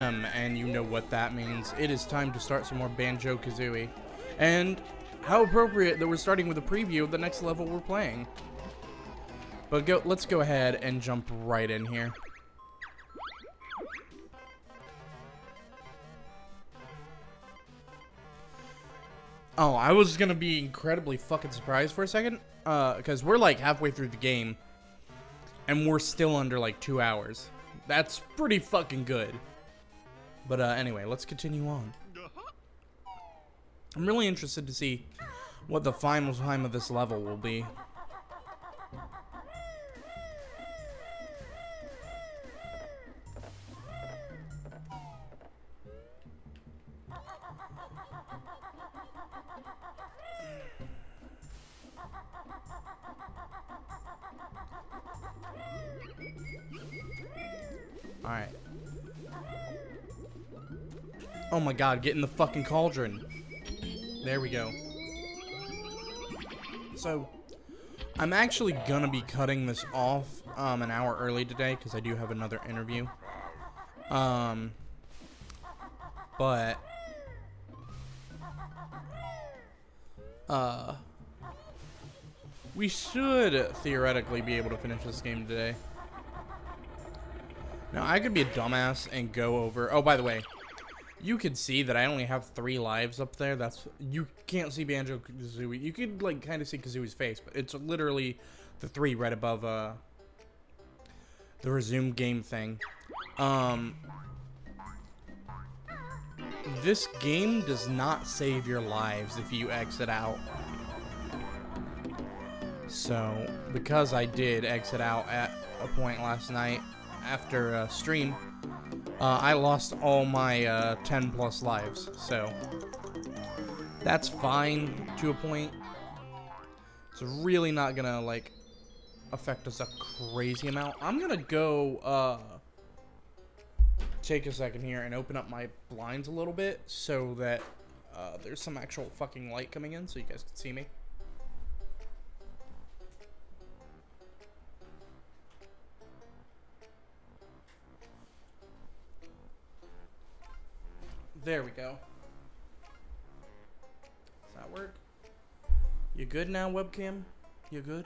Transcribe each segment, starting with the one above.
And you know what that means. It is time to start some more Banjo-Kazooie. And how appropriate that we're starting with a preview of the next level we're playing. But let's go ahead and jump right in here. Oh, I was gonna be incredibly fucking surprised for a second. Because we're like halfway through the game. And we're still under like 2 hours. That's pretty fucking good. But anyway, let's continue on. I'm really interested to see what the final time of this level will be. Alright. Oh my god, get in the fucking cauldron. There we go. So, I'm actually gonna be cutting this off an hour early today because I do have another interview. But we should theoretically be able to finish this game today. Now, I could be a dumbass and go over... Oh, by the way, you could see that I only have 3 lives up there. You can't see Banjo-Kazooie. You could, like, kind of see Kazooie's face, but it's literally the 3 right above, the resume game thing. This game does not save your lives if you exit out. So, because I did exit out at a point last night after a stream, I lost all my 10 plus lives, so that's fine to a point. It's really not gonna like affect us a crazy amount. I'm gonna go take a second here and open up my blinds a little bit so that there's some actual fucking light coming in so you guys can see me. There we go. Does that work? You good now, webcam? You good?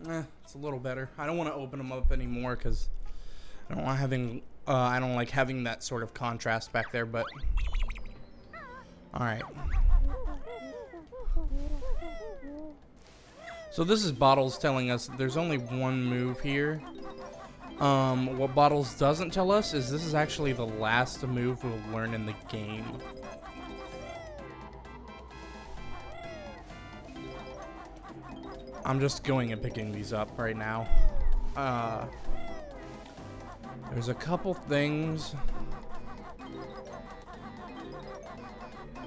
It's a little better. I don't want to open them up anymore because I don't want having I don't like having that sort of contrast back there, but alright. So this is Bottles telling us there's only one move here. What Bottles doesn't tell us is this is actually the last move we'll learn in the game. I'm just going and picking these up right now. There's a couple things.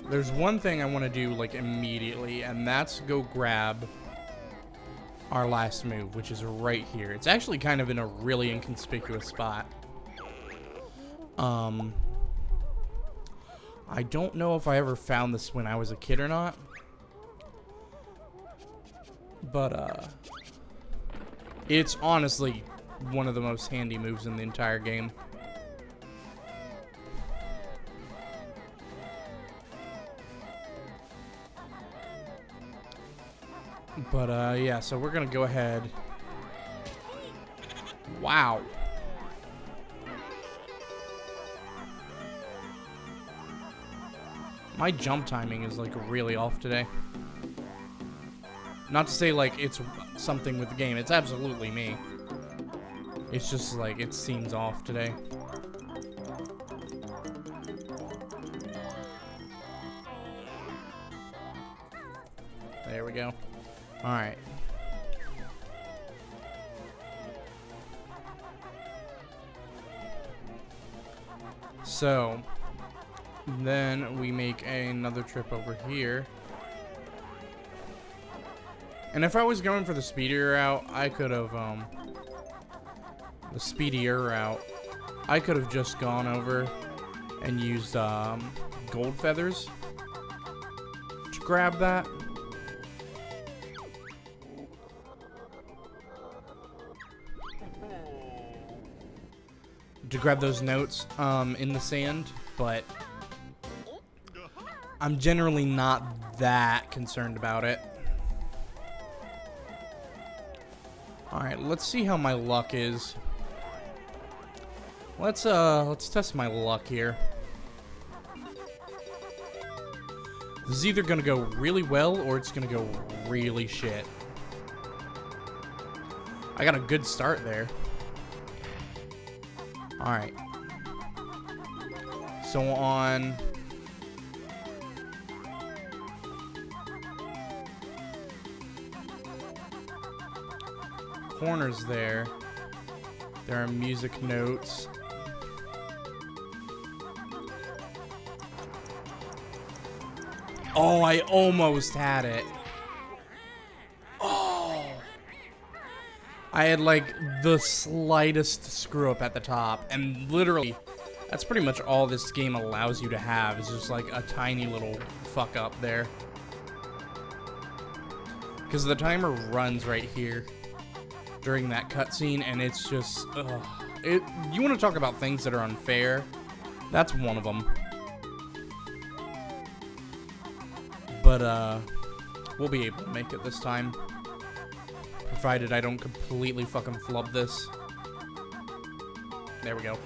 There's one thing I want to do like immediately, and that's go grab our last move, which is right here. It's actually kind of in a really inconspicuous spot. I don't know if I ever found this when I was a kid or not. But, it's honestly one of the most handy moves in the entire game. But, yeah, so we're gonna go ahead. Wow. My jump timing is, like, really off today. Not to say, like, it's something with the game. It's absolutely me. It's just, like, it seems off today. There we go. Alright. So, then we make another trip over here. And if I was going for the speedier route, I could have, I could have just gone over and used, gold feathers to grab that. to grab those notes in the sand, but I'm generally not that concerned about it. Alright, let's see how my luck is. Let's test my luck here. This is either gonna go really well or it's gonna go really shit. I got a good start there. Alright. So on corners there are music notes. Oh, I almost had it. Oh. I had like the slightest screw up at the top, and literally that's pretty much all this game allows you to have, is just like a tiny little fuck up there. Because the timer runs right here during that cutscene, and it's just, you want to talk about things that are unfair? That's one of them. But, we'll be able to make it this time. Provided I don't completely fucking flub this. There we go.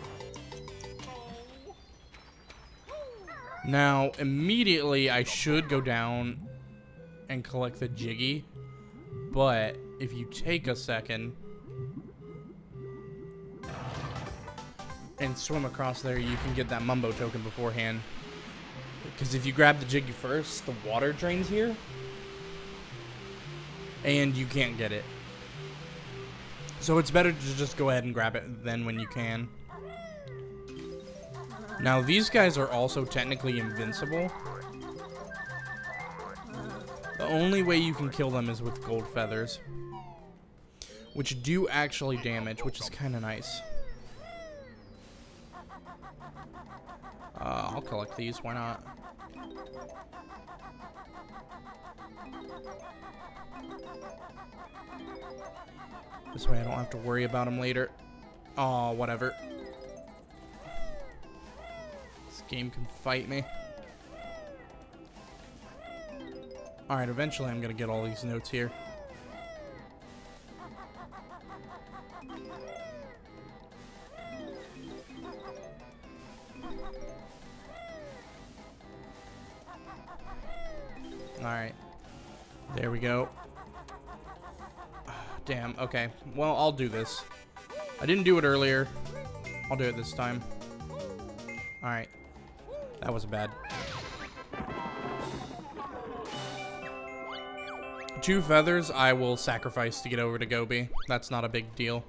Now, immediately I should go down and collect the Jiggy. But, if you take a second and swim across there, you can get that Mumbo token beforehand. Because if you grab the Jiggy first, the water drains here. And you can't get it. So it's better to just go ahead and grab it then when you can. Now these guys are also technically invincible. The only way you can kill them is with gold feathers. Which do actually damage, which is kind of nice. I'll collect these, why not? This way I don't have to worry about them later. Oh, whatever. This game can fight me. Alright, eventually I'm gonna get all these notes here. Alright. There we go. Damn, okay. Well, I'll do this. I didn't do it earlier. I'll do it this time. Alright. That was bad. 2 feathers I will sacrifice to get over to Gobi. That's not a big deal.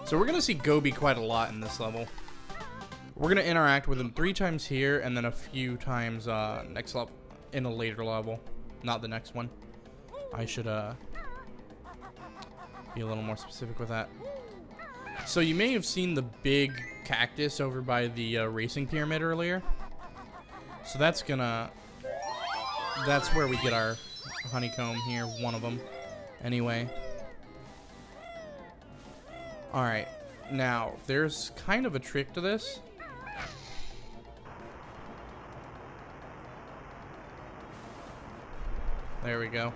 So we're going to see Gobi quite a lot in this level. We're going to interact with him 3 times here and then a few times next level, in a later level. Not the next one. I should be a little more specific with that. So you may have seen the big cactus over by the racing pyramid earlier. So that's where we get our honeycomb here, one of them. Anyway. Alright, now there's kind of a trick to this. There we go.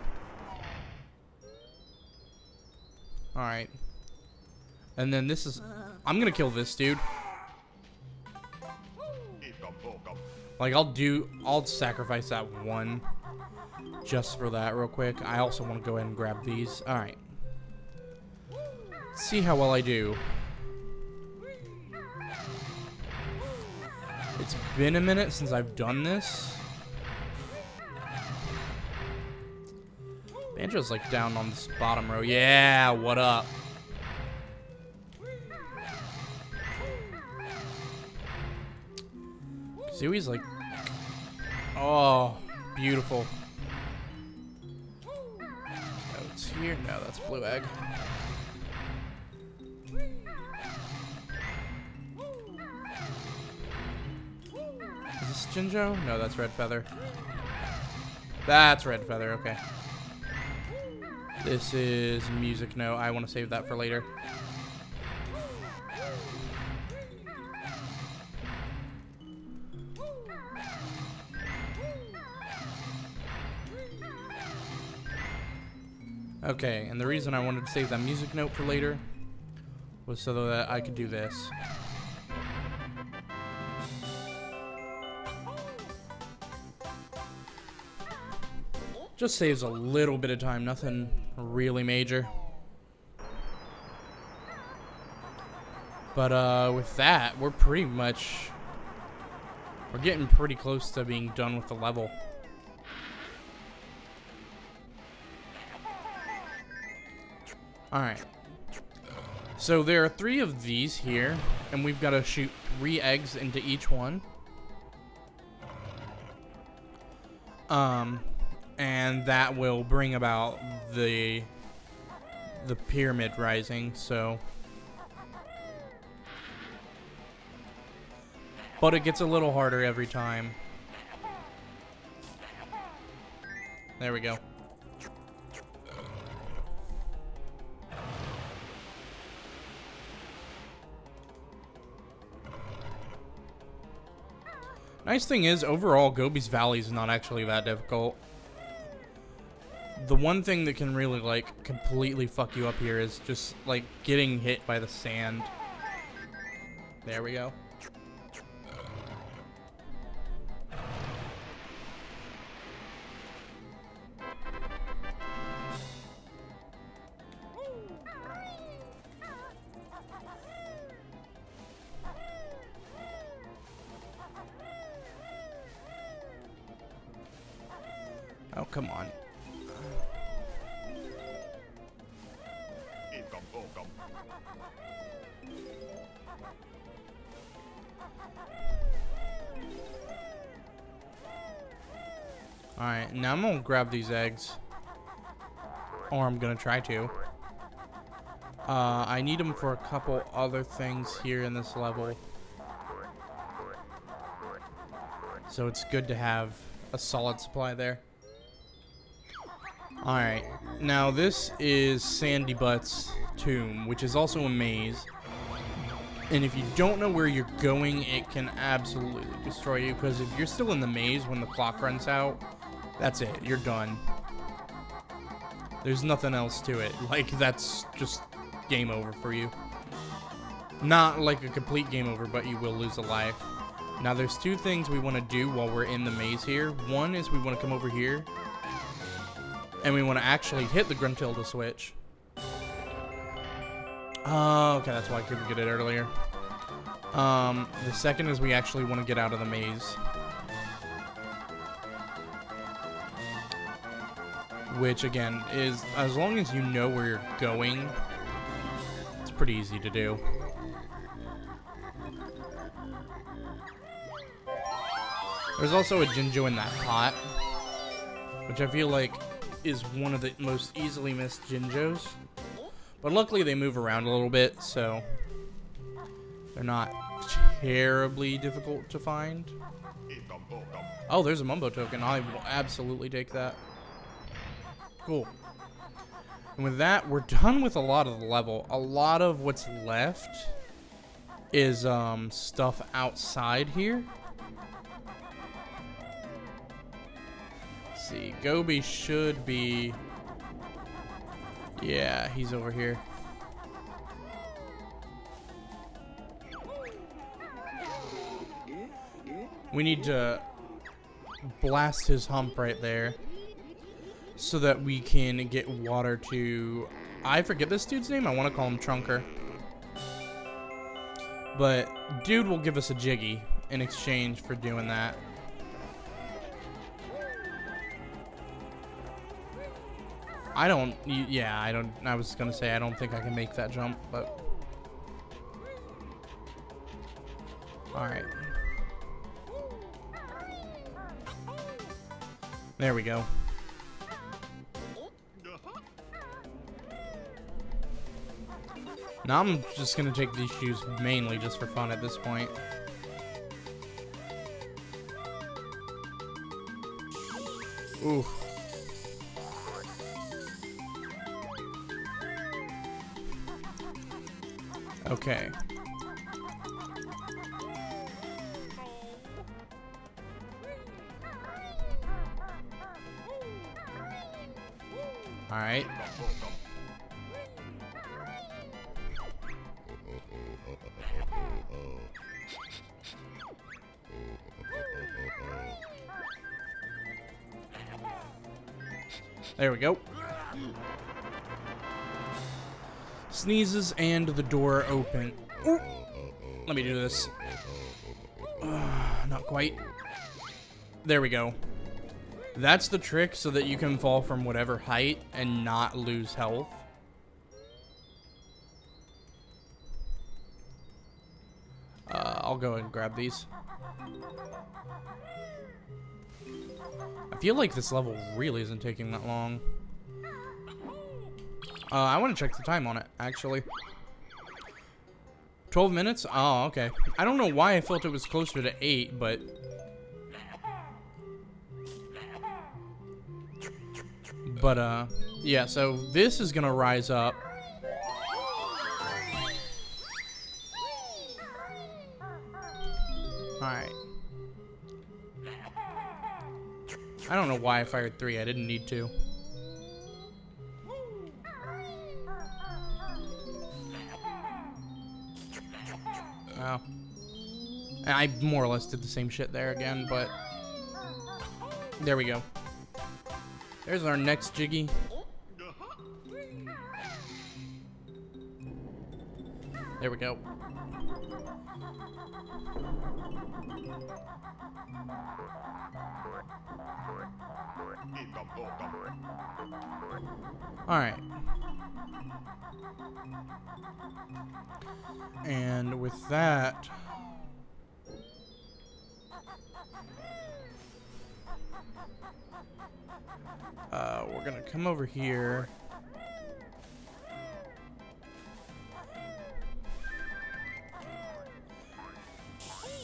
Alright. And then this is... I'm gonna kill this dude. Like, I'll sacrifice that one just for that real quick. I also want to go ahead and grab these. Alright. Let's see how well I do. It's been a minute since I've done this. Banjo's like down on this bottom row. Yeah, what up? Kazooie's like... Oh, beautiful. Notes here. No, that's blue egg. Is this Jinjo? No, that's red feather. That's red feather, okay. This is music note. I want to save that for later. Okay, and the reason I wanted to save that music note for later was so that I could do this. Just saves a little bit of time, nothing really major. But with that, we're getting pretty close to being done with the level. Alright. So there are 3 of these here, and we've got to shoot 3 eggs into each one. And that will bring about the pyramid rising, so. But it gets a little harder every time. There we go. Nice thing is, overall, Gobi's Valley is not actually that difficult. The one thing that can really, like, completely fuck you up here is just, like, getting hit by the sand. There we go. Oh, come on. Alright, now I'm gonna grab these eggs. Or I'm gonna try to. I need them for a couple other things here in this level. So it's good to have a solid supply there. Alright, now this is Sandy Butt's tomb, which is also a maze. And if you don't know where you're going, it can absolutely destroy you, because if you're still in the maze when the clock runs out, that's it, you're done. There's nothing else to it. Like, that's just game over for you. Not like a complete game over, but you will lose a life. Now, there's 2 things we want to do while we're in the maze here. One is we want to come over here, and we want to actually hit the Gruntilda switch. Okay, that's why I couldn't get it earlier. The second is we actually want to get out of the maze. Which, again, is, as long as you know where you're going, it's pretty easy to do. There's also a Jinjo in that pot, which I feel like is one of the most easily missed Jinjos. But luckily they move around a little bit, so they're not terribly difficult to find. Oh, there's a Mumbo token. I will absolutely take that. Cool. And with that, we're done with a lot of the level. A lot of what's left is stuff outside here. Let's see, Gobi should be... Yeah, he's over here. We need to blast his hump right there so that we can get water to... I forget this dude's name. I want to call him Trunker. But dude will give us a Jiggy in exchange for doing that. I don't... Yeah, I don't... I was going to say I don't think I can make that jump, but... Alright. There we go. Now I'm just gonna take these shoes mainly just for fun at this point. Ooh. Okay. Alright. There we go. Sneezes and the door open. Ooh. Let me do this. Not quite. There we go. That's the trick so that you can fall from whatever height and not lose health. I'll go and grab these. I feel like this level really isn't taking that long. I want to check the time on it, actually. 12 minutes? Oh, okay. I don't know why I felt it was closer to 8, but... yeah, so this is gonna rise up. Alright. I don't know why I fired 3. I didn't need to. Oh. I more or less did the same shit there again, but... There we go. There's our next Jiggy. There we go. Alright. And with that... we're gonna come over here.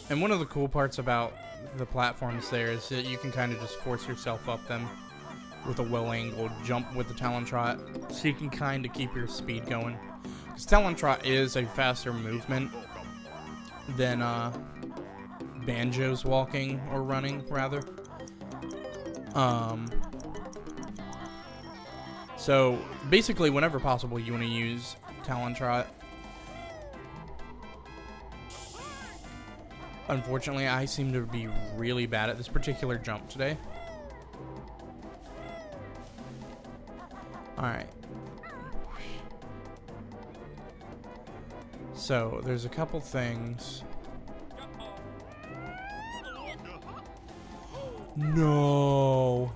And one of the cool parts about the platforms there is that you can kind of just force yourself up them with a well-angled jump with the Talon Trot, so you can kind of keep your speed going. Because Talon Trot is a faster movement than Banjo's walking or running, rather. So basically, whenever possible, you want to use Talon Trot. Unfortunately, I seem to be really bad at this particular jump today. Alright. So, there's a couple things. No.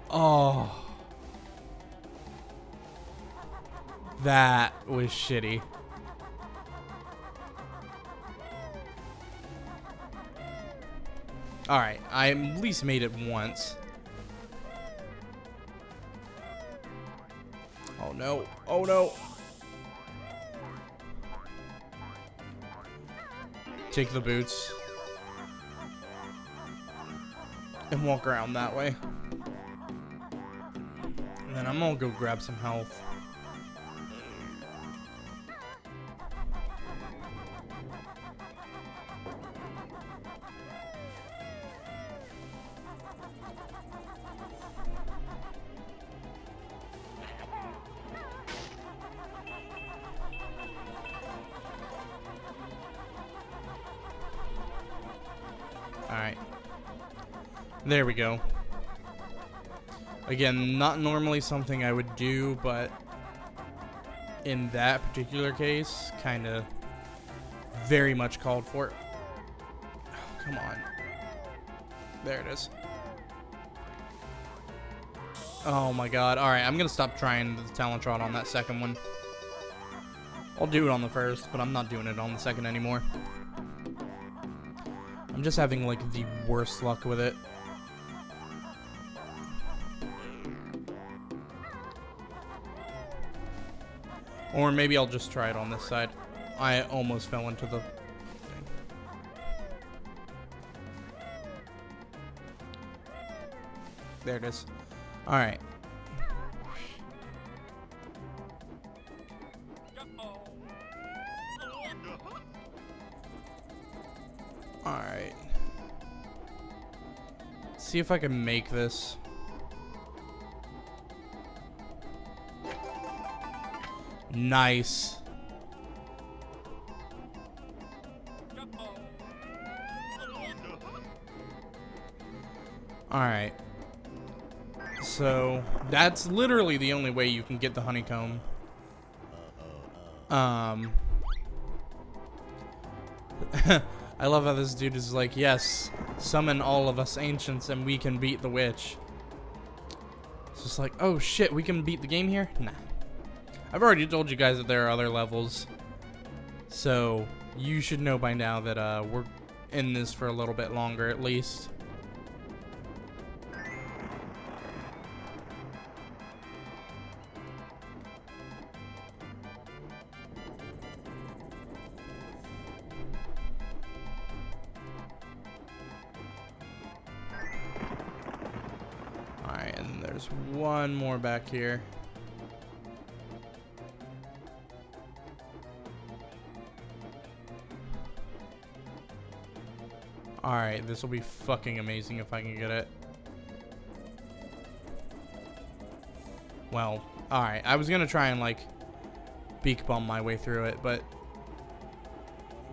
Oh. That was shitty. Alright, I at least made it once. Oh no. Oh no. Take the boots. And walk around that way. And then I'm gonna go grab some health. Alright. There we go. Again, not normally something I would do, but in that particular case, kind of very much called for it. Oh, come on. There it is. Oh my god. Alright, I'm going to stop trying the Talon Trot on that second one. I'll do it on the first, but I'm not doing it on the second anymore. I'm just having, like, the worst luck with it. Or maybe I'll just try it on this side. I almost fell into the thing. There it is. Alright. Alright. See if I can make this. Nice. Alright. So, that's literally the only way you can get the honeycomb. I love how this dude is like, yes, summon all of us ancients and we can beat the witch. It's just like, oh shit, we can beat the game here? Nah. I've already told you guys that there are other levels. So, you should know by now that we're in this for a little bit longer at least. Alright, and there's one more back here. Alright, this will be fucking amazing if I can get it. Well, alright, I was gonna try and like beak bomb my way through it, but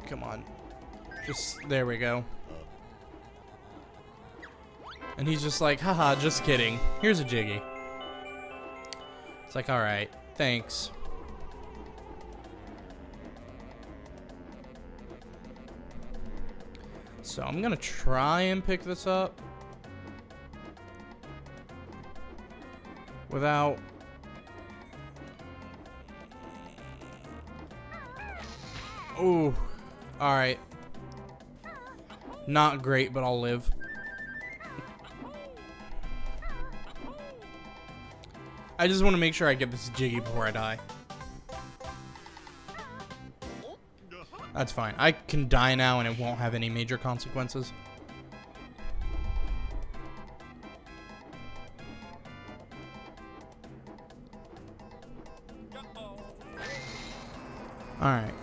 come on. Just, there we go. And he's just like, haha, just kidding. Here's a Jiggy. It's like, alright, thanks. So I'm gonna try and pick this up without ooh, alright. Not great, but I'll live. I just want to make sure I get this Jiggy before I die. That's fine. I can die now and it won't have any major consequences. Alright.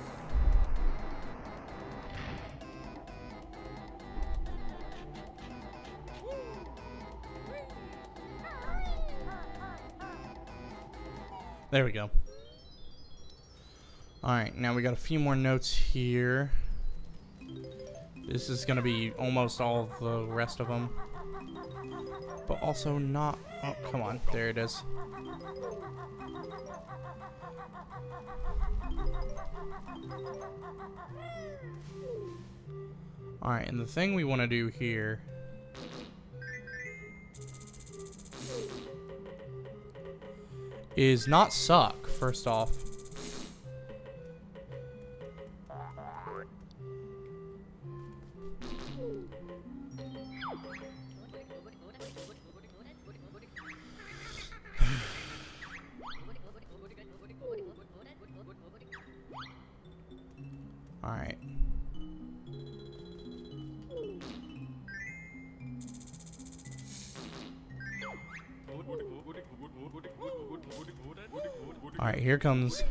There we go. Alright, now we got a few more notes here. This is going to be almost all of the rest of them. But also not... Oh, come on. There it is. Alright, and the thing we want to do here... is not suck, first off. Alright. Alright, here comes...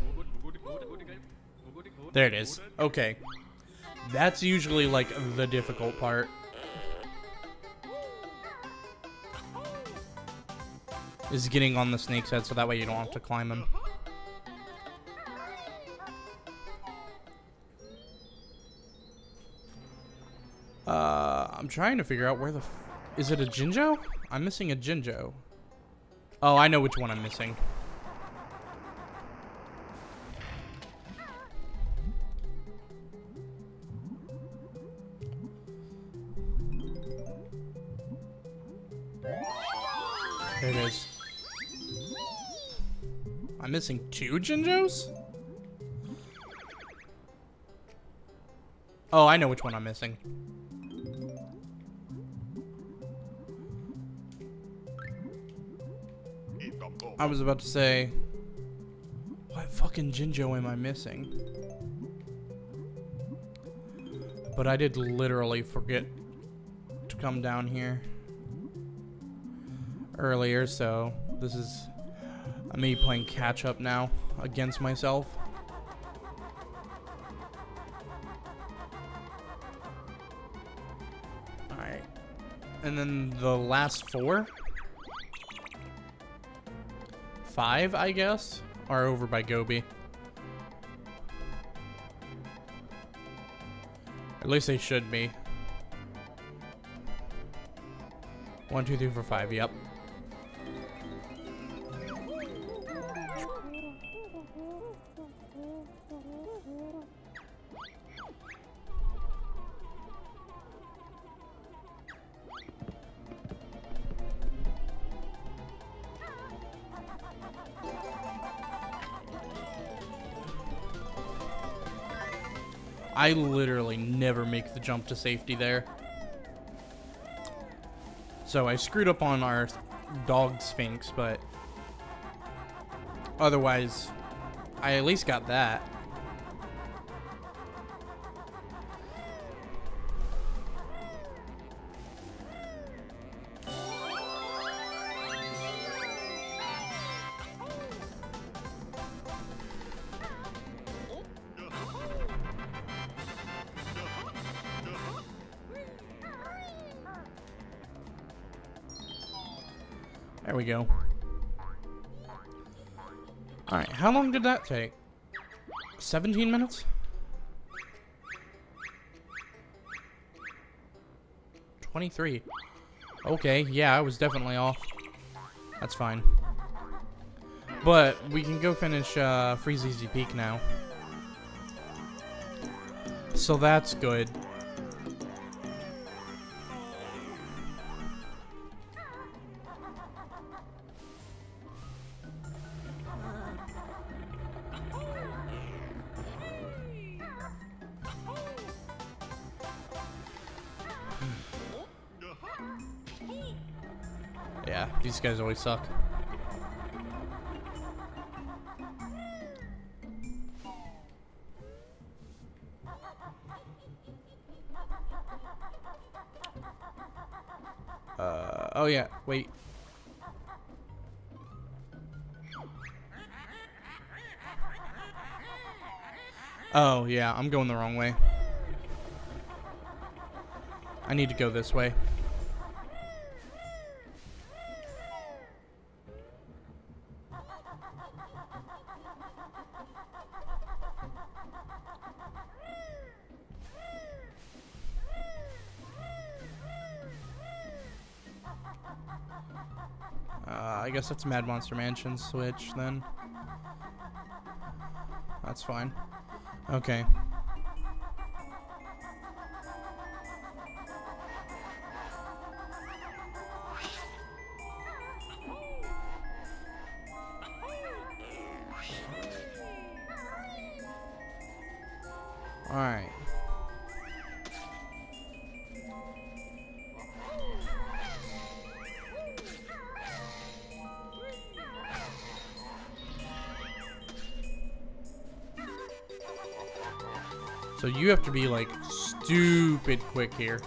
There it is. Okay. That's usually, like, the difficult part. Is getting on the snake's head so that way you don't have to climb him. I'm trying to figure out where the... Is it a Jinjo? I'm missing a Jinjo. Oh, I know which one I'm missing. There it is. I'm missing 2 Jinjos? Oh, I know which one I'm missing. I was about to say, what fucking Jinjo am I missing? But I did literally forget to come down here earlier, so this is me playing catch up now against myself. Alright. And then the last 4? 5, I guess, are over by Gobi. At least they should be. 1, 2, 3, 4, 5. Yep. I literally never make the jump to safety there. So I screwed up on our dog Sphinx, but otherwise, I at least got that. There we go. Alright, how long did that take? 17 minutes? 23. Okay, yeah, I was definitely off. That's fine. But we can go finish Freezeezy Peak now. So that's good. Yeah, these guys always suck. Oh yeah, wait. Oh yeah, I'm going the wrong way. I need to go this way. I guess that's Mad Monster Mansion switch then. That's fine. Okay. All right. So you have to be like stupid quick here.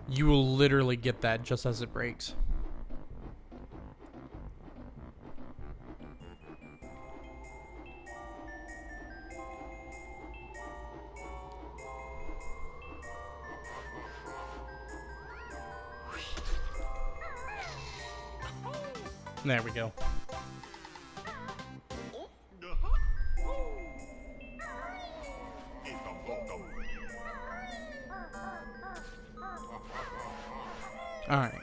You will literally get that just as it breaks. There we go. Alright.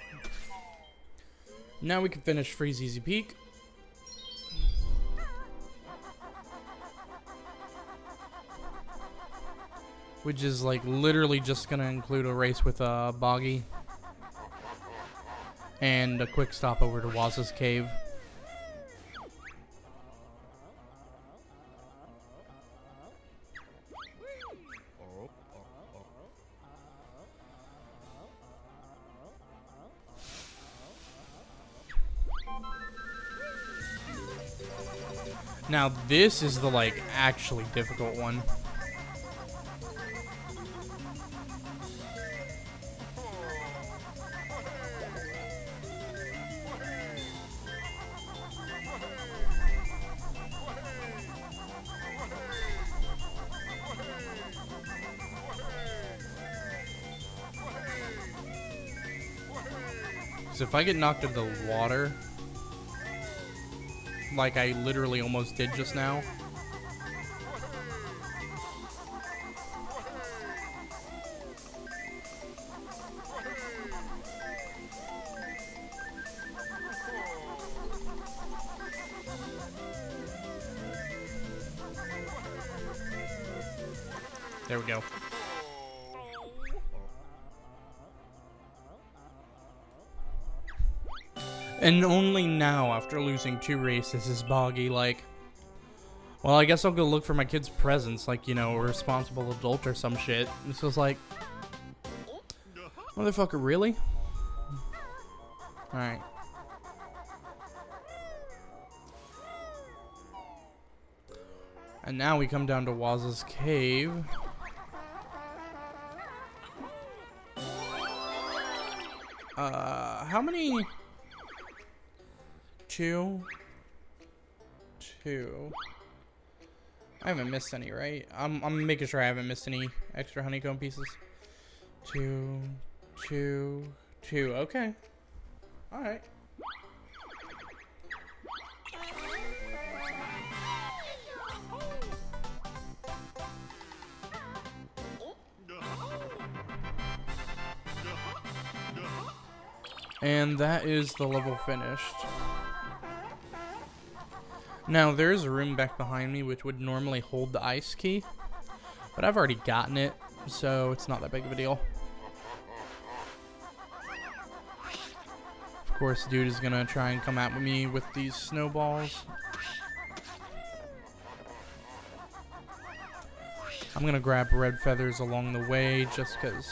Now we can finish Freezeezy Peak. Which is like literally just gonna include a race with Boggy. And a quick stop over to Waz's cave. Now this is the like actually difficult one. So if I get knocked into the water, like I literally almost did just now. There we go. And only now, after losing 2 races, is Boggy like, well, I guess I'll go look for my kid's presents, like, you know, a responsible adult or some shit. This was like, motherfucker, really? Alright. And now we come down to Waz's cave. How many? 2. I haven't missed any, right? I'm making sure I haven't missed any extra honeycomb pieces. 2. Okay. All right. And that is the level finished. Now, there's a room back behind me which would normally hold the ice key, but I've already gotten it, so it's not that big of a deal. Of course, dude is gonna try and come at me with these snowballs. I'm gonna grab red feathers along the way just because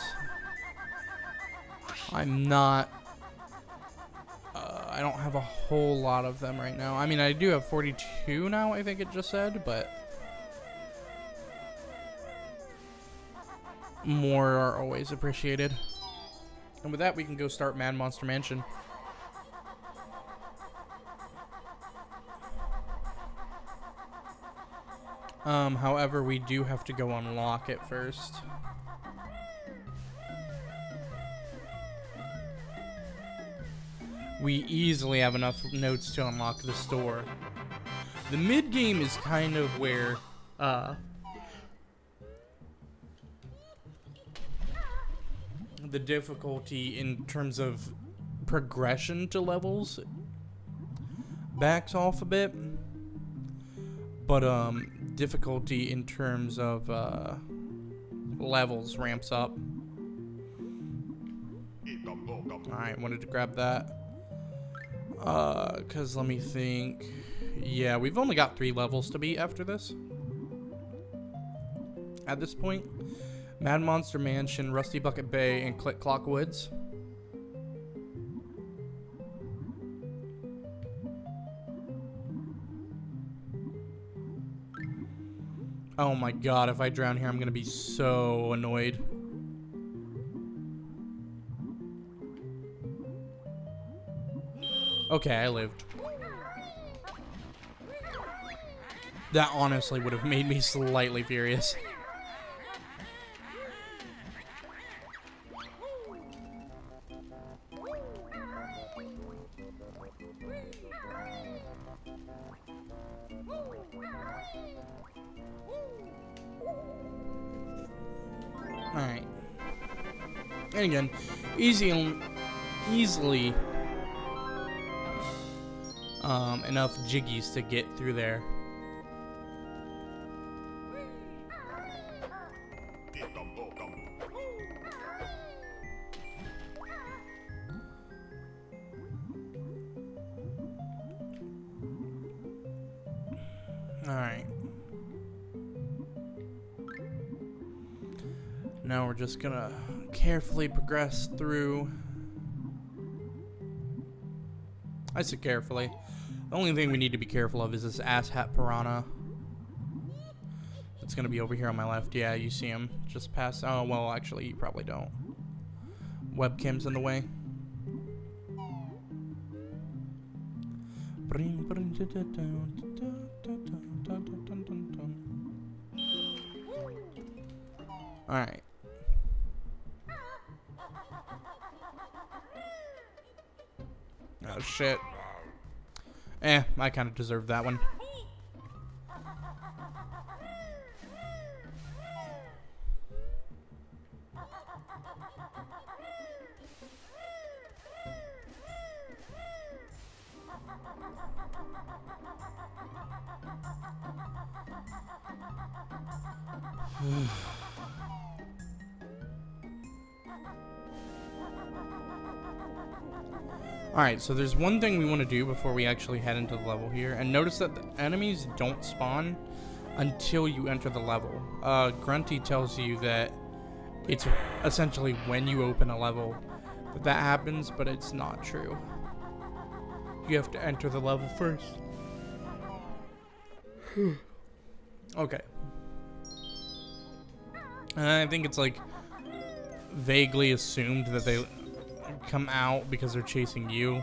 I'm not... I don't have a whole lot of them right now. I mean, I do have 42 now, I think it just said, but more are always appreciated. And with that, we can go start Mad Monster Mansion. However, we do have to go unlock it first. We easily have enough notes to unlock the store. The mid-game is kind of where the difficulty in terms of progression to levels backs off a bit. But difficulty in terms of levels ramps up. Alright, wanted to grab that. Cause let me think. Yeah, we've only got 3 levels to beat after this. At this point. Mad Monster Mansion, Rusty Bucket Bay, and Click Clock Woods. Oh my god, if I drown here, I'm gonna be so annoyed. Okay, I lived. That honestly would have made me slightly furious. Alright. And again, easily enough jiggies to get through there. Alright. Now we're just gonna carefully progress through. I said carefully. The only thing we need to be careful of is this asshat piranha. It's gonna be over here on my left. Yeah, you see him just past. Oh, well, actually, you probably don't. Webcam's in the way. Alright. Oh, shit. I kind of deserved that one. Alright, so there's one thing we want to do before we actually head into the level here. And notice that the enemies don't spawn until you enter the level. Grunty tells you that it's essentially when you open a level that happens, but it's not true. You have to enter the level first. Okay. And I think it's like vaguely assumed that they come out because they're chasing you.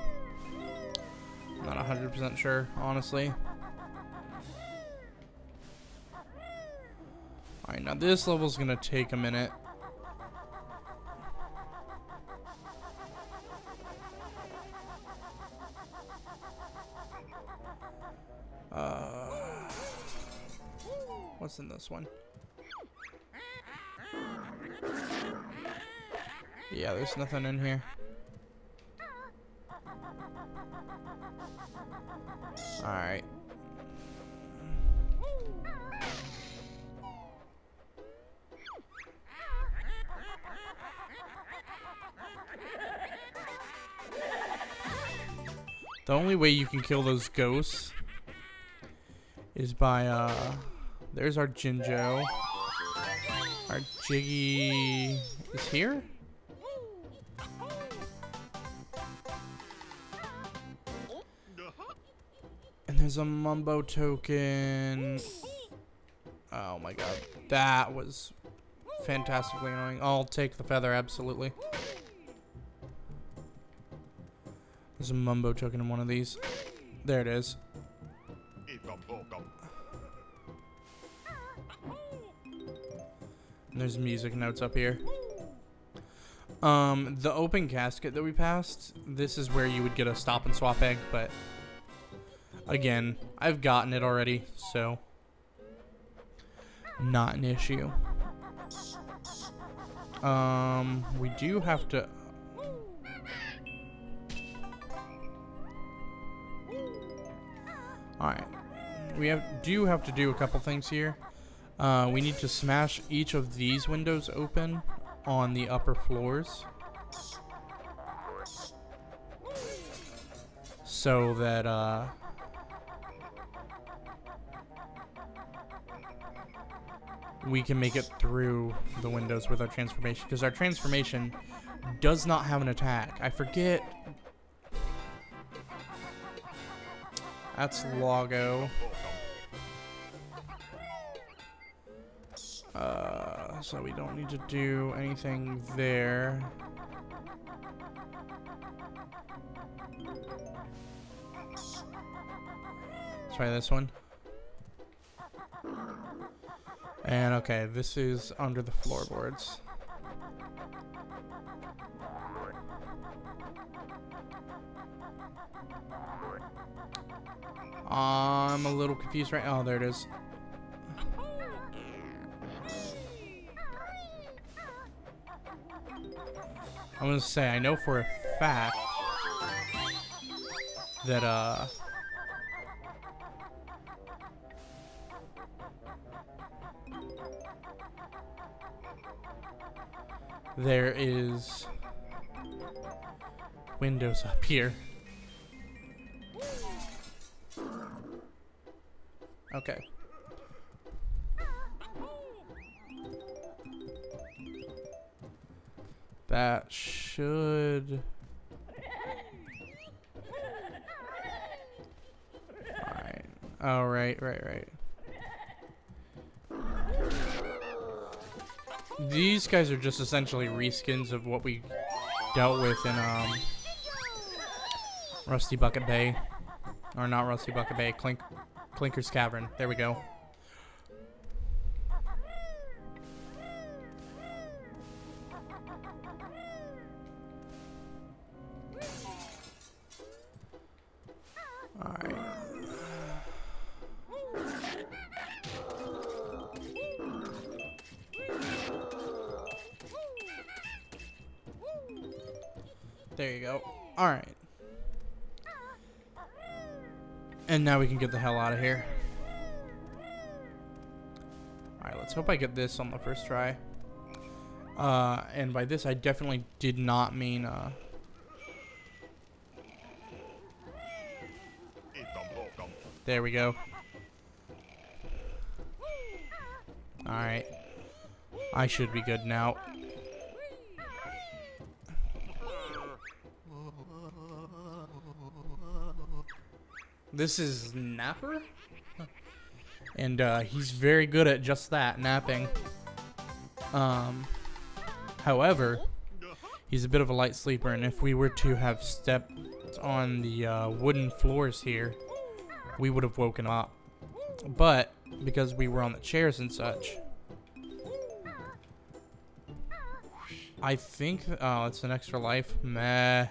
I'm not 100% sure, honestly. Alright, now this level's gonna take a minute. What's in this one? Yeah, there's nothing in here. Alright. The only way you can kill those ghosts is by, there's our Jinjo. Our Jiggy is here? And there's a Mumbo token. Oh my god. That was fantastically annoying. I'll take the feather, absolutely. There's a Mumbo token in one of these. There it is. And there's music notes up here. The open casket that we passed, this is where you would get a stop and swap egg, but again, I've gotten it already, so not an issue. We do have to... Alright. We do have to do a couple things here. We need to smash each of these windows open on the upper floors, so that we can make it through the windows with our transformation, because our transformation does not have an attack. I forget. That's Logo. So we don't need to do anything there. Let's try this one. And okay, this is under the floorboards. I'm a little confused right now. Oh, there it is. I'm gonna say, I know for a fact that, there is windows up here. Okay. That should... Alright. Oh, right. These guys are just essentially reskins of what we dealt with in, Rusty Bucket Bay. Or not Rusty Bucket Bay, Clinker's Cavern. There we go. Alright. There you go. Alright. And now we can get the hell out of here. Alright, let's hope I get this on the first try. And by this, I definitely did not mean, There we go. Alright. I should be good now. This is Napper? And he's very good at just that, napping. However, he's a bit of a light sleeper, and if we were to have stepped on the wooden floors here, we would have woken him up. But because we were on the chairs and such, I think it's an extra life. Meh.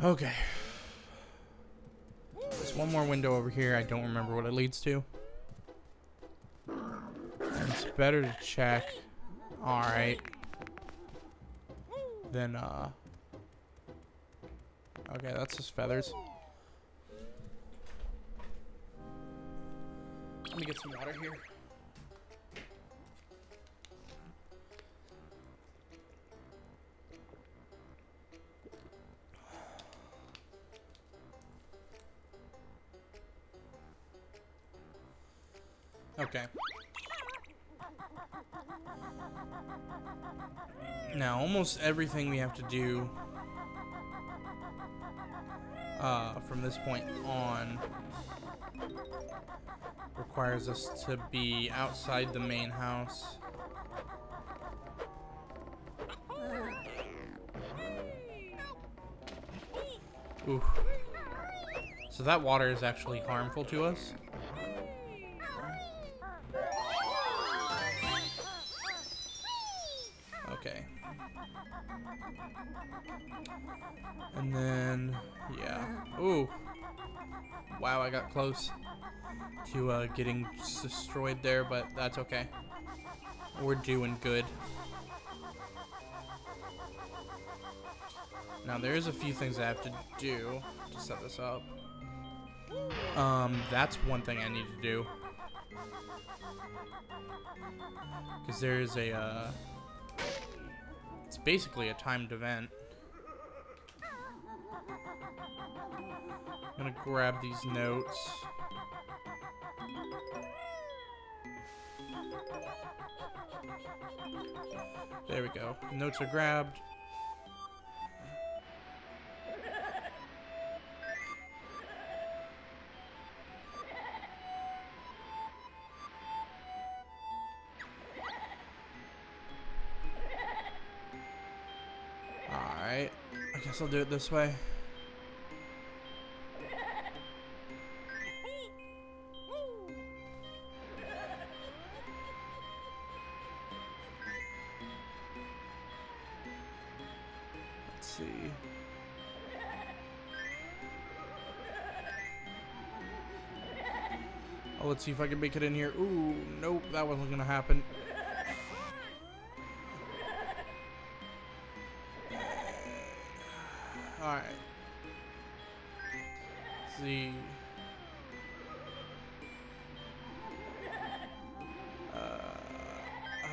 Okay. There's one more window over here. I don't remember what it leads to. And it's better to check. Alright. Then, okay, that's just feathers. Let me get some water here. Okay. Now, almost everything we have to do from this point on requires us to be outside the main house. Oof. So that water is actually harmful to us. Okay. And then, yeah. Ooh. Wow, I got close to getting destroyed there, but that's okay. We're doing good. Now, there's a few things I have to do to set this up. That's one thing I need to do. Because there's a, it's basically a timed event. I'm gonna grab these notes. There we go. Notes are grabbed. Alright. I guess I'll do it this way. See. Oh, let's see if I can make it in here. Ooh, nope, that wasn't gonna happen. Alright. See.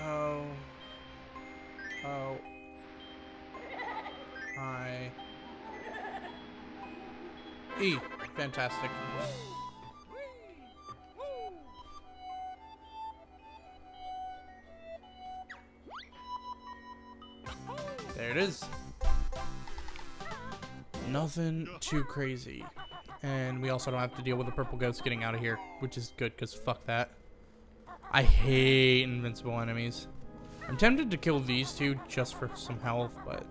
Oh. Oh. I. E. Fantastic. There it is. Nothing too crazy. And we also don't have to deal with the purple ghost getting out of here, which is good, because fuck that. I hate invincible enemies. I'm tempted to kill these two just for some health, but...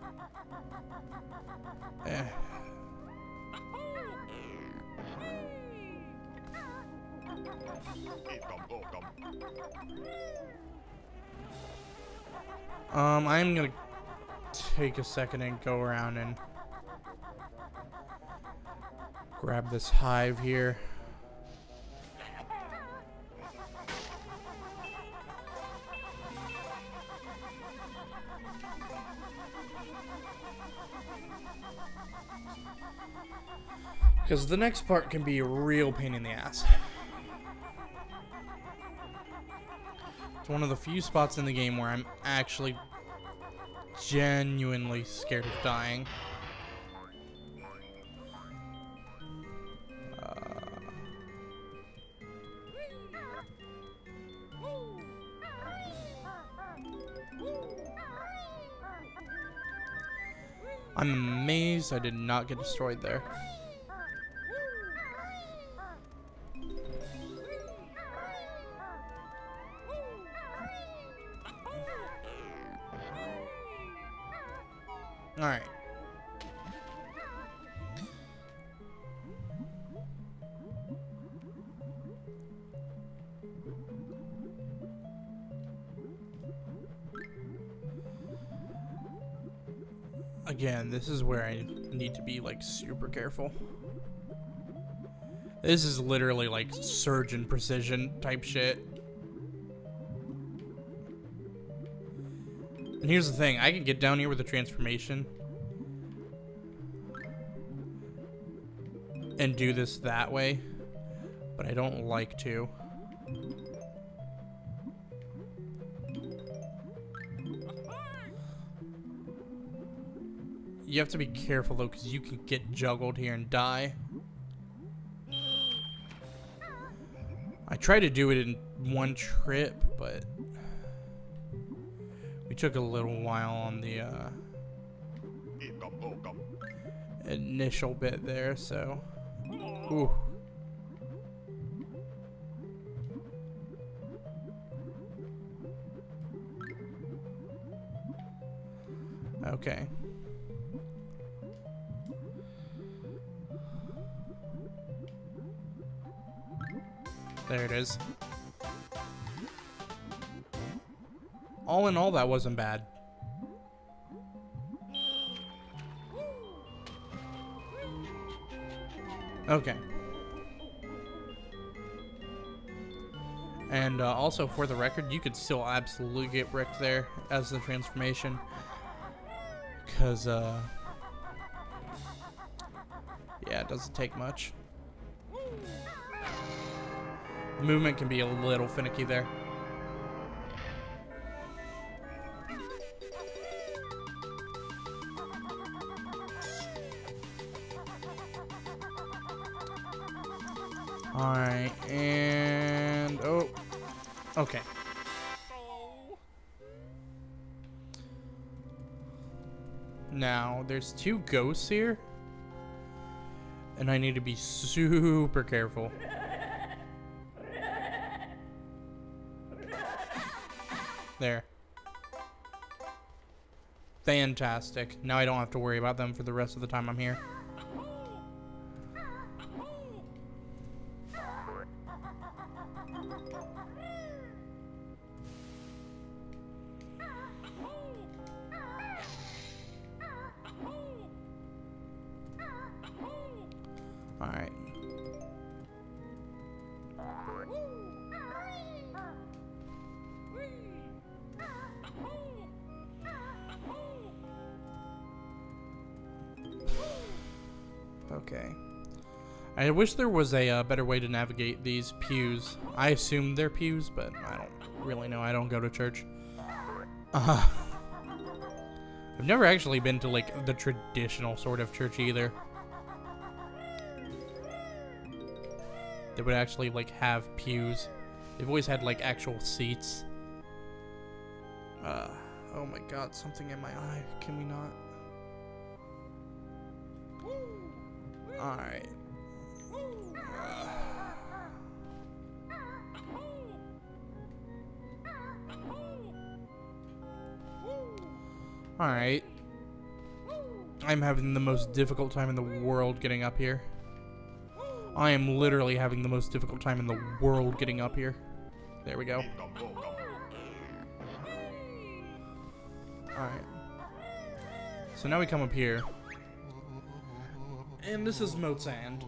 I'm gonna take a second and go around and grab this hive here. Because the next part can be a real pain in the ass. It's one of the few spots in the game where I'm actually genuinely scared of dying. I'm amazed I did not get destroyed there. Alright. Again, this is where I need to be like super careful. This is literally like surgeon precision type shit. And here's the thing, I can get down here with the transformation and do this that way, but I don't like to. You have to be careful though, because you can get juggled here and die. I tried to do it in one trip, but we took a little while on the initial bit there, so. Ooh. Okay. There it is. All in all, that wasn't bad. Okay. And also, for the record, you could still absolutely get wrecked there as the transformation. Because, yeah, it doesn't take much. Movement can be a little finicky there. Alright, and oh, okay. Now, there's two ghosts here, and I need to be super careful. There. Fantastic. Now I don't have to worry about them for the rest of the time I'm here. Alright. Okay. I wish there was a better way to navigate these pews. I assume they're pews, but I don't really know. I don't go to church. I've never actually been to like the traditional sort of church either. They would actually like have pews. They've always had like actual seats. Oh my god, something in my eye. Can we not? Alright. Alright. I'm having the most difficult time in the world getting up here. I am literally having the most difficult time in the world getting up here. There we go. Alright. So now we come up here. And this is Moat's End.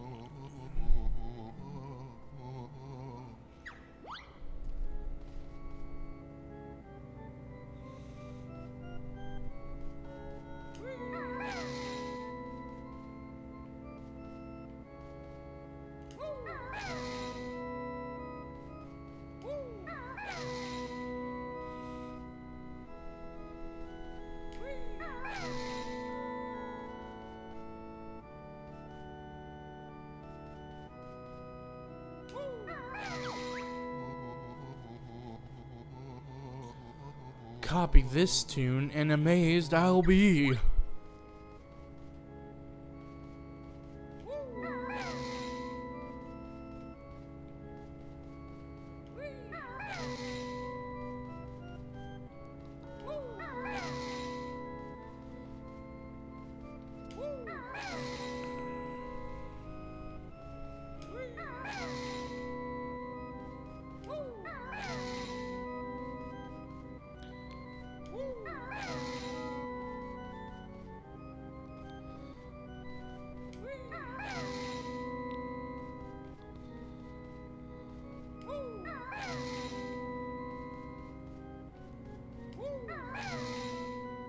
copy this tune, and amazed I'll be.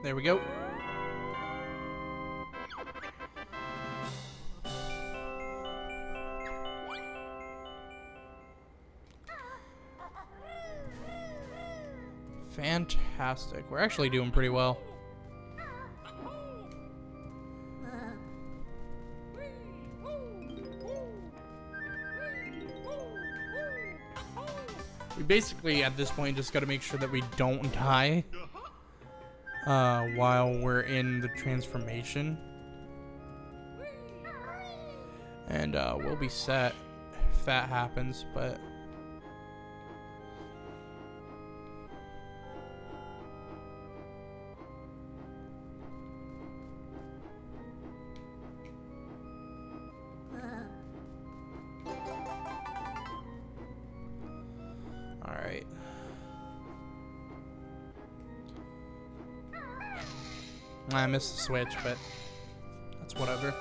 There we go. Fantastic. We're actually doing pretty well. We basically, at this point, just got to make sure that we don't die while we're in the transformation. And we'll be set if that happens, but... Alright. I missed the switch, but that's whatever.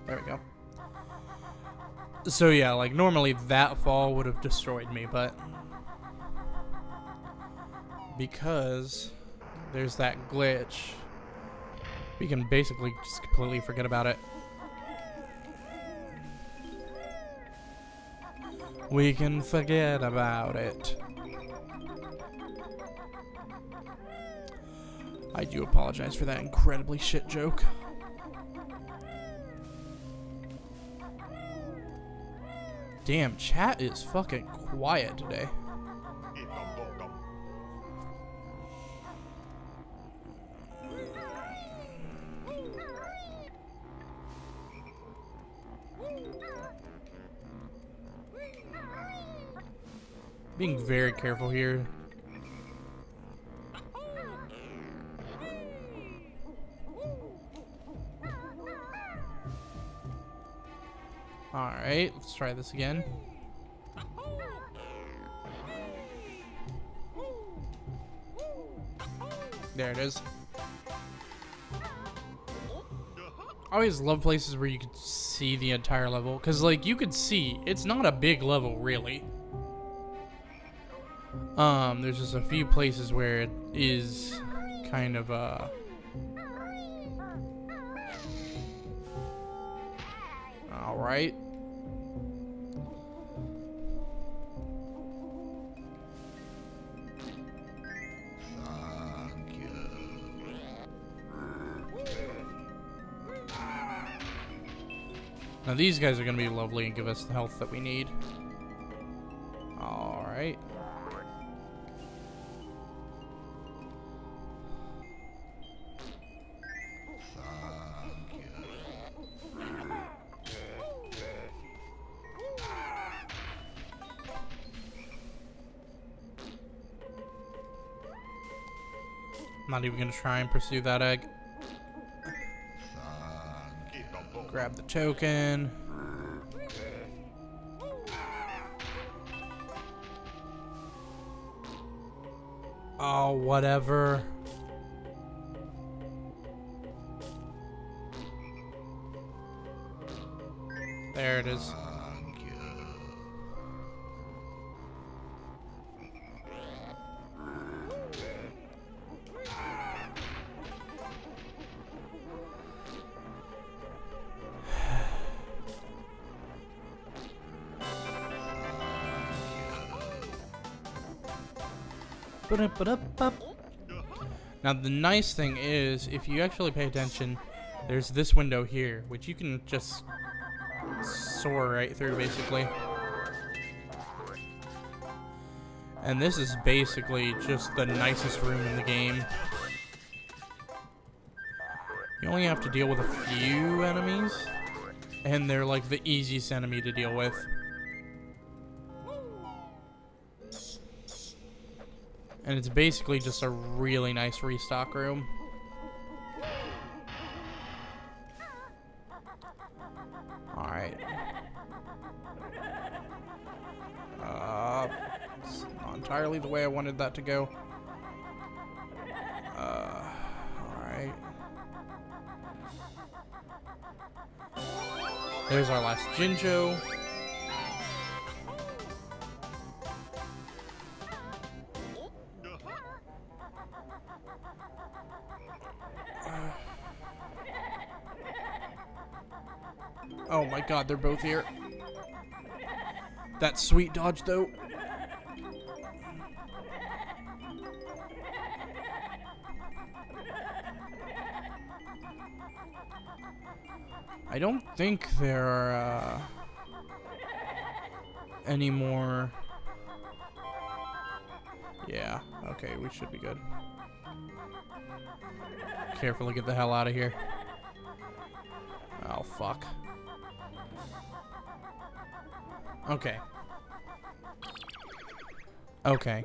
There we go. So yeah, like normally that fall would have destroyed me, but because there's that glitch, we can basically just completely forget about it. We can forget about it. I do apologize for that incredibly shit joke. Damn, chat is fucking quiet today. Being very careful here. Alright, let's try this again. There it is. I always love places where you can see the entire level, because like you could see it's not a big level really. There's just a few places where it is kind of alright. Now these guys are gonna be lovely and give us the health that we need. Alright. Not even gonna try and pursue that egg. Grab the token. Oh, whatever. There it is. Now, the nice thing is, if you actually pay attention, there's this window here, which you can just soar right through, basically. And this is basically just the nicest room in the game. You only have to deal with a few enemies, and they're like the easiest enemy to deal with. And it's basically just a really nice restock room. Alright. It's not entirely the way I wanted that to go. Alright. There's our last Jinjo. Oh my god, they're both here. That sweet dodge, though. I don't think there are any more. Yeah, okay, we should be good. Carefully get the hell out of here. Oh, fuck. Okay. Okay.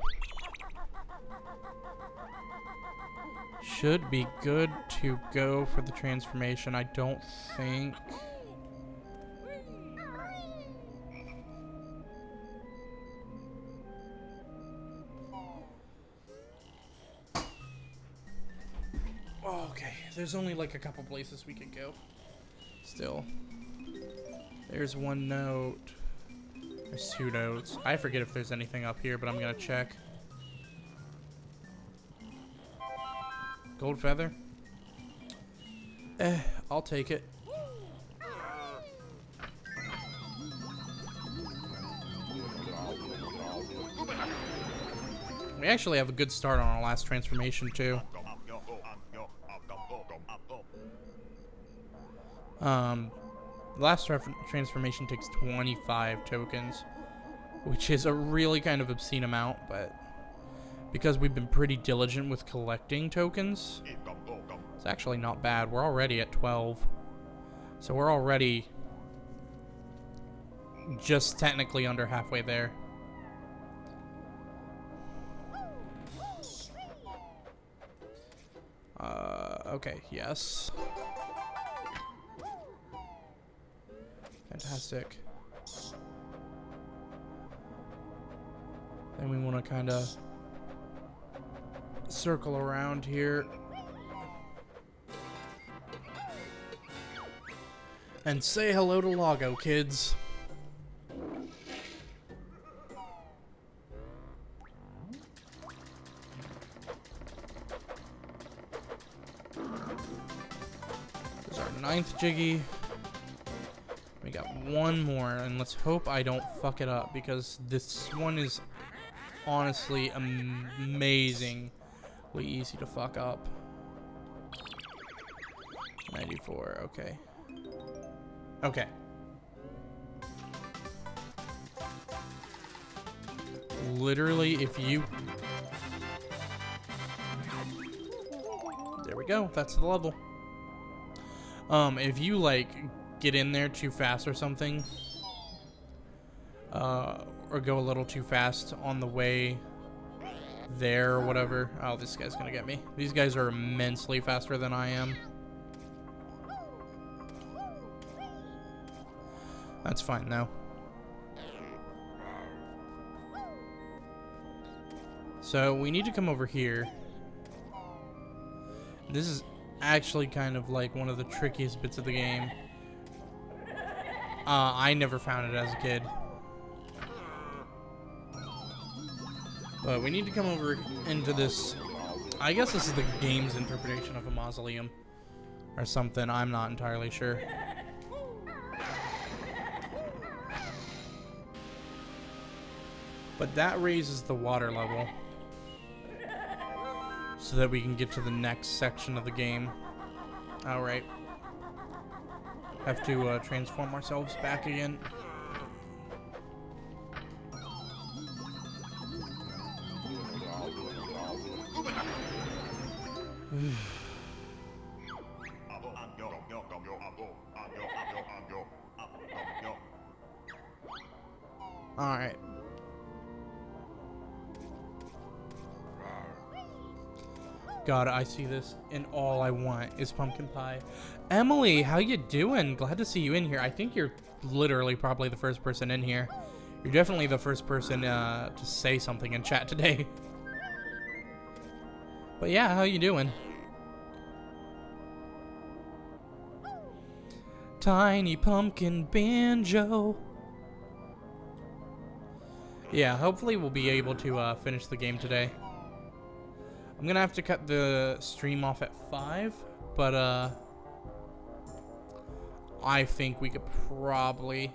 Should be good to go for the transformation. I don't think. Okay, there's only like a couple places we could go. Still. There's one note. There's two notes. I forget if there's anything up here, but I'm gonna check. Gold feather? I'll take it. We actually have a good start on our last transformation, too. The last transformation takes 25 tokens, which is a really kind of obscene amount, but because we've been pretty diligent with collecting tokens, it's actually not bad. We're already at 12, so we're already just technically under halfway there. Okay, yes. Fantastic. Then we want to kind of circle around here and say hello to Lago, kids. There's our 9th Jiggy. We got one more, and let's hope I don't fuck it up, because this one is honestly amazingly easy to fuck up. 94, okay. Okay. Literally, if you... There we go, that's the level. If you, like, get in there too fast or something, or go a little too fast on the way there or whatever. Oh, this guy's gonna get me. These guys are immensely faster than I am. That's fine though. So we need to come over here. This is actually kind of like one of the trickiest bits of the game. I never found it as a kid. But we need to come over into this. I guess this is the game's interpretation of a mausoleum or something. I'm not entirely sure. But that raises the water level. so that we can get to the next section of the game. Alright. Have to transform ourselves back again. Alright. God, I see this, and all I want is pumpkin pie. Emily, how you doing? Glad to see you in here. I think you're literally probably the first person in here. You're definitely the first person to say something in chat today. But yeah, how you doing? Tiny pumpkin banjo. Yeah, hopefully we'll be able to finish the game today. I'm gonna have to cut the stream off at 5, but I think we could probably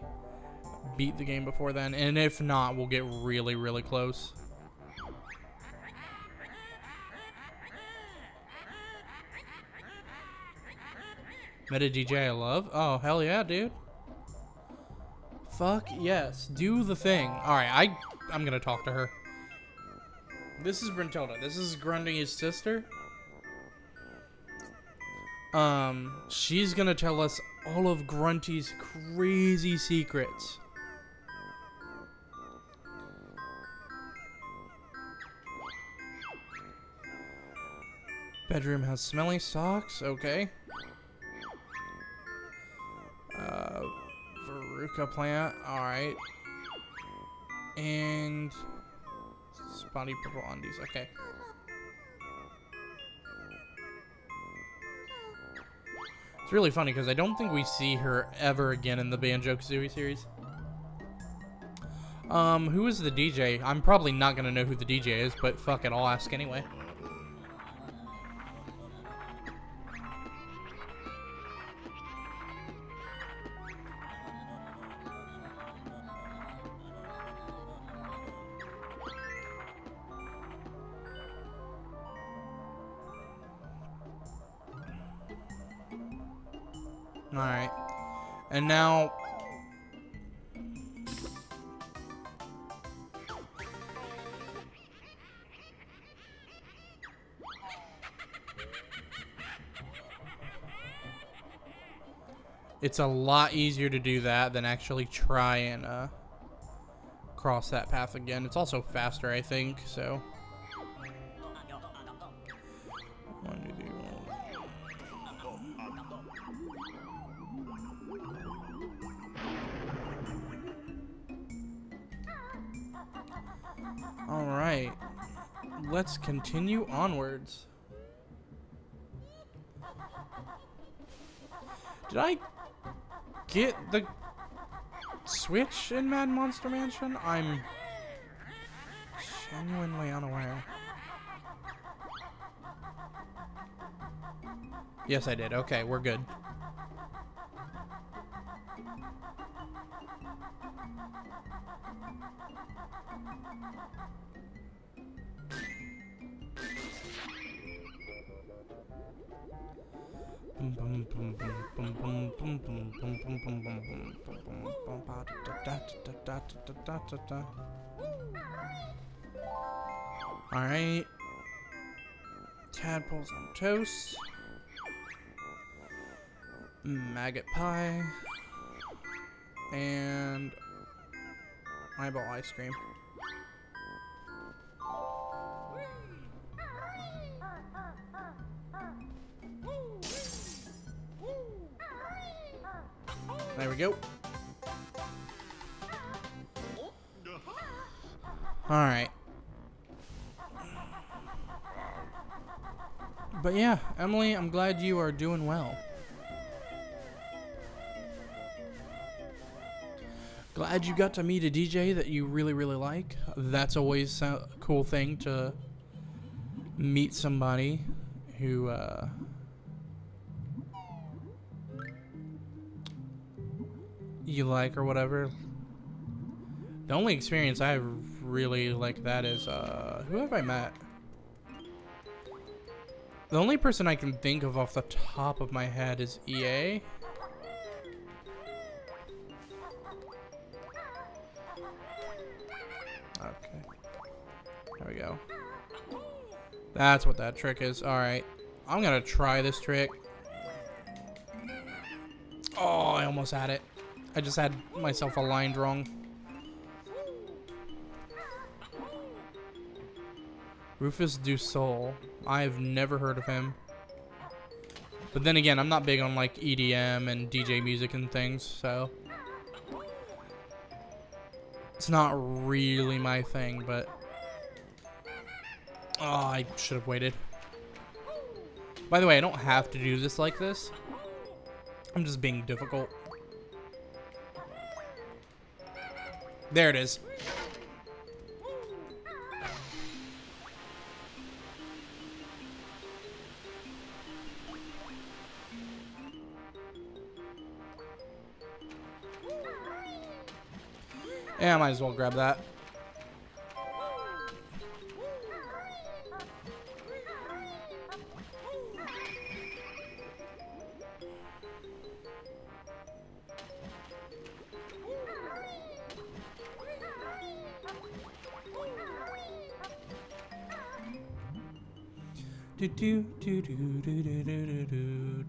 beat the game before then, and if not, we'll get really, really close. Meta DJ I love? Oh, hell yeah, dude. Fuck yes, do the thing. Alright, I'm gonna talk to her. This is Brentilda. This is Grundy's sister. She's gonna tell us all of Grunty's crazy secrets. Bedroom has smelly socks. Okay. Veruca plant. Alright. And spotty purple undies. Okay. It's really funny because I don't think we see her ever again in the Banjo-Kazooie series. Who is the DJ? I'm probably not gonna know who the DJ is, but fuck it, I'll ask anyway. Alright. And now... it's a lot easier to do that than actually try and cross that path again. It's also faster, I think, so... Alright, let's continue onwards. Did I get the Switch in Mad Monster Mansion? I'm genuinely unaware. Yes, I did. Okay, we're good. Alright. Tadpoles on toast. Maggot pie. And eyeball ice cream. There we go. Alright. But yeah, Emily, I'm glad you are doing well. Glad you got to meet a DJ that you really, really like. That's always a cool thing to meet somebody who, you like or whatever. The only experience I have really like that is, who have I met? The only person I can think of off the top of my head is EA. Okay. There we go. That's what that trick is. Alright. I'm gonna try this trick. Oh, I almost had it. I just had myself aligned wrong. Rufus Du Sol. I've never heard of him. But then again, I'm not big on like EDM and DJ music and things, so it's not really my thing, but oh, I should have waited. By the way, I don't have to do this like this. I'm just being difficult. There it is. Yeah, I might as well grab that. Do do do do do do do do do.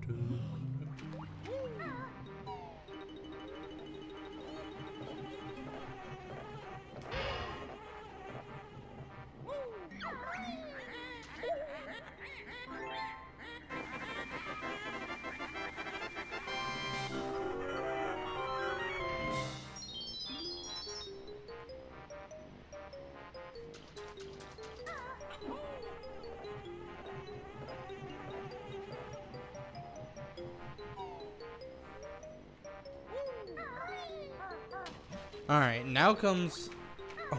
Alright, now comes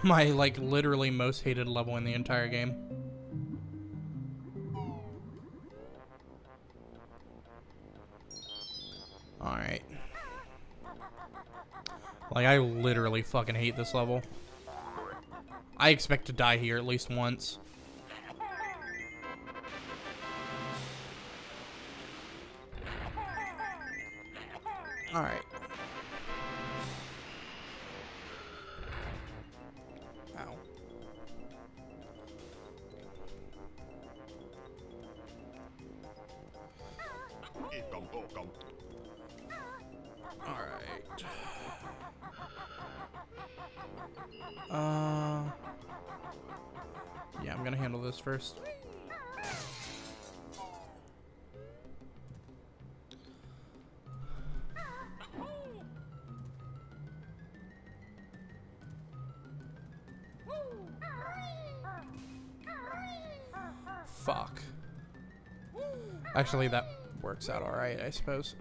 my, like, literally most hated level in the entire game. Alright. Like, I literally fucking hate this level. I expect to die here at least once. Alright. Ow. Alright. Yeah, I'm gonna handle this first. Fuck. Actually, that works out alright, I suppose.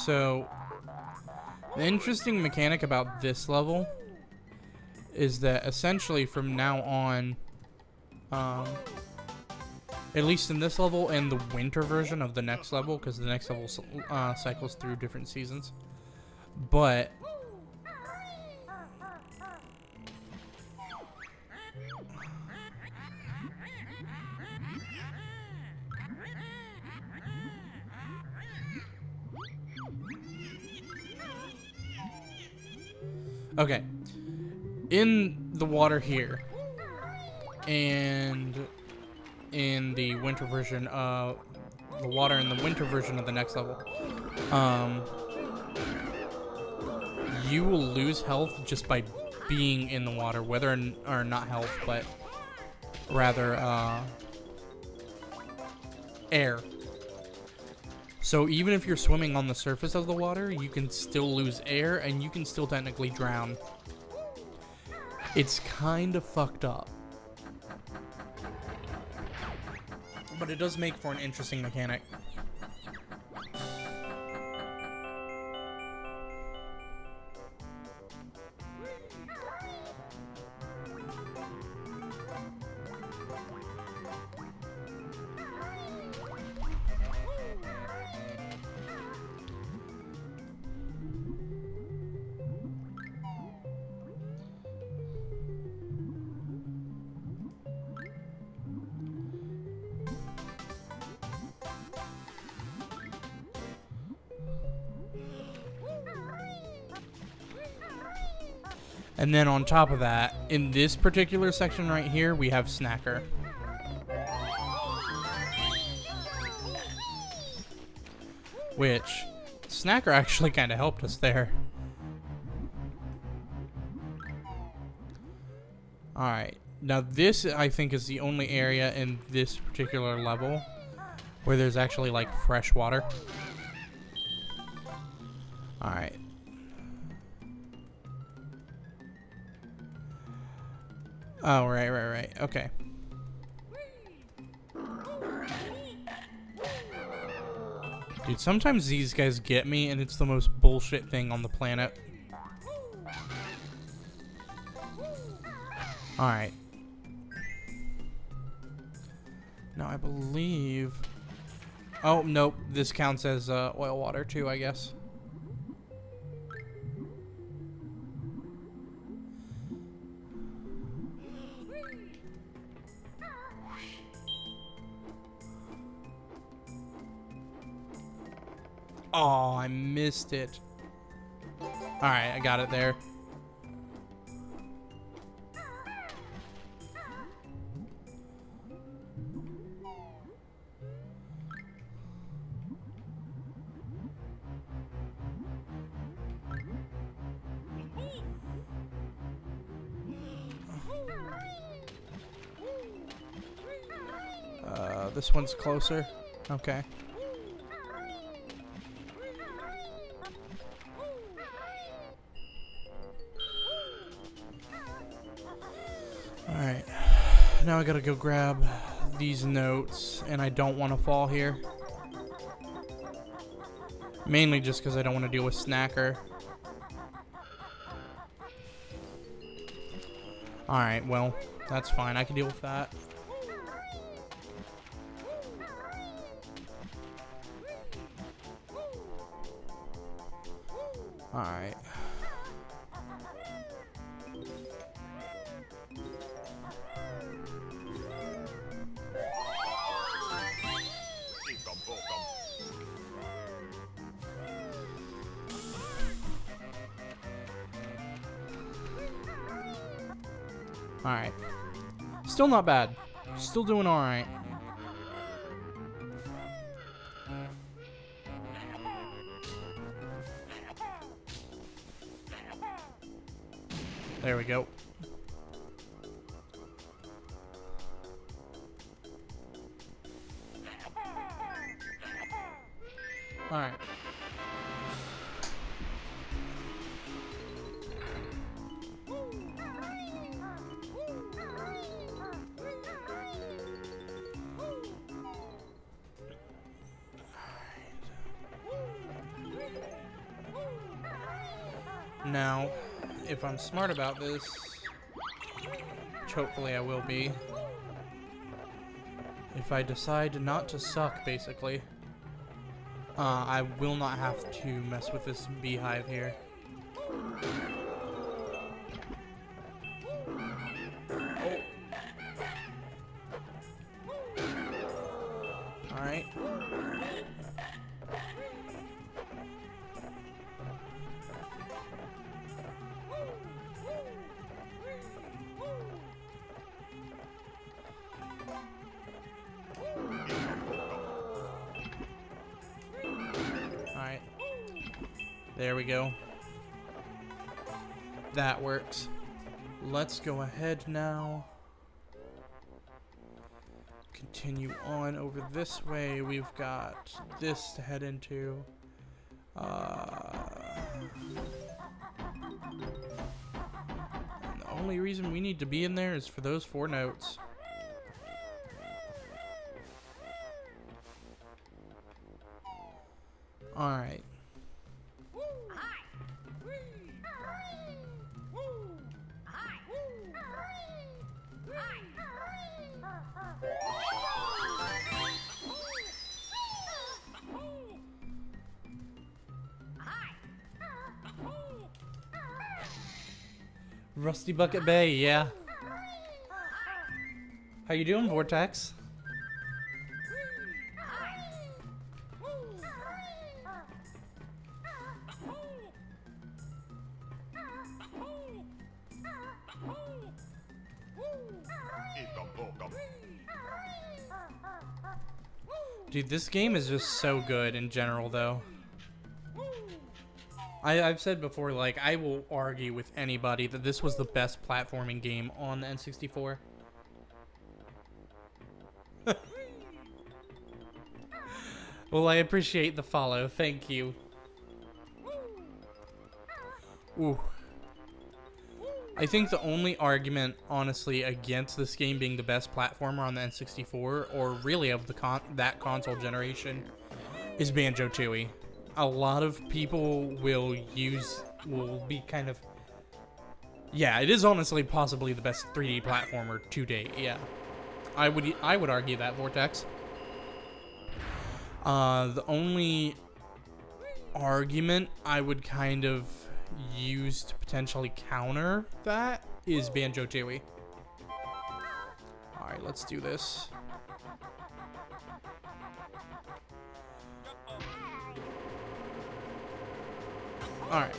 So, the interesting mechanic about this level is that essentially from now on, at least in this level and the winter version of the next level, because the next level cycles through different seasons, but okay, in the water here and in the winter version of the water in the winter version of the next level, you will lose health just by being in the water, whether or not health, but rather air. So even if you're swimming on the surface of the water, you can still lose air and you can still technically drown. It's kind of fucked up. But it does make for an interesting mechanic. And then on top of that, in this particular section right here, we have Snacker. Which, Snacker actually kind of helped us there. Alright, now this I think is the only area in this particular level where there's actually like fresh water. Alright. Oh, right. Okay. Dude, sometimes these guys get me, and it's the most bullshit thing on the planet. Alright. Now, I believe... Oh, nope. This counts as oil water, too, I guess. Oh, I missed it. Alright, I got it there. This one's closer. Okay. Alright, now I gotta go grab these notes, and I don't want to fall here. Mainly just because I don't want to deal with Snacker. Alright, well, that's fine. I can deal with that. Alright. Alright. Still not bad. Still doing alright. There we go. Alright. Now, if I'm smart about this, which hopefully I will be, if I decide not to suck, basically, I will not have to mess with this beehive here. Oh. Alright. Alright. There we go. That works. Let's go ahead now. Continue on over this way. We've got this to head into. The only reason we need to be in there is for those 4 notes. Alright. Rusty Bucket Bay, yeah. How you doing, Vortex? Dude, this game is just so good in general, though. I've said before, like, I will argue with anybody that this was the best platforming game on the N64. Well, I appreciate the follow. Thank you. Ooh. I think the only argument, honestly, against this game being the best platformer on the N64, or really of the that console generation, is Banjo-Tooie. A lot of people will be kind of... Yeah, it is honestly possibly the best 3D platformer to date, yeah. I would argue that, Vortex. The only argument I would kind of use to potentially counter that is Banjo-Tooie. Alright, let's do this. Alright.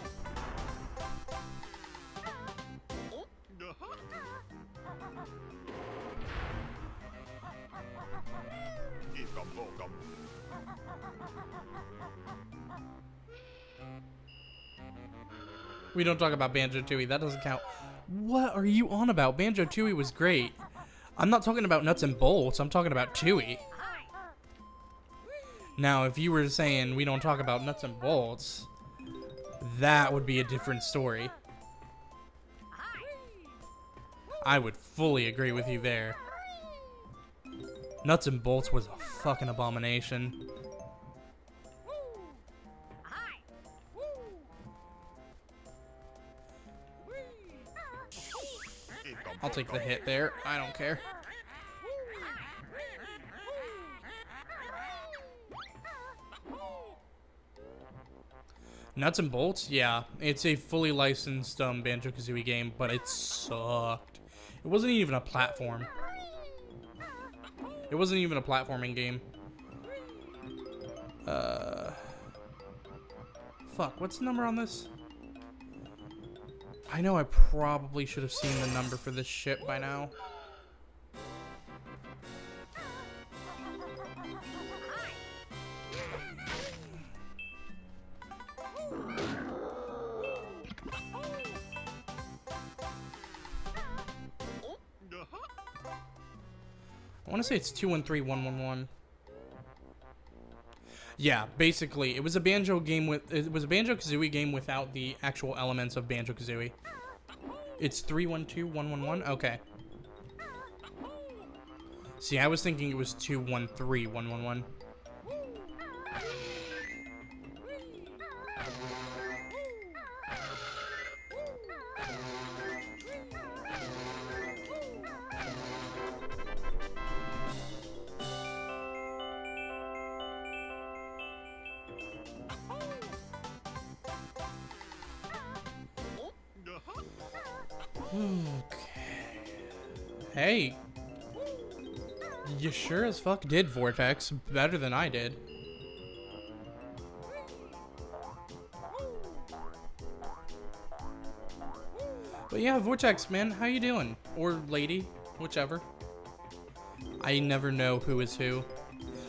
We don't talk about Banjo-Tooie. That doesn't count. What are you on about? Banjo-Tooie was great. I'm not talking about nuts and bolts. I'm talking about Tooie. Now, if you were saying we don't talk about nuts and bolts, that would be a different story. I would fully agree with you there. Nuts and bolts was a fucking abomination. I'll take the hit there. I don't care. Nuts and bolts? Yeah. It's a fully licensed Banjo-Kazooie game, but it sucked. It wasn't even a platform. It wasn't even a platforming game. Fuck, what's the number on this? I know I probably should have seen the number for this shit by now. I want to say it's 213111. Yeah, basically, it was a Banjo-Kazooie game without the actual elements of Banjo-Kazooie. It's 312111. Okay. See, I was thinking it was 213111. Okay. Hey. You sure as fuck did, Vortex. Better than I did. But yeah, Vortex, man, how you doing? Or lady, whichever. I never know who is who.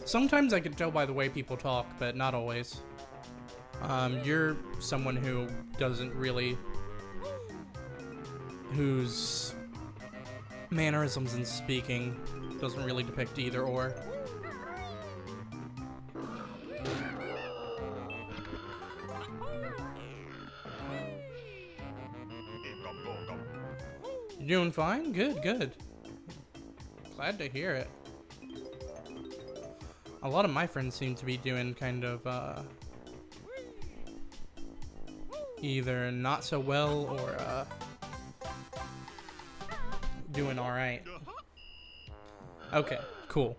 Sometimes I can tell by the way people talk, but not always. You're someone who doesn't really... whose mannerisms and speaking doesn't really depict either or. You doing fine? Good, good. Glad to hear it. A lot of my friends seem to be doing kind of, either not so well or, doing alright. Okay, cool.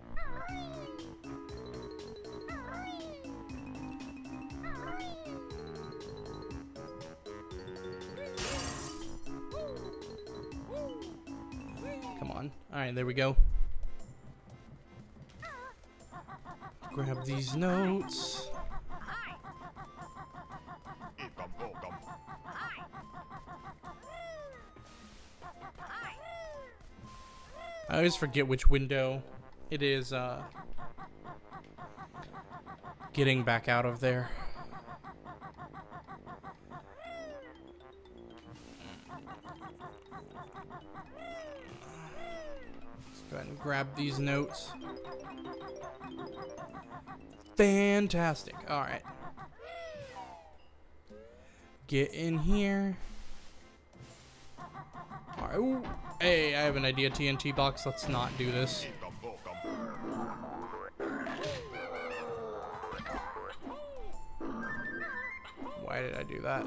Come on. Alright, there we go. Grab these notes. I always forget which window it is getting back out of there. Let's go ahead and grab these notes. Fantastic. All right. Get in here. All right. Ooh. Hey, I have an idea. TNT box. Let's not do this. Why did I do that?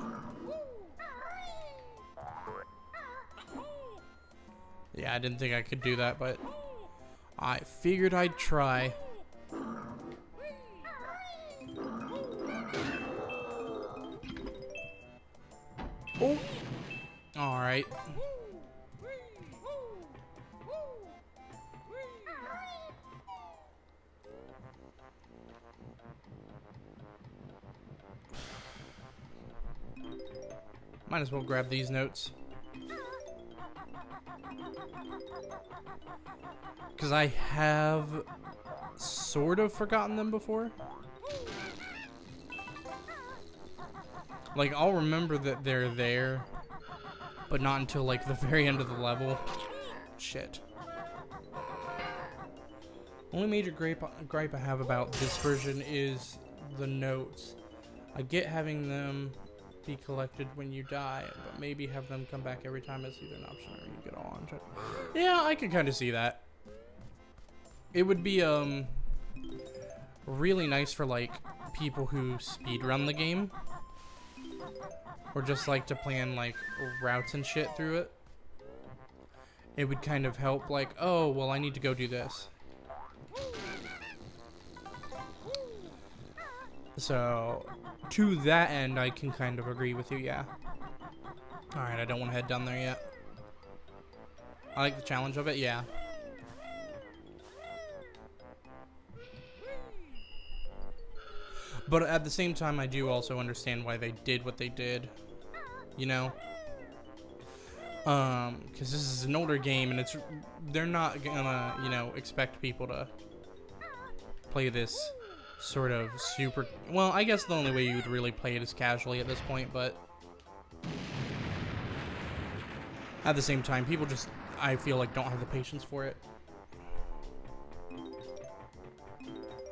Yeah, I didn't think I could do that, but I figured I'd try. Oh, all right. Might as well grab these notes. Because I have sort of forgotten them before. Like, I'll remember that they're there, but not until, like, the very end of the level. Shit. Only major gripe I have about this version is the notes. I get having them be collected when you die, but maybe have them come back every time is either an option or you get on. Yeah, I can kind of see that. It would be really nice for like people who speedrun the game, or just like to plan like routes and shit through it. It would kind of help, like, oh well, I need to go do this. So, to that end, I can kind of agree with you, yeah. Alright, I don't want to head down there yet. I like the challenge of it, yeah. But at the same time, I do also understand why they did what they did. You know? Because this is an older game, and they're not gonna, you know, expect people to play this sort of super... Well, I guess the only way you would really play it is casually at this point, but at the same time, people just, I feel like, don't have the patience for it.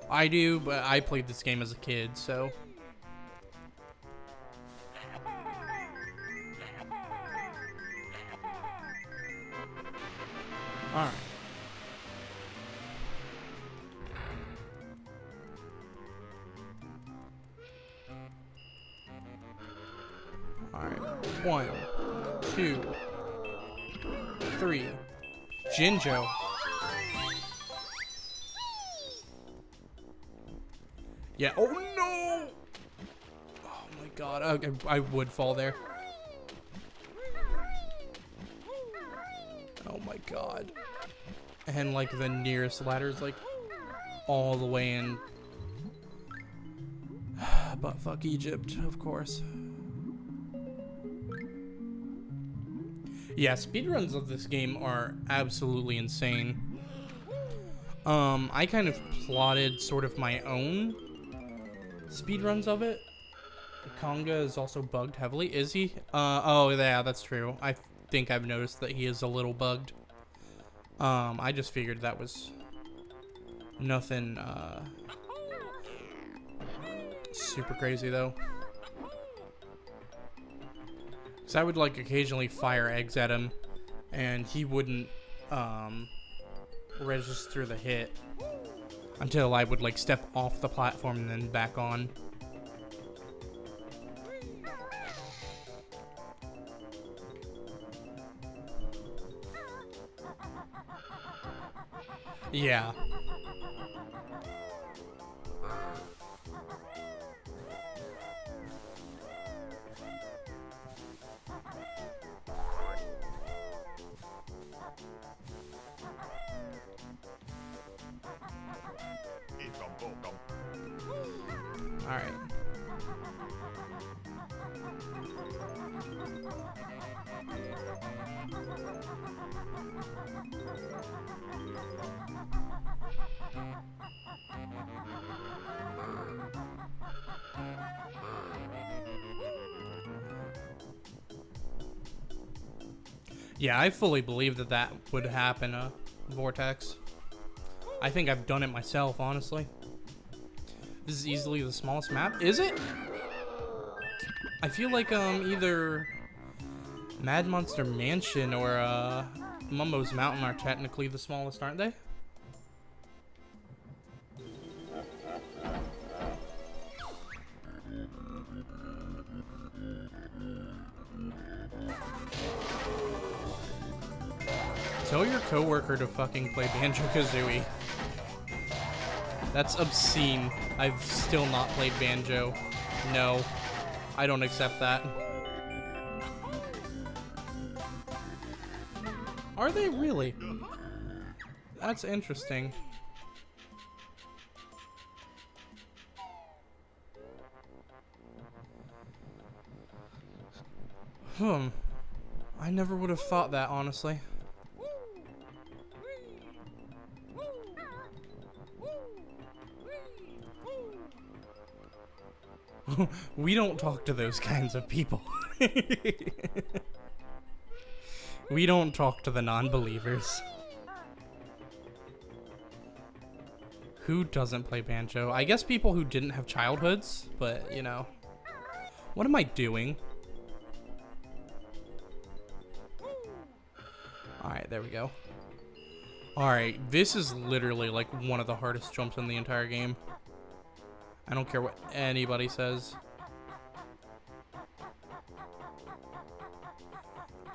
I do, but I played this game as a kid, so... Alright. Alright. 1, 2, 3. Jinjo. Yeah. Oh no! Oh my god. I would fall there. Oh my god. And like the nearest ladder's like all the way in. But fuck Egypt, of course. Yeah, speedruns of this game are absolutely insane. I kind of plotted sort of my own speedruns of it. Conga is also bugged heavily. Is he? Oh yeah, that's true. I think I've noticed that he is a little bugged. I just figured that was nothing super crazy though. So I would like occasionally fire eggs at him, and he wouldn't register the hit until I would like step off the platform and then back on. Yeah. All right. Yeah, I fully believe that that would happen, Vortex. I think I've done it myself, honestly. This is easily the smallest map. Is it? I feel like, either Mad Monster Mansion or, Mumbo's Mountain are technically the smallest, aren't they? Tell your coworker to fucking play Banjo-Kazooie. That's obscene. I've still not played Banjo. No. I don't accept that. Are they really? That's interesting. I never would have thought that, honestly. We don't talk to those kinds of people. We don't talk to the non-believers. Who doesn't play Banjo? I guess people who didn't have childhoods, but, you know. What am I doing? Alright, there we go. Alright, this is literally like one of the hardest jumps in the entire game. I don't care what anybody says.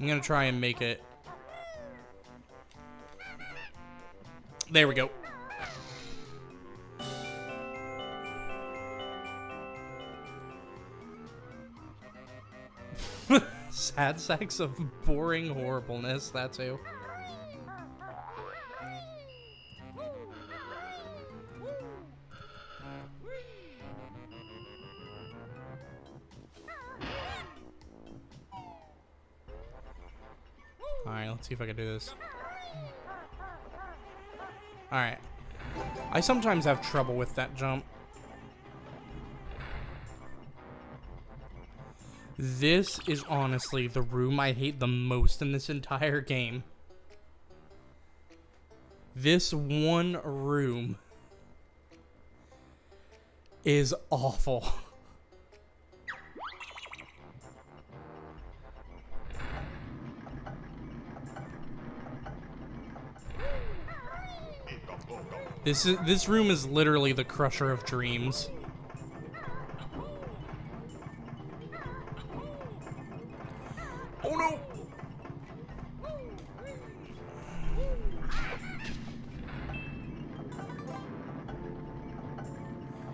I'm gonna try and make it. There we go. Sad sacks of boring horribleness, that too. Alright, let's see if I can do this. Alright. I sometimes have trouble with that jump. This is honestly the room I hate the most in this entire game. This one room is awful. This room is literally the crusher of dreams. Oh no!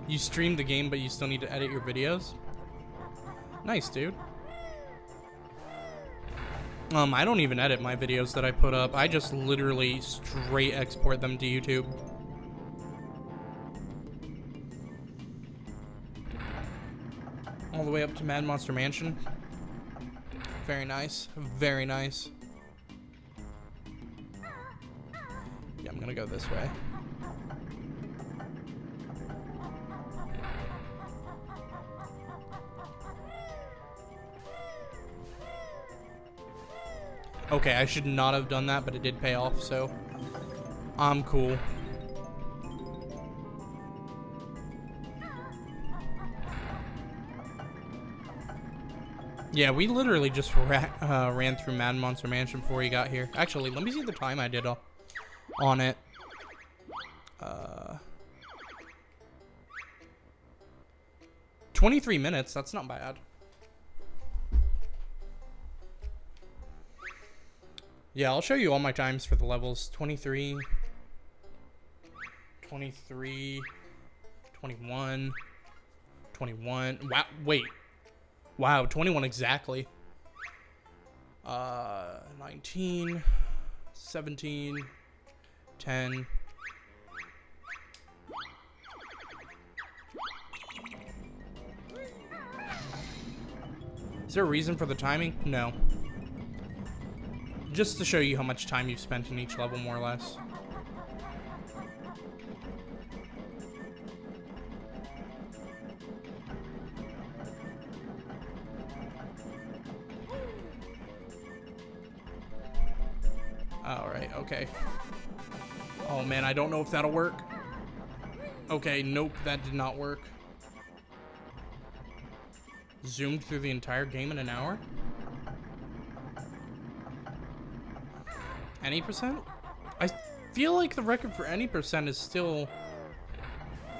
You stream the game, but you still need to edit your videos? Nice, dude. I don't even edit my videos that I put up. I just literally straight export them to YouTube. All the way up to Mad Monster Mansion. Very nice. Very nice. Yeah, I'm gonna go this way. Okay, I should not have done that, but it did pay off, so I'm cool. Yeah, we literally just ran through Mad Monster Mansion before he got here. Actually, let me see the time I did on it. 23 minutes, that's not bad. Yeah, I'll show you all my times for the levels. 23, 23, 21, 21. Wow, wait. Wow, 21 exactly. 19, 17, 10. Is there a reason for the timing? No. Just to show you how much time you've spent in each level, more or less. Alright, okay. Oh man, I don't know if that'll work. Okay, nope, that did not work. Zoomed through the entire game in an hour? Any percent? I feel like the record for any percent is still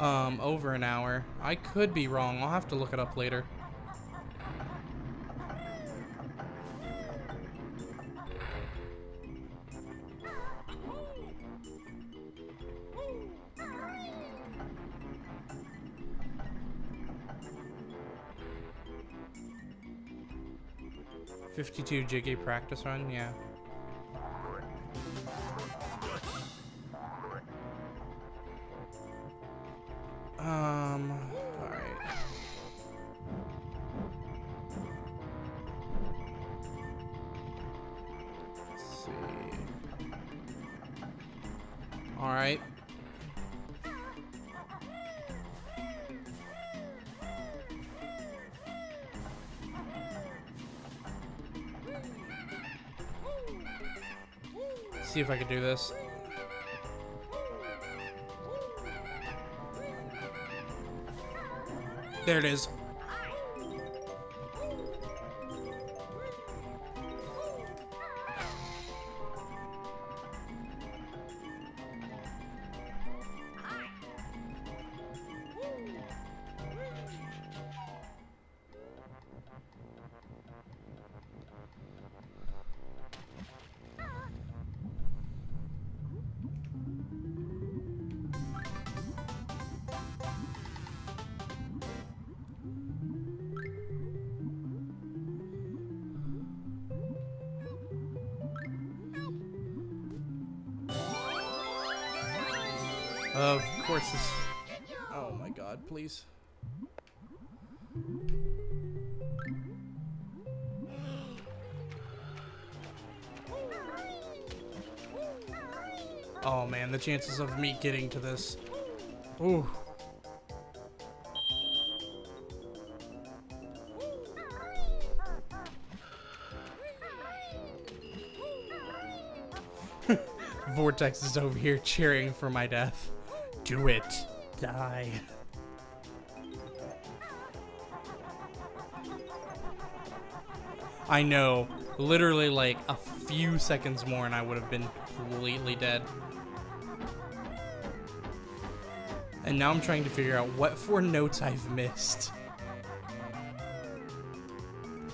over an hour. I could be wrong. I'll have to look it up later. $52 Jiggy practice run, yeah. Alright. Let's see. Alright. See if I can do this. There it is. Of course this... Oh my god, please. Oh man, the chances of me getting to this. Ooh. Vortex is over here cheering for my death. Do it. Die. I know. Literally like a few seconds more and I would have been completely dead. And now I'm trying to figure out what 4 notes I've missed.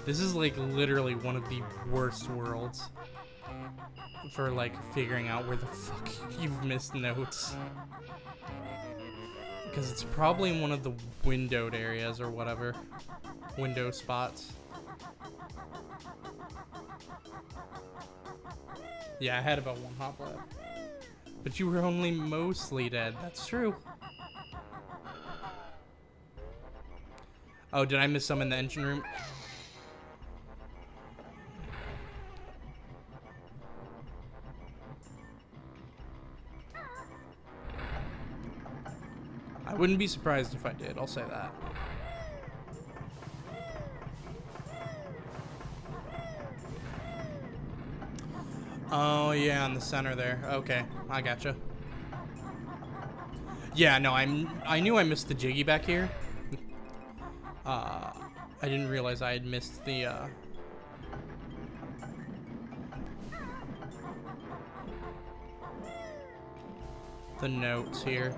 This is like literally one of the worst worlds for like figuring out where the fuck you've missed notes. Because it's probably in one of the windowed areas or whatever. Window spots. Yeah, I had about 1 hop left. But you were only mostly dead. That's true. Oh, did I miss some in the engine room? I wouldn't be surprised if I did, I'll say that. Oh yeah, in the center there. Okay, I gotcha. Yeah, no, I knew I missed the Jiggy back here. I didn't realize I had missed the notes here.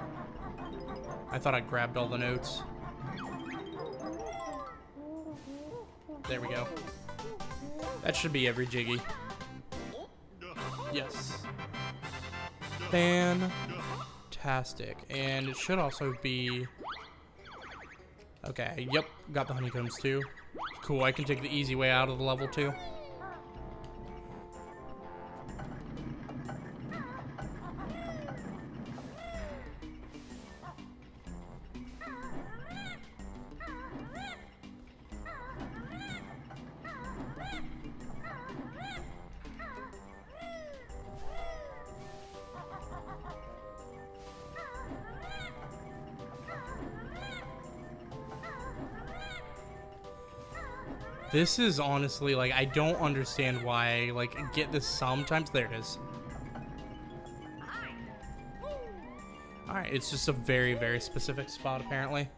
I thought I grabbed all the notes. There we go. That should be every Jiggy. Yes. Fantastic. And it should also be... Okay, yep, got the honeycombs too. Cool, I can take the easy way out of the level too. This is honestly, like, I don't understand why I, like, get this sometimes. There it is. Alright, it's just a very, very specific spot, apparently.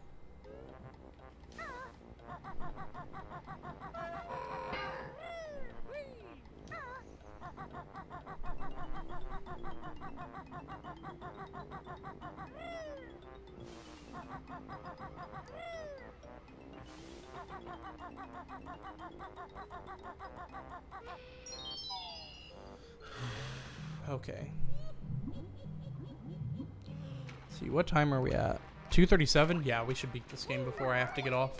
Okay. Let's see, what time are we at? 2:37? Yeah, we should beat this game before I have to get off.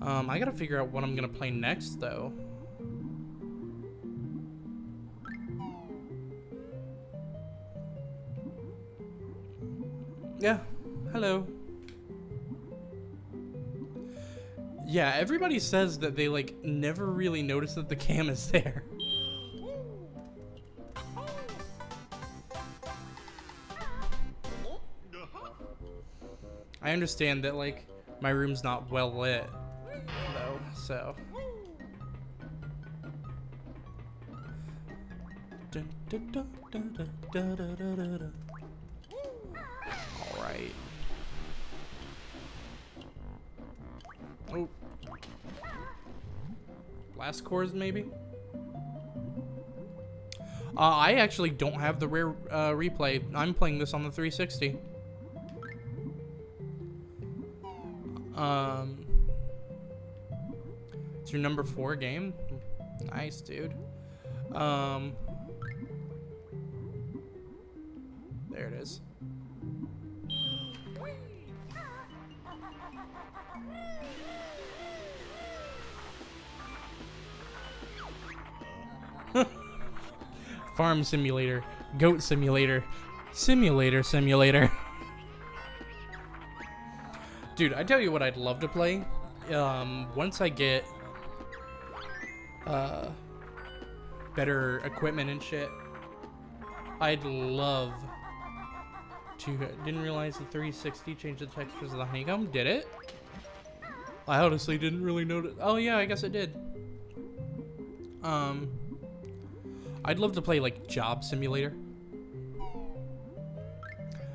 I gotta figure out what I'm gonna play next, though. Yeah, hello. Yeah, everybody says that they, like, never really notice that the cam is there. I understand that, like, my room's not well lit, though, so. Alright. Oh. Blast cores, maybe? I actually don't have the rare replay. I'm playing this on the 360. It's your number 4 game? Nice, dude. There it is. Farm simulator, goat simulator, simulator. Dude, I tell you what I'd love to play. Once I get better equipment and shit, I'd love to. Didn't realize the 360 changed the textures of the honeycomb. Did it? I honestly didn't really notice. Oh yeah, I guess it did. I'd love to play like Job Simulator.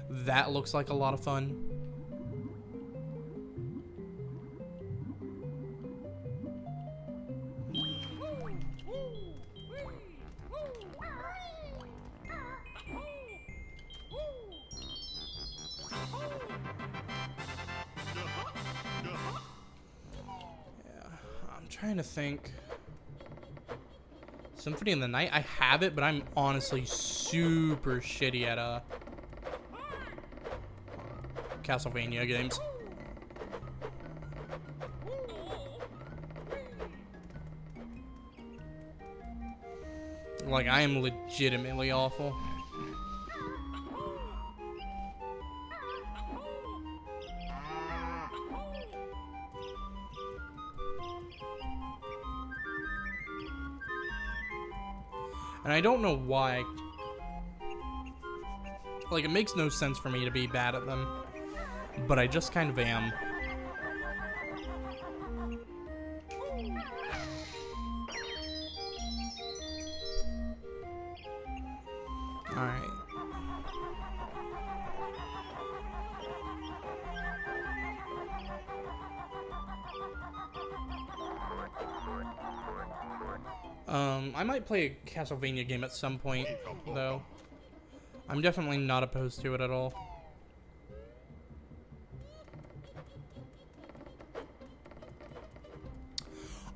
That looks like a lot of fun. Yeah, I'm trying to think. Symphony in the Night, I have it, but I'm honestly super shitty at Castlevania games. Like, I am legitimately awful. And I don't know why. Like, it makes no sense for me to be bad at them. But I just kind of am. Alright. I might play a Castlevania game at some point, though. I'm definitely not opposed to it at all.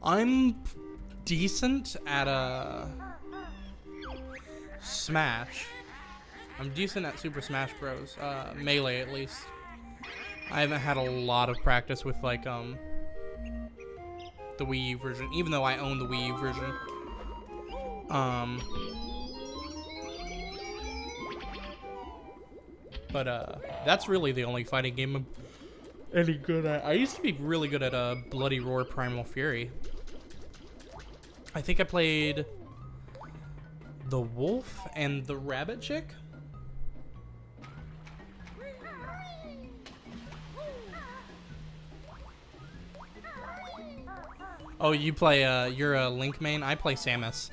I'm decent at Smash. I'm decent at Super Smash Bros. Melee, at least. I haven't had a lot of practice with, like, the Wii U version, even though I own the Wii U version. But that's really the only fighting game I'm any good at. I used to be really good at Bloody Roar Primal Fury. I think I played the wolf and the rabbit chick. Oh, you play, you're a Link main? I play Samus.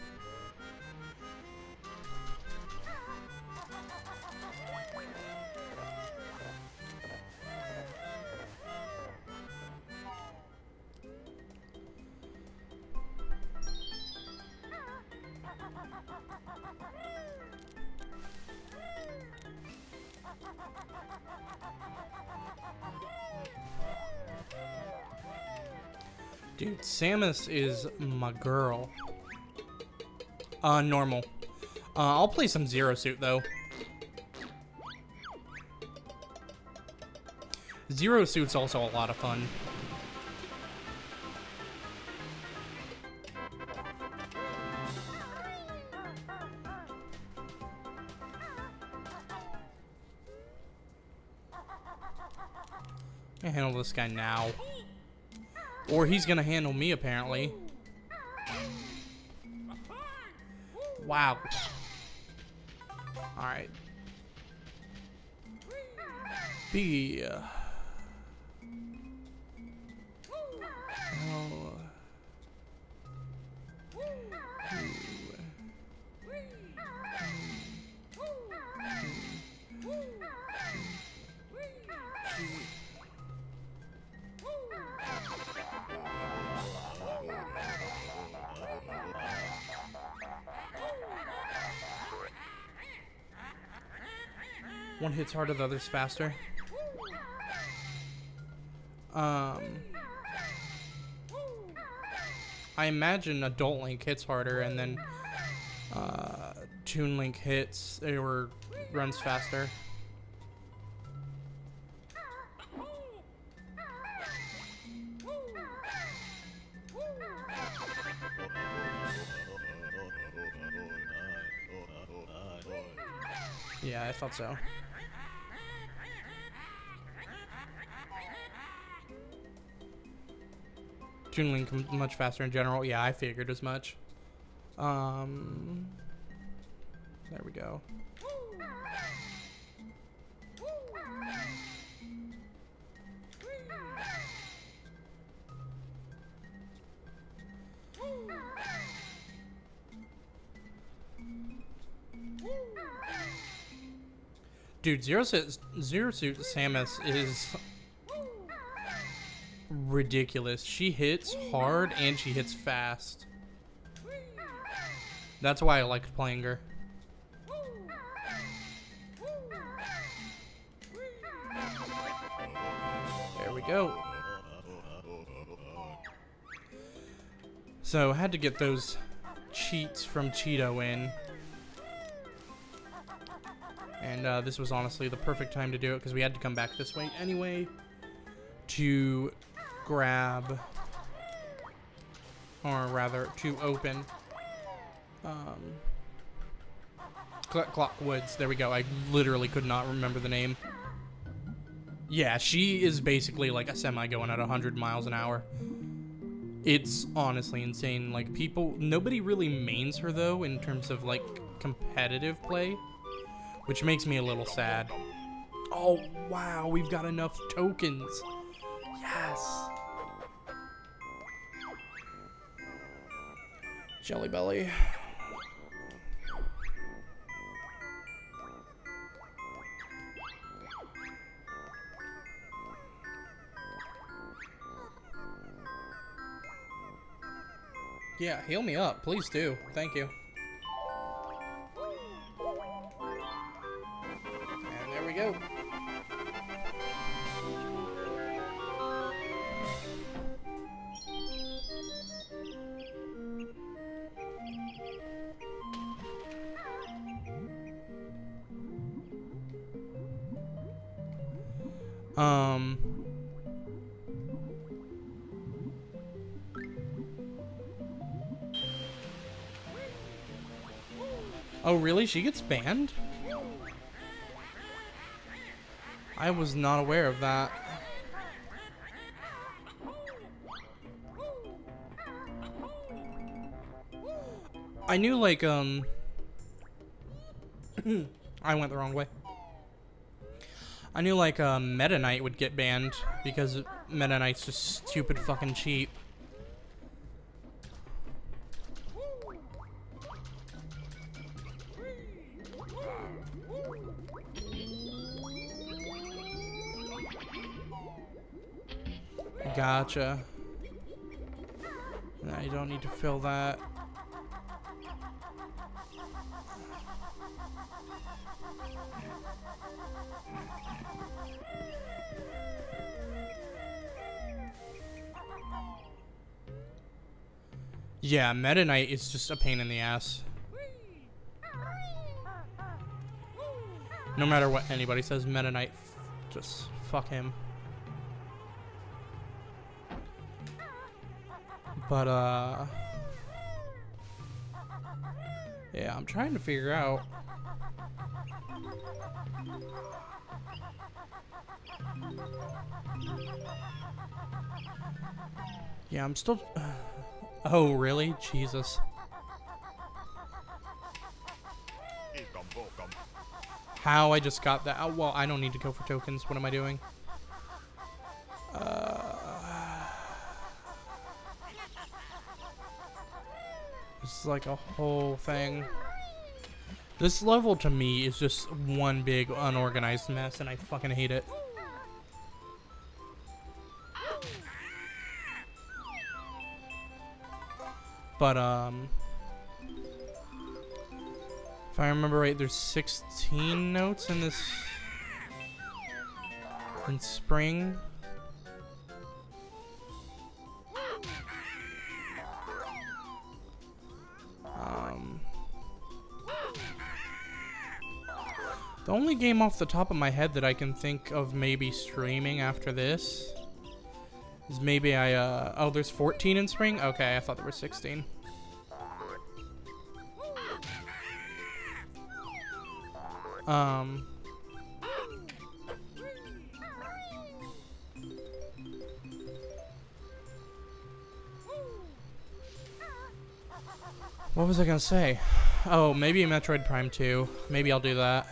Dude, Samus is my girl. Normal. I'll play some Zero Suit, though. Zero Suit's also a lot of fun. I handle this guy now. Or he's gonna handle me, apparently. Wow. Alright. B. Oh. One hits harder, the other's faster. I imagine Adult Link hits harder, and then Toon Link hits or runs faster. Yeah, I thought so. Toon Link much faster in general. Yeah, I figured as much. There we go. Dude, Zero Suit Samus is ridiculous. She hits hard and she hits fast. That's why I liked playing her. There we go. So I had to get those cheats from Cheeto in. And this was honestly the perfect time to do it because we had to come back this way anyway to grab, or rather to open Clock Woods. There we go. I literally could not remember the name. Yeah, she is basically like a semi going at 100 miles an hour. It's honestly insane. Like, nobody really mains her though in terms of like competitive play, which makes me a little sad. Oh, wow, we've got enough tokens. Yes. Jelly Belly. Yeah, heal me up. Please do. Thank you. And there we go. Oh, really? She gets banned? I was not aware of that. I knew, like, I went the wrong way. I knew, like, Meta Knight would get banned because Meta Knight's just stupid fucking cheap. Gotcha. No, you don't need to fill that. Yeah, Meta Knight is just a pain in the ass. No matter what anybody says, Meta Knight, just fuck him. But, yeah, I'm trying to figure out. Yeah, I'm still... Oh, really? Jesus. How I just got that. Oh, well, I don't need to go for tokens. What am I doing? This is like a whole thing. This level to me is just one big unorganized mess, and I fucking hate it. But, if I remember right, there's 16 notes in this, in spring. The only game off the top of my head that I can think of maybe streaming after this is maybe oh, there's 14 in spring? Okay, I thought there were 16. What was I gonna say? Oh, maybe Metroid Prime 2. Maybe I'll do that.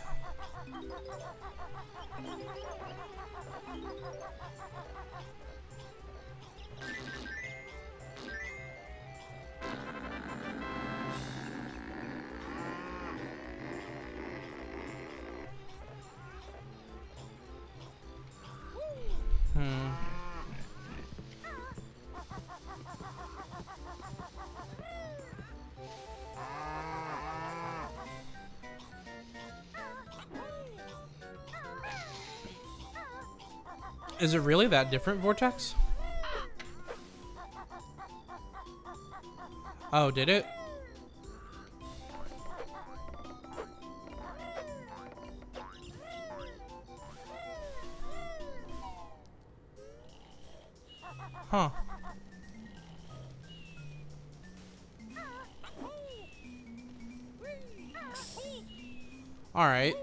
Is it really that different, Vortex? Oh, did it? Huh. Alright.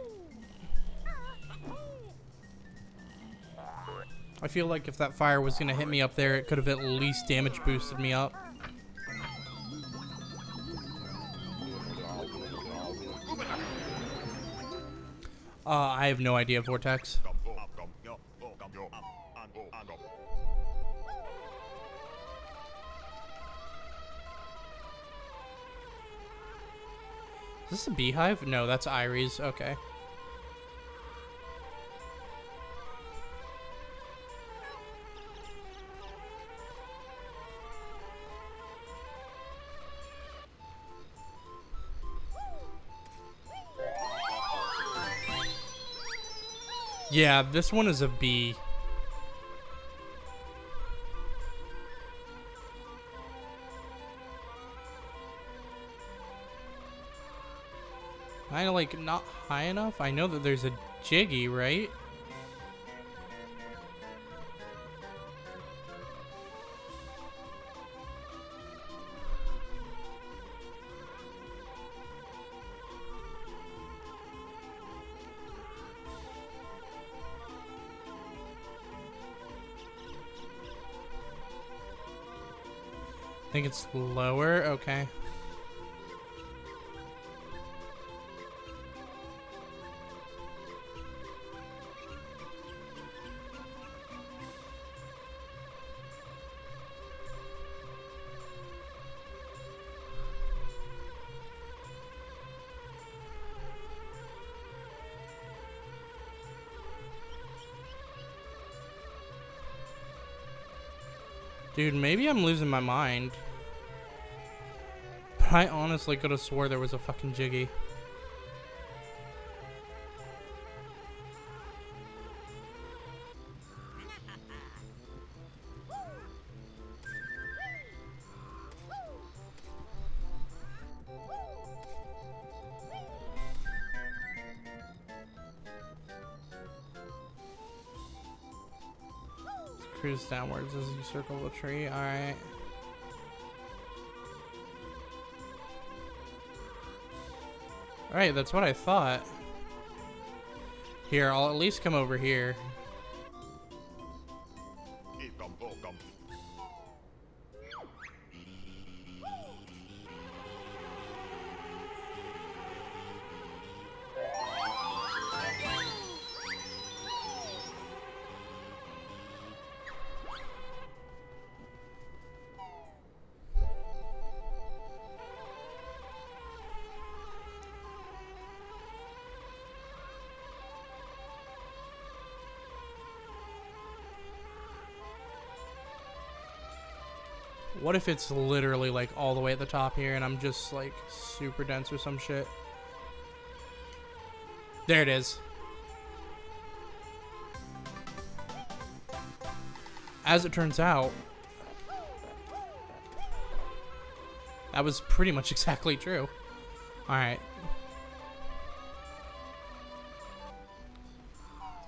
I feel like if that fire was gonna hit me up there, it could have at least damage boosted me up. I have no idea, Vortex. Is this a beehive? No, that's Iries. Okay. Yeah, this one is a bee. Kinda like not high enough. I know that there's a Jiggy, right? I think it's lower. Okay. Dude, maybe I'm losing my mind. But I honestly could have swore there was a fucking Jiggy. cruise downwards as you circle the tree. Alright. Alright, that's what I thought. Here, I'll at least come over here. What if it's literally like all the way at the top here and I'm just like super dense or some shit? There it is. As it turns out, that was pretty much exactly true. Alright.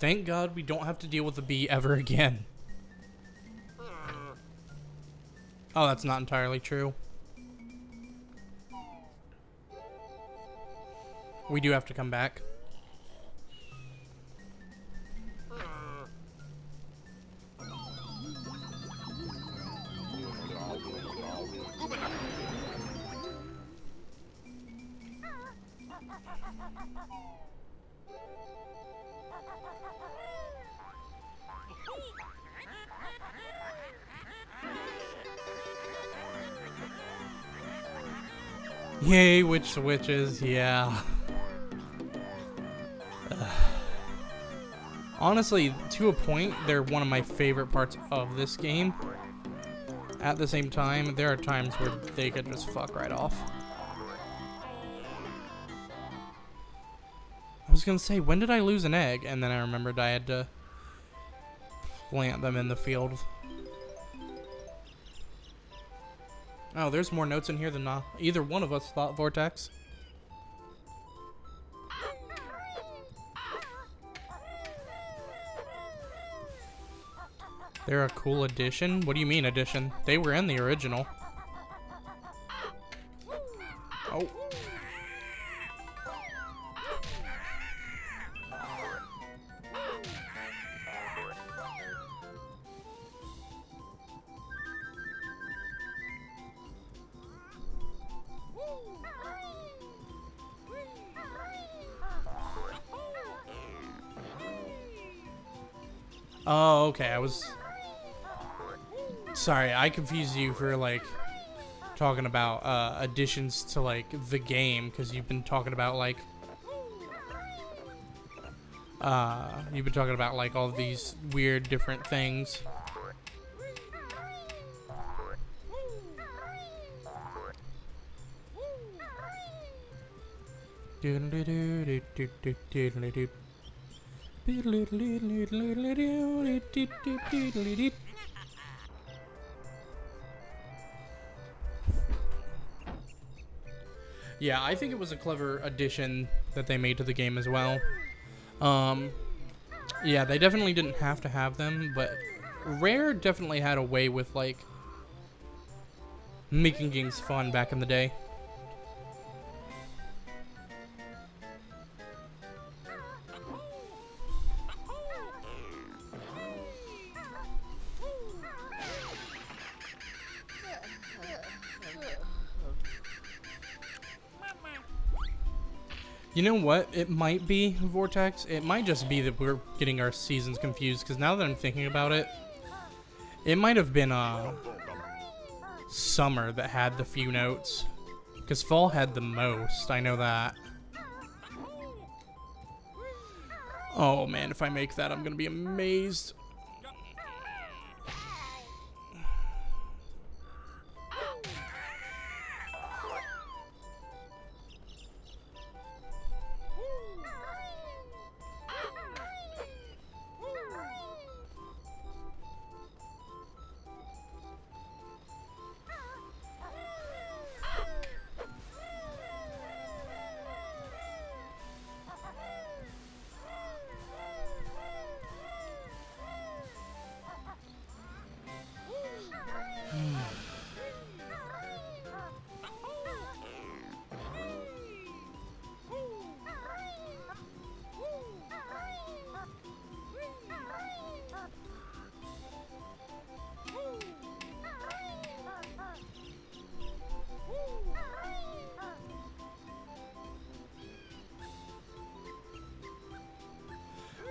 Thank God we don't have to deal with the bee ever again. Oh, that's not entirely true. We do have to come back. Yay, witch switches, yeah. Honestly, to a point, they're one of my favorite parts of this game. At the same time, there are times where they could just fuck right off. I was gonna say, when did I lose an egg? And then I remembered I had to plant them in the field. Oh, there's more notes in here than either one of us thought, Vortex. They're a cool addition? What do you mean addition? They were in the original. Oh. Oh, okay, I was... Sorry, I confused you for, like, talking about, additions to, like, the game, because you've been talking about, like... you've been talking about, like, all these weird different things. Yeah, I think it was a clever addition that they made to the game as well. Yeah, they definitely didn't have to have them, but Rare definitely had a way with, like, making games fun back in the day. You know what? It might be, Vortex. It might just be that we're getting our seasons confused, because now that I'm thinking about it, it might have been summer that had the few notes, because fall had the most. I know that. Oh man, if I make that, I'm gonna be amazed.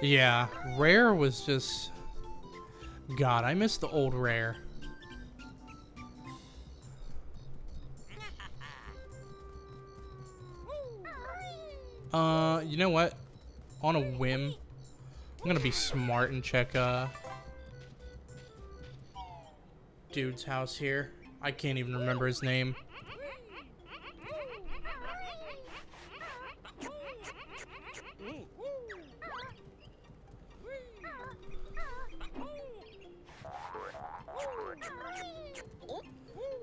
Yeah, Rare was just... God, I miss the old Rare. You know what? On a whim, I'm gonna be smart and check, dude's house here. I can't even remember his name.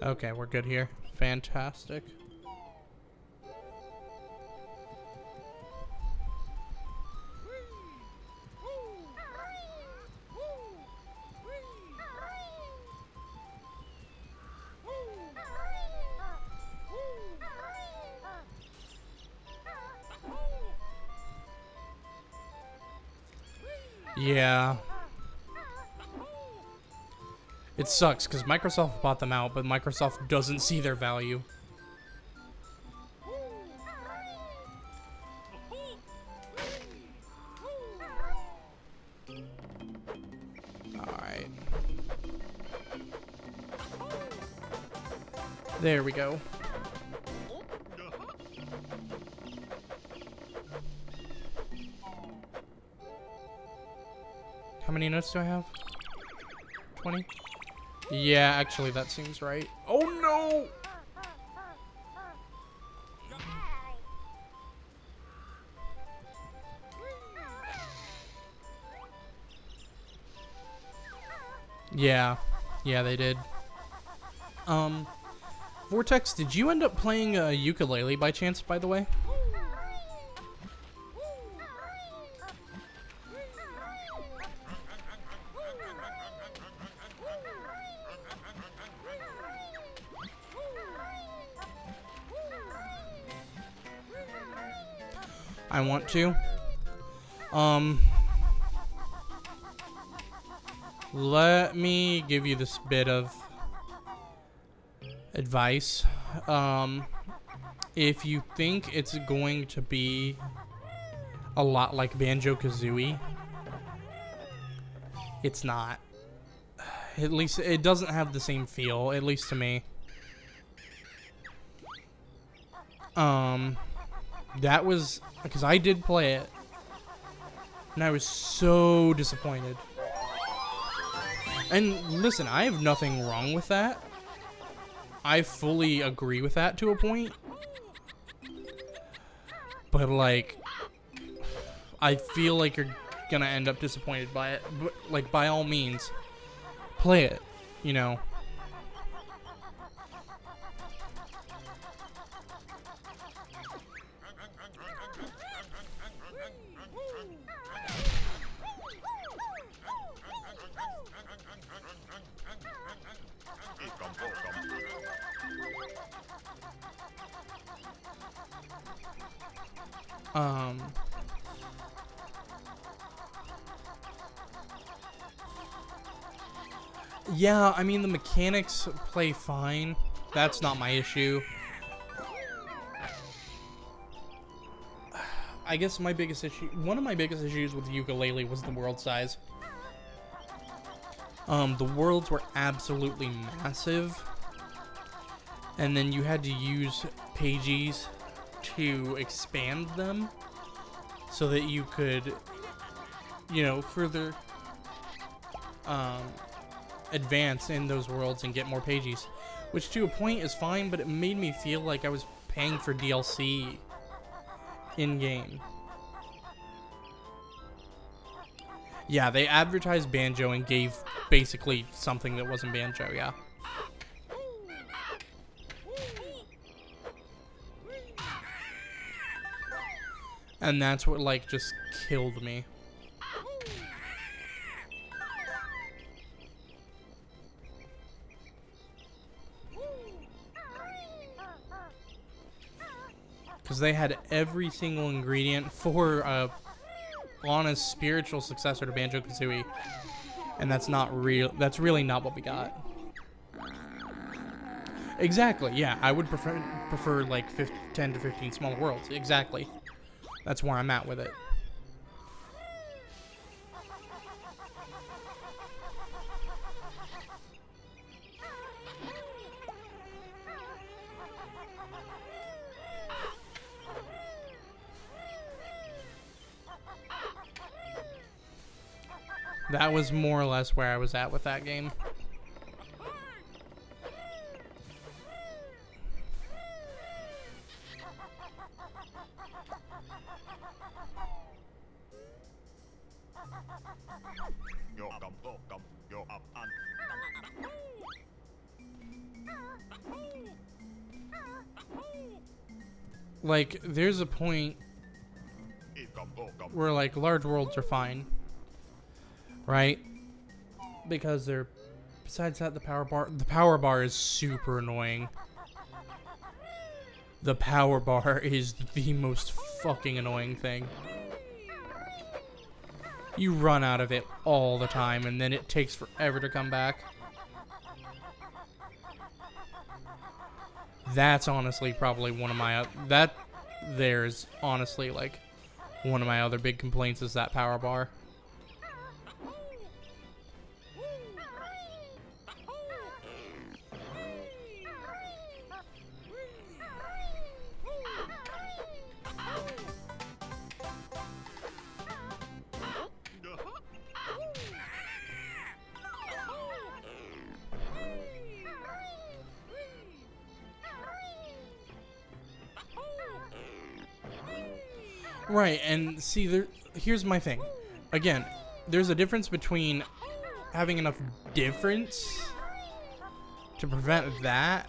Okay, we're good here. Fantastic. Yeah. It sucks because Microsoft bought them out, but Microsoft doesn't see their value. Alright. There we go. How many notes do I have? 20? Yeah, actually, that seems right. Oh, no! Yeah. Yeah, they did. Vortex, did you end up playing ukulele by chance, by the way? I want to. Let me give you this bit of advice. If you think it's going to be a lot like Banjo-Kazooie, it's not. At least it doesn't have the same feel, at least to me. That was because I did play it, and I was so disappointed. And listen, I have nothing wrong with that. I fully agree with that to a point. But, like, I feel like you're gonna end up disappointed by it. But, like, by all means, play it, you know. Yeah, I mean, the mechanics play fine. That's not my issue. I guess my biggest issue, one of my biggest issues with the ukulele was the world size. The worlds were absolutely massive. And then you had to use pages to expand them so that you could, you know, further advance in those worlds and get more pages, which to a point is fine, but it made me feel like I was paying for DLC in-game. Yeah, they advertised Banjo and gave basically something that wasn't Banjo, yeah. And that's what, like, just killed me. Because they had every single ingredient for a honest spiritual successor to Banjo-Kazooie. And that's not real. That's really not what we got. Exactly, yeah. I would prefer like 10 to 15 smaller worlds. Exactly. That's where I'm at with it. That was more or less where I was at with that game. Like, there's a point where, like, large worlds are fine, right? Because they're, besides that, the power bar is super annoying. The power bar is the most fucking annoying thing. You run out of it all the time, and then it takes forever to come back. That's honestly probably one of my... There's honestly, like, one of my other big complaints is that power bar. Right, and see, here's my thing. Again, there's a difference between having enough difference to prevent that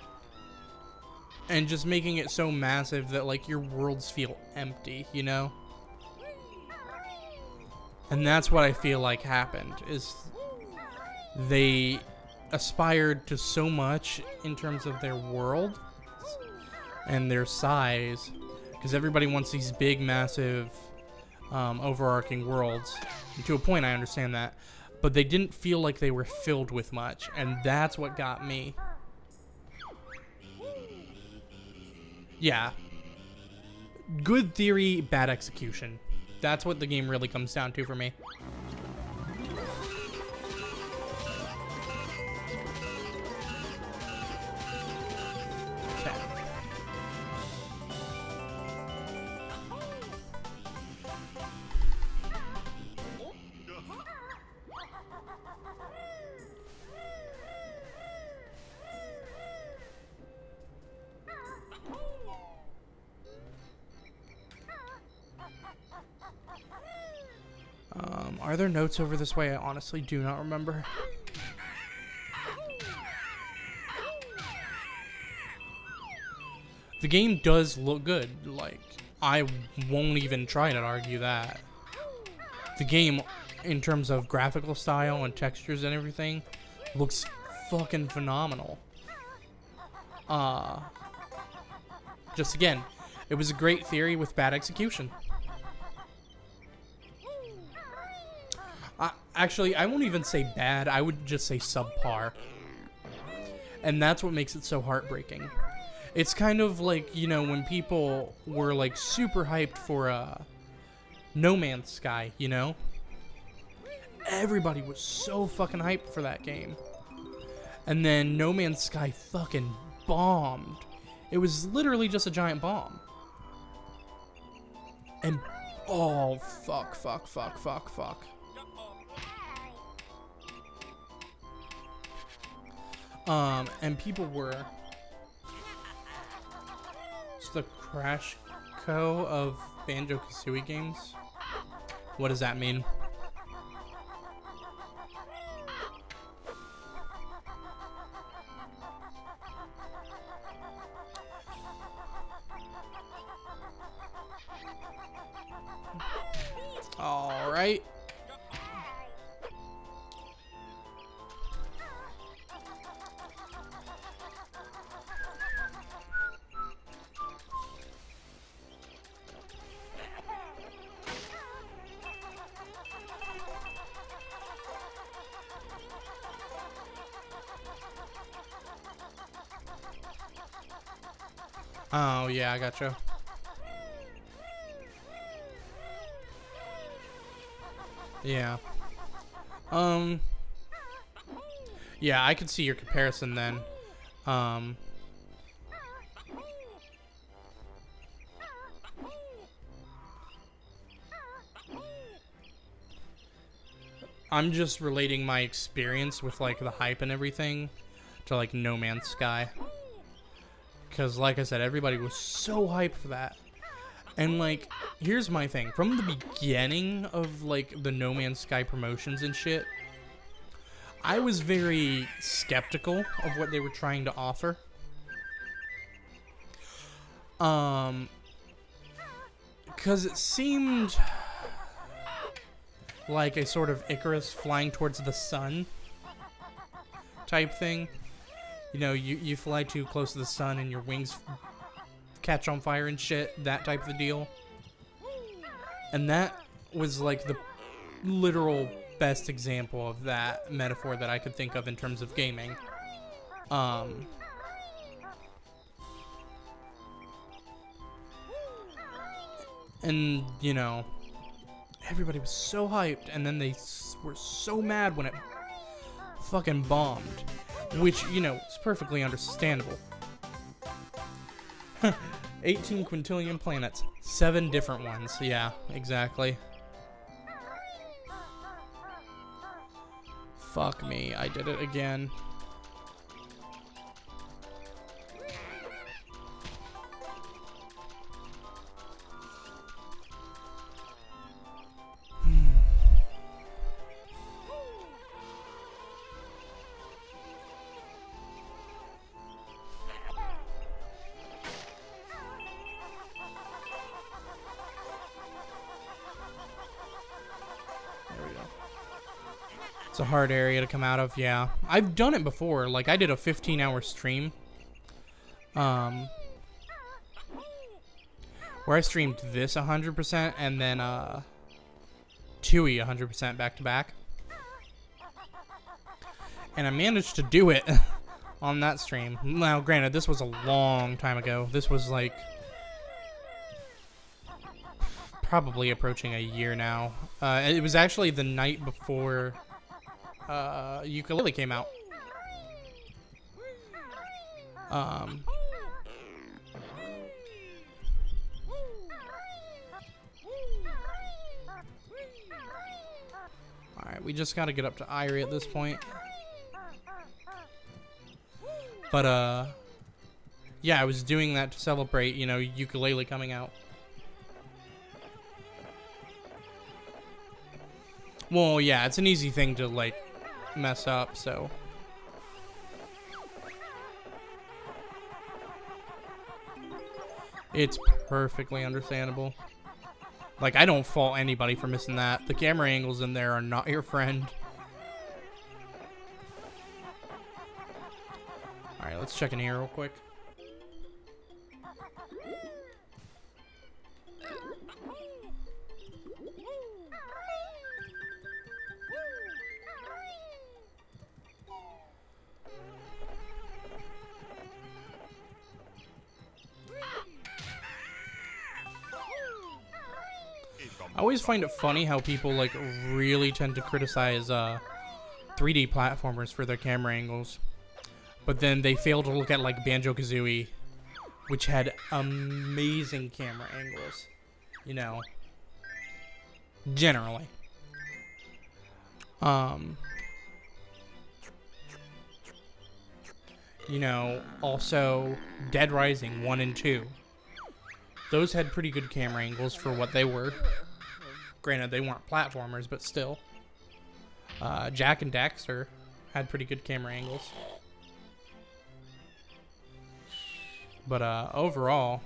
and just making it so massive that, like, your worlds feel empty, you know? And that's what I feel like happened, is they aspired to so much in terms of their world and their size. Because everybody wants these big, massive, overarching worlds. And to a point, I understand that. But they didn't feel like they were filled with much. And that's what got me. Yeah. Good theory, bad execution. That's what the game really comes down to for me. Are there notes over this way? I honestly do not remember. The game does look good. Like, I won't even try to argue that. The game, in terms of graphical style and textures and everything, looks fucking phenomenal. Just again, it was a great theory with bad execution. Actually, I won't even say bad. I would just say subpar. And that's what makes it so heartbreaking. It's kind of like, you know, when people were, like, super hyped for No Man's Sky, you know? Everybody was so fucking hyped for that game. And then No Man's Sky fucking bombed. It was literally just a giant bomb. And, oh, fuck. And people were... It's the Crash Co. of Banjo-Kazooie games. What does that mean? All right. Oh, yeah, I gotcha. Yeah. Yeah, I could see your comparison then. I'm just relating my experience with, like, the hype and everything to, like, No Man's Sky. Because, like I said, everybody was so hyped for that. And, like, here's my thing. From the beginning of, like, the No Man's Sky promotions and shit, I was very skeptical of what they were trying to offer. Because it seemed like a sort of Icarus flying towards the sun type thing. You know, you fly too close to the sun and your wings catch on fire and shit, that type of deal. And that was like the literal best example of that metaphor that I could think of in terms of gaming. And, you know, everybody was so hyped, and then they were so mad when it fucking bombed. Which, you know, is perfectly understandable. 18 quintillion planets. 7 different ones. Yeah, exactly. Fuck me, I did it again. It's a hard area to come out of, yeah. I've done it before. Like, I did a 15-hour stream. Where I streamed this 100% and then, Tui 100% back-to-back. And I managed to do it on that stream. Now, granted, this was a long time ago. This was, like, probably approaching a year now. It was actually the night before Ukulele came out. Alright, we just gotta get up to Irie at this point. But, yeah, I was doing that to celebrate, you know, Ukulele coming out. Well, yeah, it's an easy thing to, like, mess up, so. It's perfectly understandable. Like, I don't fault anybody for missing that. The camera angles in there are not your friend. Alright, let's check in here real quick. I always find it funny how people, like, really tend to criticize 3D platformers for their camera angles. But then they fail to look at, like, Banjo-Kazooie, which had amazing camera angles. You know. Generally. You know, also Dead Rising 1 and 2. Those had pretty good camera angles for what they were. Granted, they weren't platformers, but still. Jack and Daxter had pretty good camera angles. But overall,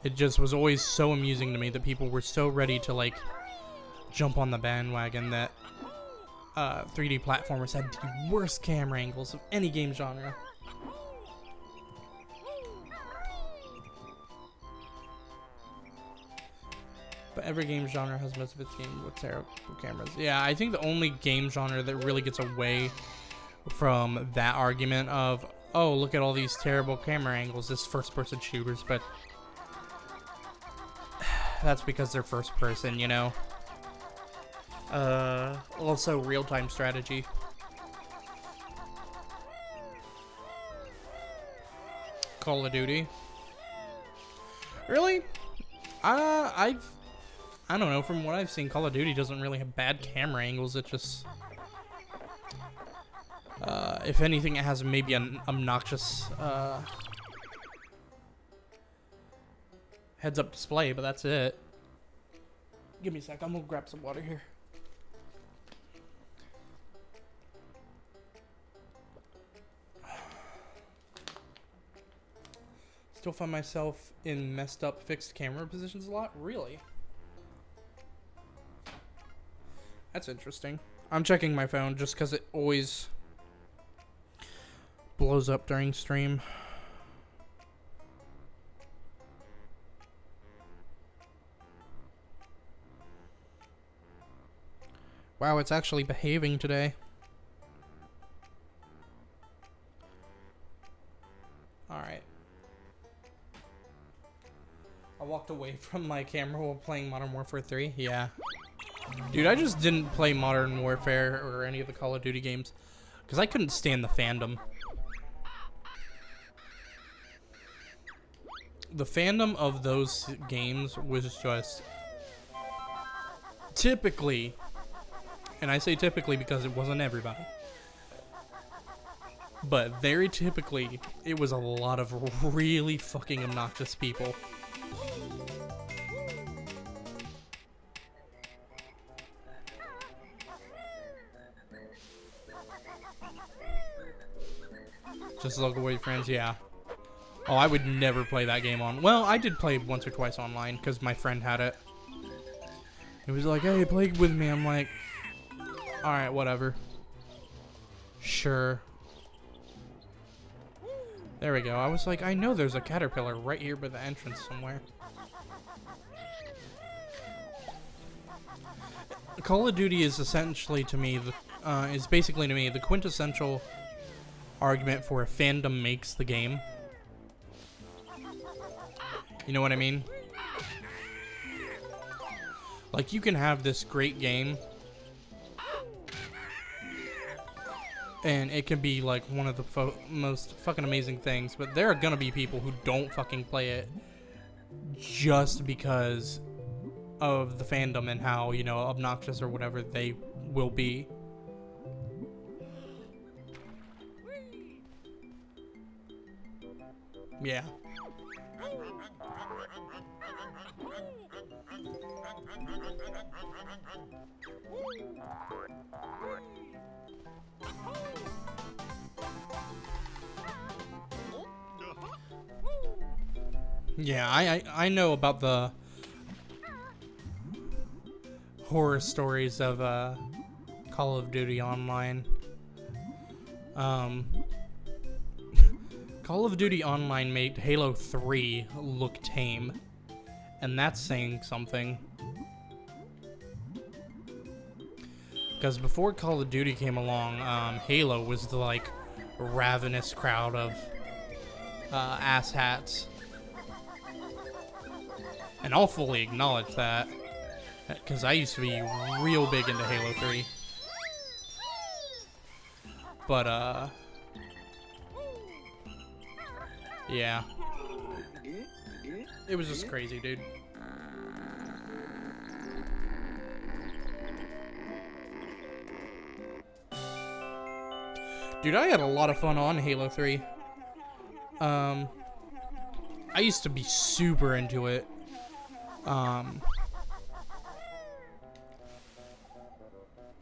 it just was always so amusing to me that people were so ready to, like, jump on the bandwagon that 3D platformers had the worst camera angles of any game genre. But every game genre has most of its games with terrible cameras. Yeah, I think the only game genre that really gets away from that argument of, oh, look at all these terrible camera angles, is first-person shooters, but that's because they're first-person, you know? Also real-time strategy. Call of Duty. Really? I don't know, from what I've seen, Call of Duty doesn't really have bad camera angles. It just, if anything, it has maybe an obnoxious heads-up display, but that's it. Give me a sec, I'm gonna grab some water here. Still find myself in messed up fixed camera positions a lot? Really? That's interesting. I'm checking my phone just because it always blows up during stream. Wow, it's actually behaving today. Alright. I walked away from my camera while playing Modern Warfare 3. Yeah. Dude, I just didn't play Modern Warfare or any of the Call of Duty games because I couldn't stand the fandom. The fandom of those games was just typically, and I say typically because it wasn't everybody, but very typically, it was a lot of really fucking obnoxious people. Just local wait friends, yeah. Oh, I would never play that game on. Well, I did play once or twice online because my friend had it. He was like, "Hey, play with me." I'm like, "All right, whatever." Sure. There we go. I was like, I know there's a caterpillar right here by the entrance somewhere. Call of Duty is essentially to me is basically to me the quintessential argument for a fandom makes the game. You know what I mean? Like, you can have this great game and it can be like one of the most fucking amazing things, but there are gonna be people who don't fucking play it just because of the fandom and how, you know, obnoxious or whatever they will be. Yeah. Yeah, I know about the horror stories of Call of Duty Online. Call of Duty Online made Halo 3 look tame, and that's saying something. Because before Call of Duty came along, Halo was the, like, ravenous crowd of asshats. And I'll fully acknowledge that, because I used to be real big into Halo 3. But, yeah. It was just crazy, dude. Dude, I had a lot of fun on Halo 3. I used to be super into it.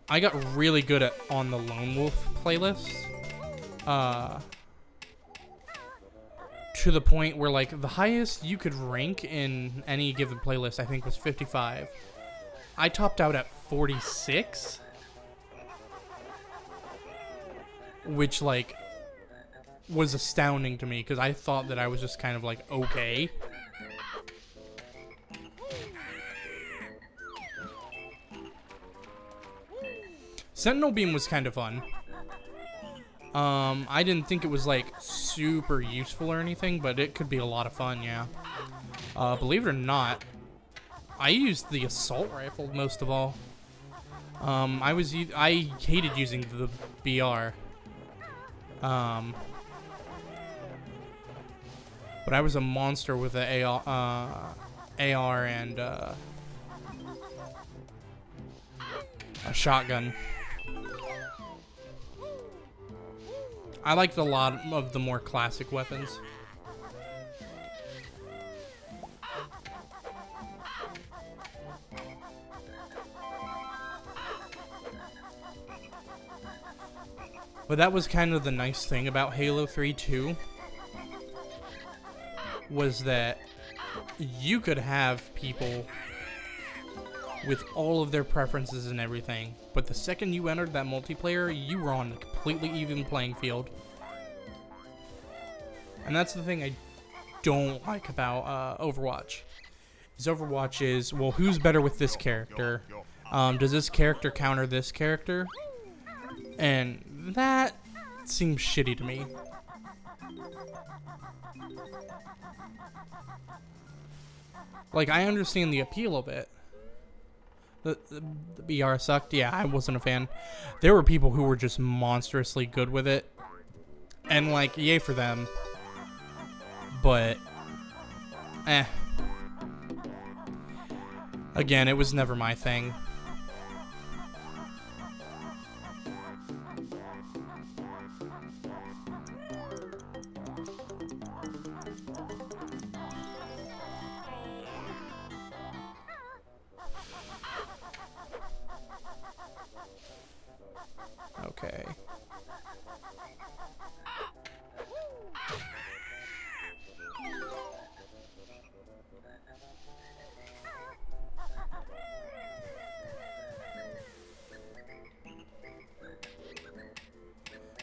I got really good at on the Lone Wolf playlist. To the point where, like, the highest you could rank in any given playlist, I think, was 55. I topped out at 46. Which, like, was astounding to me, because I thought that I was just kind of, like, okay. Sentinel Beam was kind of fun. I didn't think it was, like, super useful or anything, but it could be a lot of fun, yeah. Believe it or not, I used the assault rifle most of all. I hated using the BR. But I was a monster with the AR and shotgun. I liked a lot of the more classic weapons. But that was kind of the nice thing about Halo 3 too, was that you could have people with all of their preferences and everything, but the second you entered that multiplayer, you were on a completely even playing field. And that's the thing I don't like about Overwatch. Overwatch is, well, who's better with this character? Does this character counter this character? And that seems shitty to me. Like, I understand the appeal of it. The BR sucked. Yeah, I wasn't a fan. There were people who were just monstrously good with it. And, like, yay for them. But, again, it was never my thing. Okay.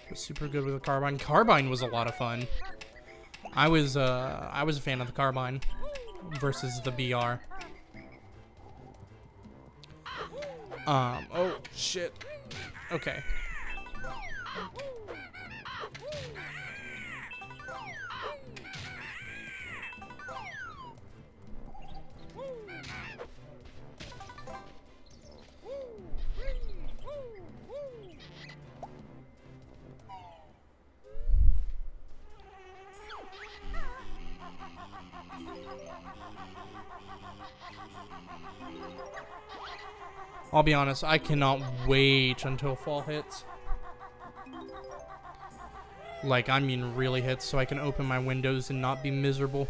Was super good with the carbine. Carbine was a lot of fun. I was a fan of the carbine versus the BR. Oh shit. Okay. I'll be honest, I cannot wait until fall hits. Like, I mean really hits, so I can open my windows and not be miserable.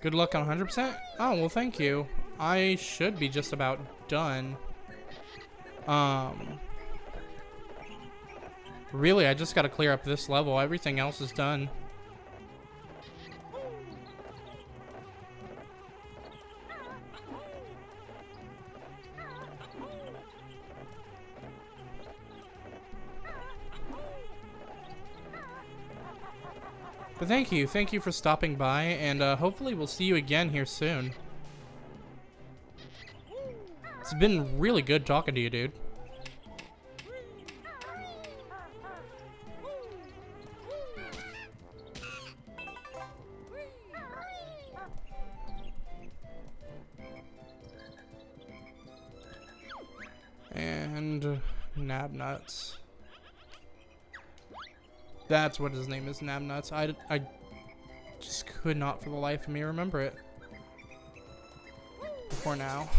Good luck on 100%? Oh, well, thank you. I should be just about done. Really, I just gotta clear up this level. Everything else is done. But thank you for stopping by, and hopefully we'll see you again here soon. It's been really good talking to you, dude. And Nabnuts. That's what his name is, Nabnuts. I just could not for the life of me remember it before now.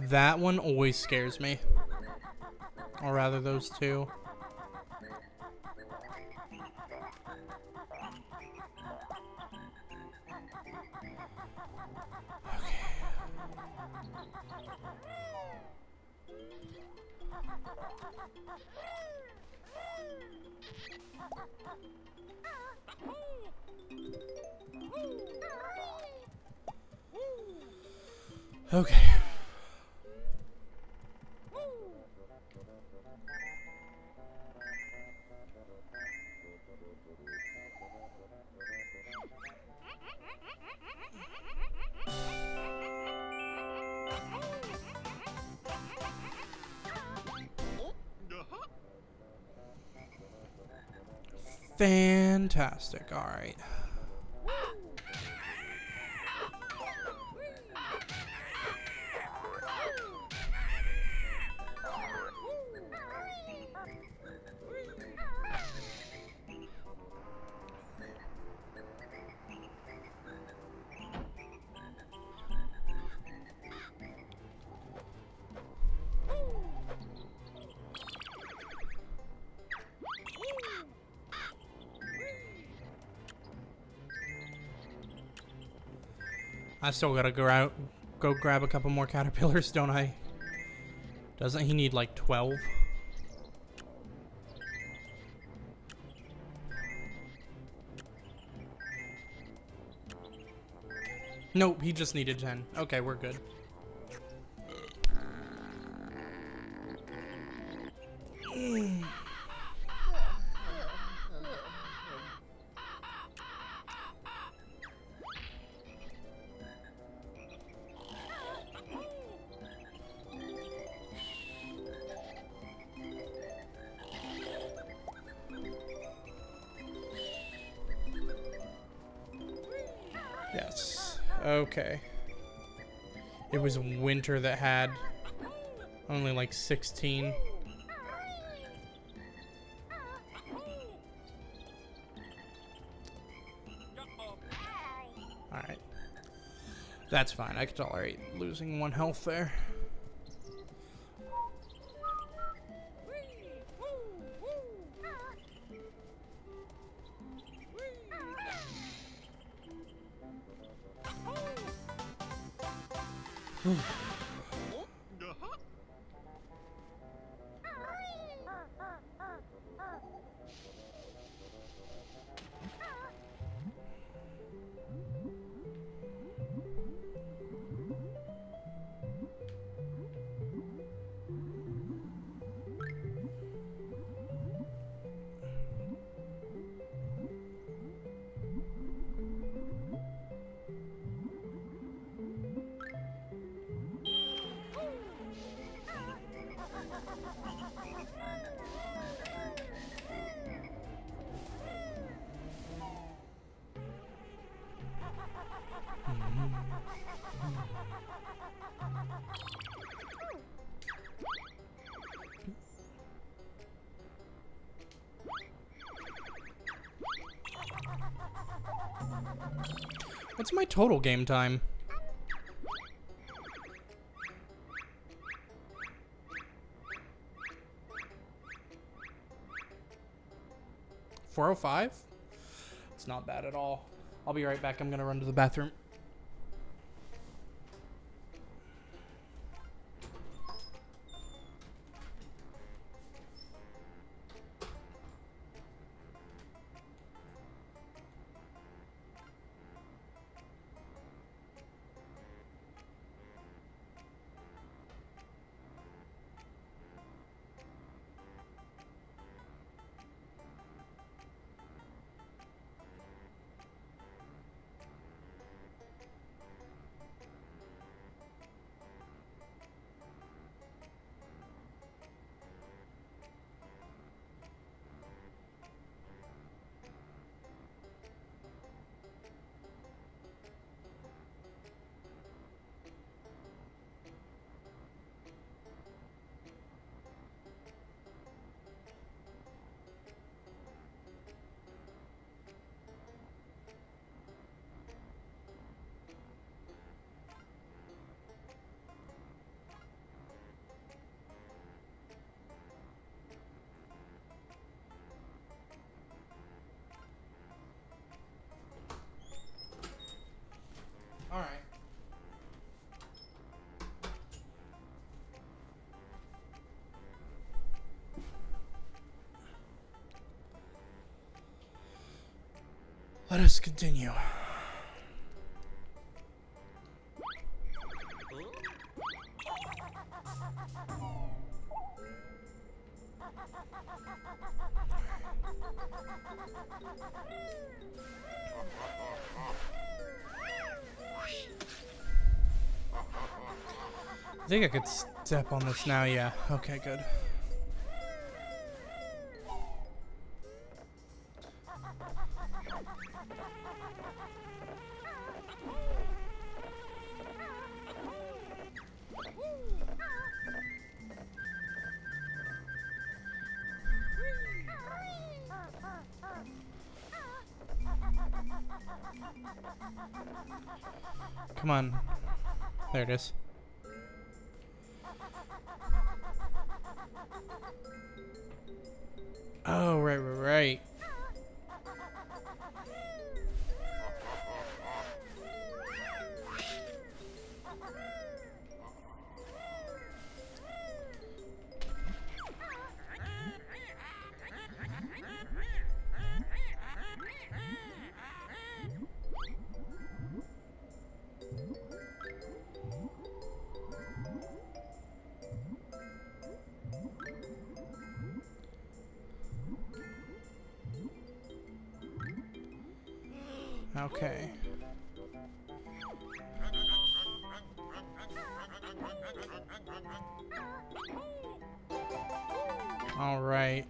That one always scares me. Or rather, those two. Okay. Fantastic. All right. I still gotta go grab a couple more caterpillars, don't I? Doesn't he need like 12? Nope, he just needed 10. Okay, we're good. Yes. Okay. It was winter that had only like 16. Alright. That's fine. I can tolerate losing 1 health there. What's my total game time? $4:05? It's not bad at all. I'll be right back. I'm gonna run to the bathroom. Let us continue. I think I could step on this now, yeah. Okay, good. Come on. There it is. Oh, right. Okay. All right.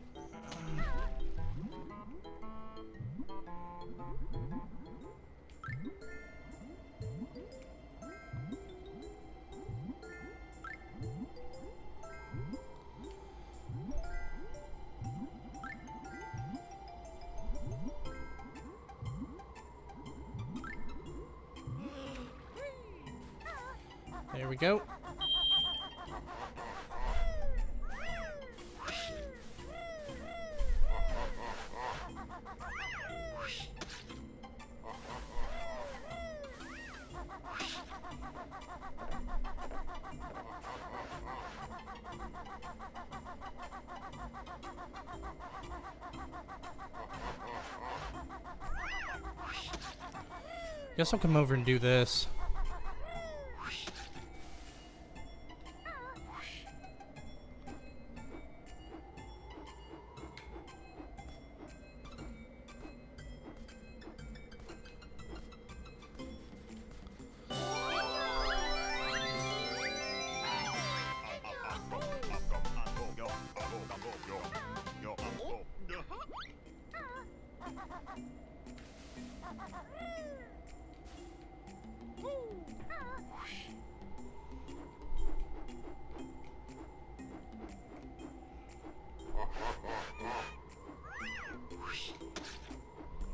There we go. Guess I'll come over and do this.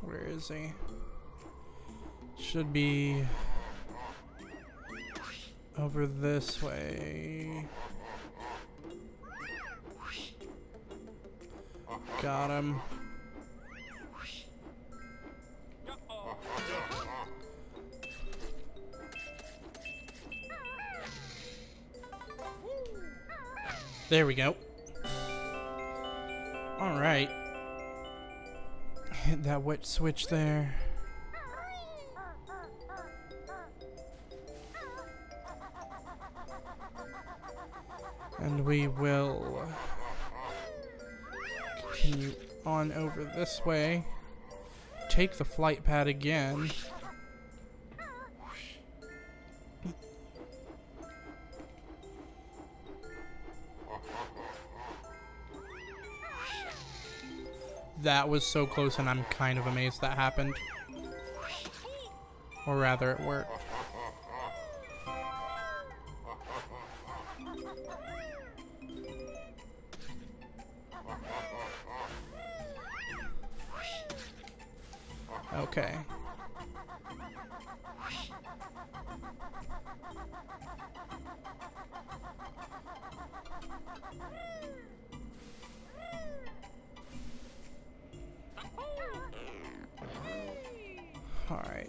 Where is he? Should be over this way. Got him. There we go. All right. Hit that wet switch there. And we will continue on over this way. Take the flight pad again. That was so close, and I'm kind of amazed that happened. Or rather, it worked. Okay. All right.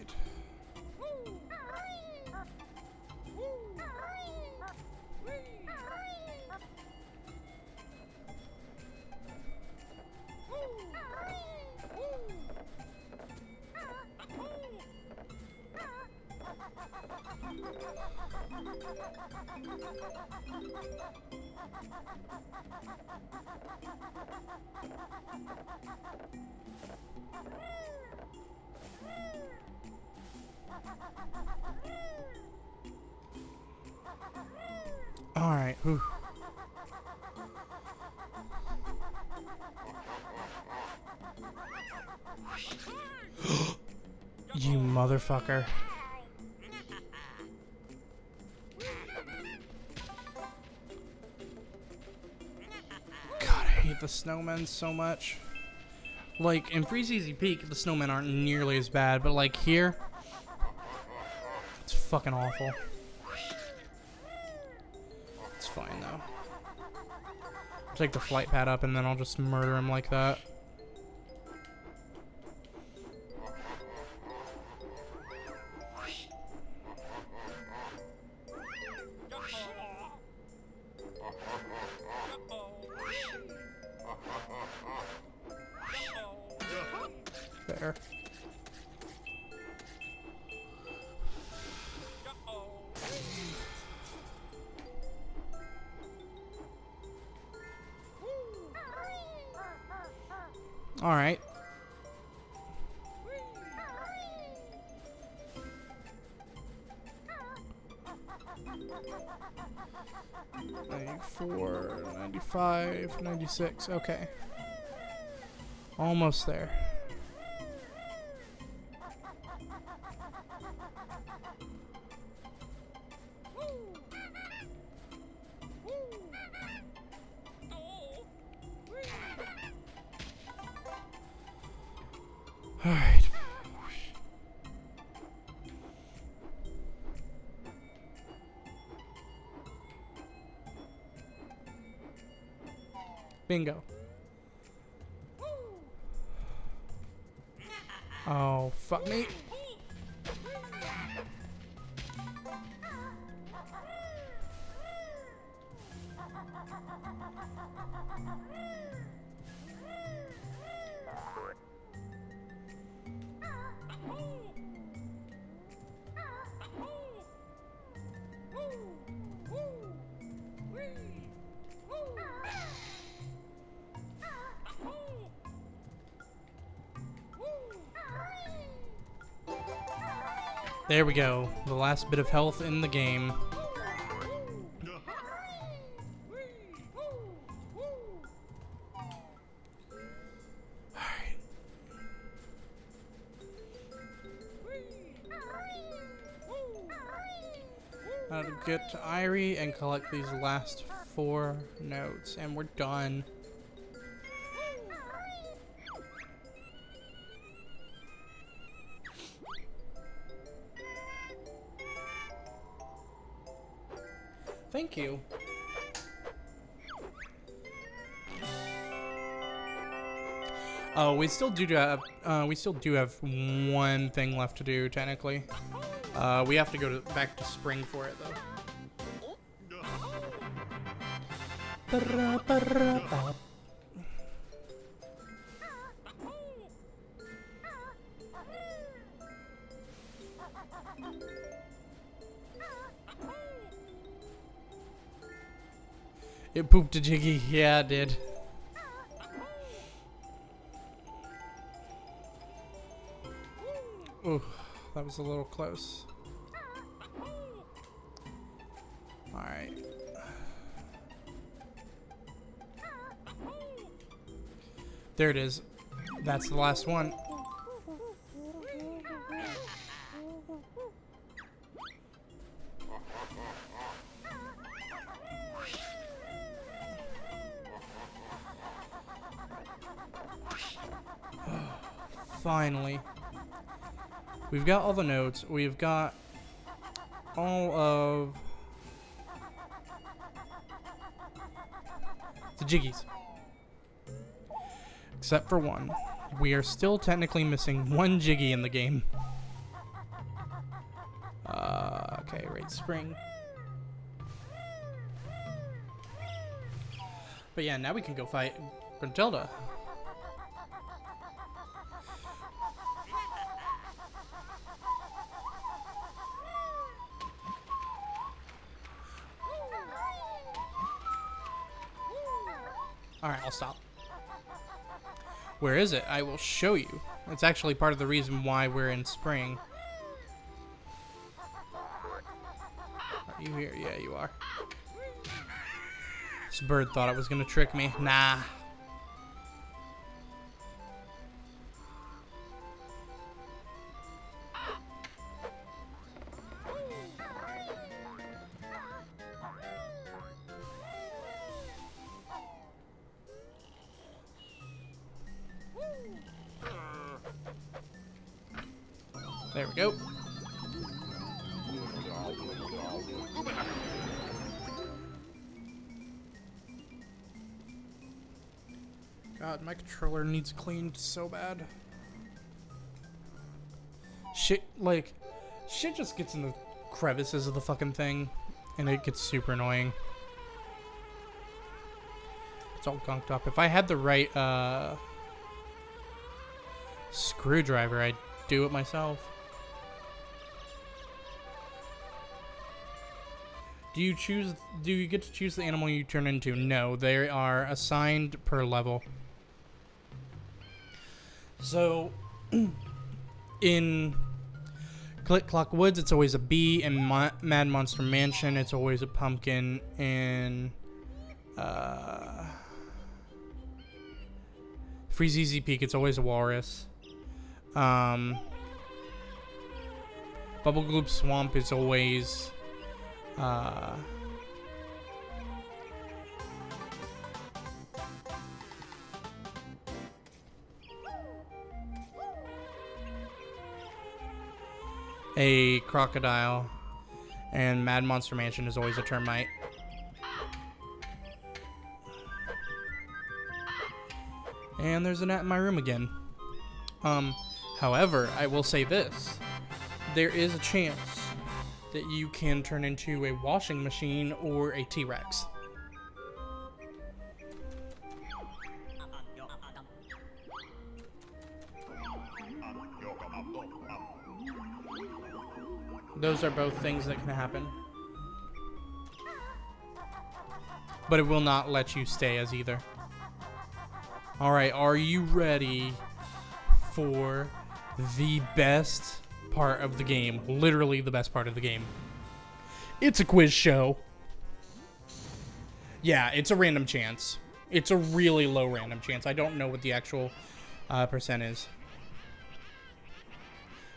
Alright, whew. You motherfucker. God, I hate the snowmen so much. Like, in Freeze Easy Peak, the snowmen aren't nearly as bad, but like here, it's fucking awful. It's fine though. Take the flight pad up and then I'll just murder him like that. There. All right. $94, $95, $96. Okay. Almost there. All right. Bingo. Oh, fuck me. There we go. The last bit of health in the game. Alright. Now to get to Irie and collect these last 4 notes, and we're done. Thank you. Oh, we still do have one thing left to do technically. We have to go back to spring for it though. It pooped a Jiggy. Yeah, it did. Ooh, that was a little close. Alright. There it is. That's the last one. Finally. We've got all the notes. We've got all of the Jiggies. Except for one. We are still technically missing one Jiggy in the game. Okay, right, spring. But yeah, now we can go fight Gruntilda. Alright, I'll stop. Where is it? I will show you. It's actually part of the reason why we're in spring. Are you here? Yeah, you are. This bird thought it was gonna trick me. Nah. There we go. God, my controller needs cleaned so bad. Shit just gets in the crevices of the fucking thing, and it gets super annoying. It's all gunked up. If I had the right, screwdriver, I'd do it myself. Do you get to choose the animal you turn into? No, they are assigned per level. So, in Click Clock Woods, it's always a bee. In Mad Monster Mansion, it's always a pumpkin. In Freezeezy Peak, it's always a walrus. Bubble Gloop Swamp is always a crocodile, and Mad Monster Mansion is always a termite. And there's a gnat in my room again. However, I will say this. There is a chance that you can turn into a washing machine or a T-Rex. Those are both things that can happen. But it will not let you stay as either. Alright, are you ready for the best part of the game? Literally the best part of the game. It's a quiz show. Yeah, it's a random chance. It's a really low random chance. I don't know what the actual percent is.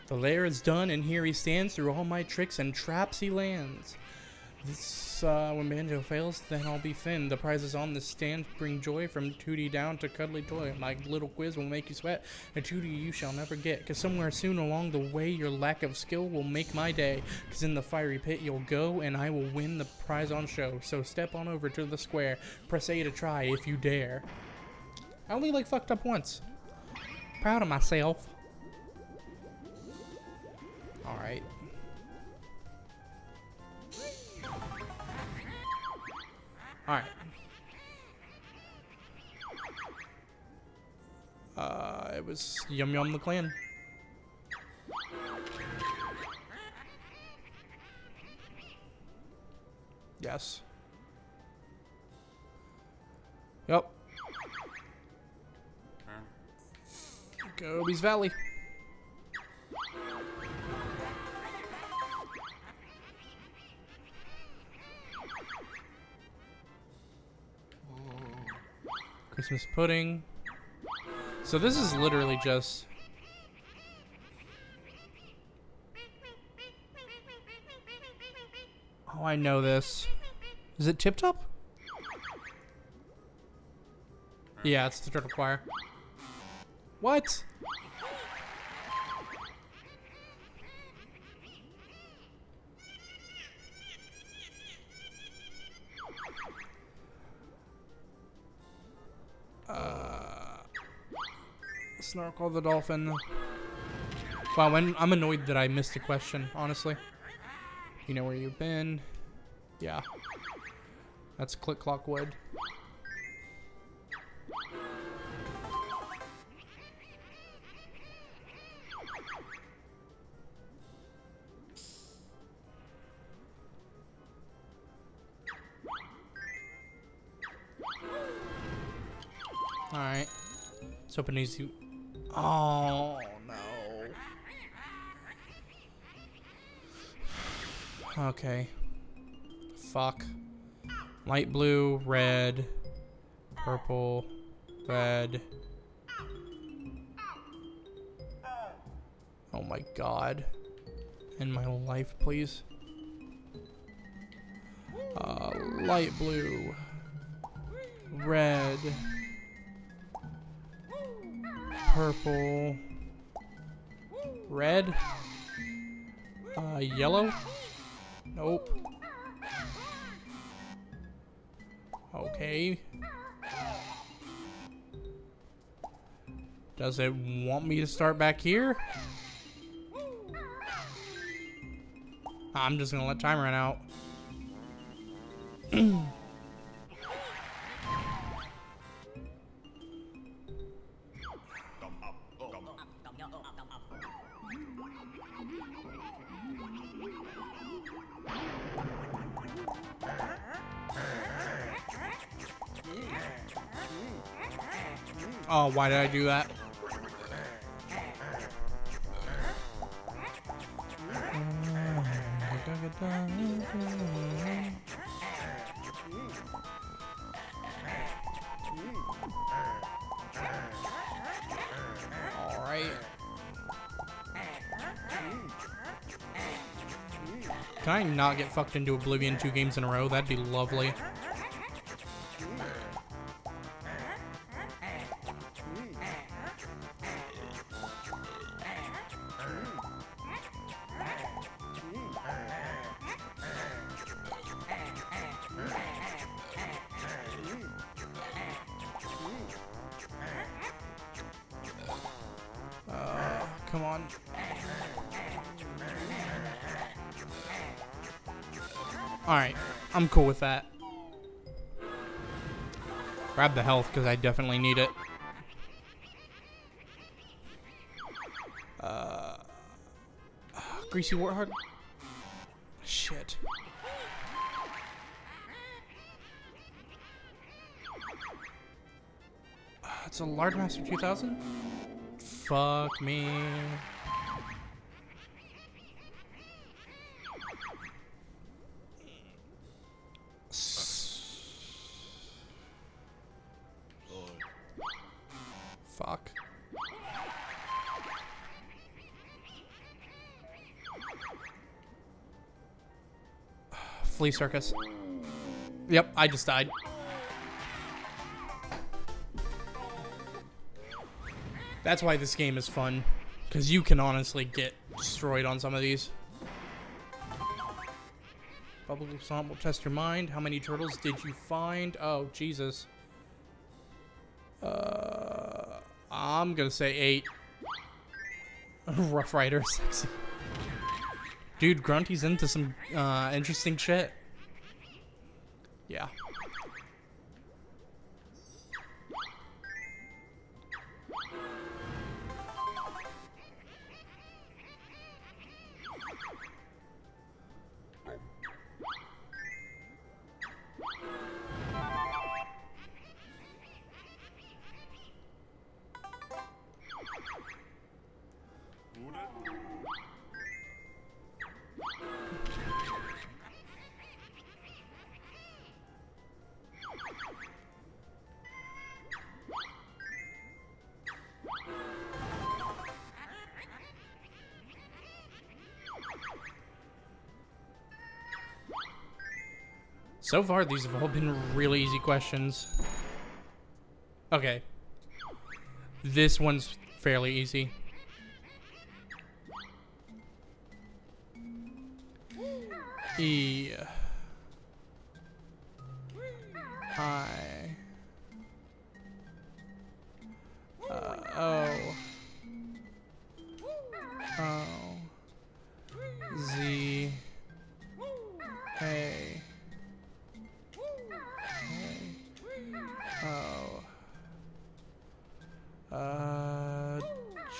The lair is done, and here he stands. Through all my tricks and traps he lands. This, when Banjo fails, then I'll be thin. The prizes on the stand bring joy from Tootie down to Cuddly Toy. My little quiz will make you sweat. A Tootie you shall never get. Cause somewhere soon along the way, your lack of skill will make my day. Cause in the fiery pit you'll go, and I will win the prize on show. So step on over to the square. Press A to try if you dare. I only fucked up once. Proud of myself. Alright. Alright. It was Yum Yum the Clan. Yes. Yep. Gobi's Valley. Christmas pudding. So this is literally just... Oh, I know this. Is it Tip Top? Yeah, it's the Turtle Choir. What? Snorkel the Dolphin. Wow, I'm annoyed that I missed a question, honestly. You know where you've been. Yeah. That's Click Clock Wood. Let's open these. Oh no. Okay. Fuck. Light blue, red, purple, red. Oh my god. In my life, please. Light blue, red, purple, red, yellow. Nope. Okay. Does it want me to start back here? I'm just gonna let time run out. Oh, why did I do that? All right. Can I not get fucked into Oblivion 2 games in a row? That'd be lovely. Come on. Alright, I'm cool with that. Grab the health, because I definitely need it. Greasy Warthog? Shit. It's a Large Master 2000? Fuck me. Fuck. Flea Circus. Yep, I just died. That's why this game is fun, because you can honestly get destroyed on some of these. Bubble Stomp will test your mind. How many turtles did you find? Oh, Jesus. I'm gonna say 8. Rough Rider, sexy. Dude, Grunty's into some interesting shit. Yeah. So far, these have all been really easy questions. Okay. This one's fairly easy. E. I. O. O. Z. A.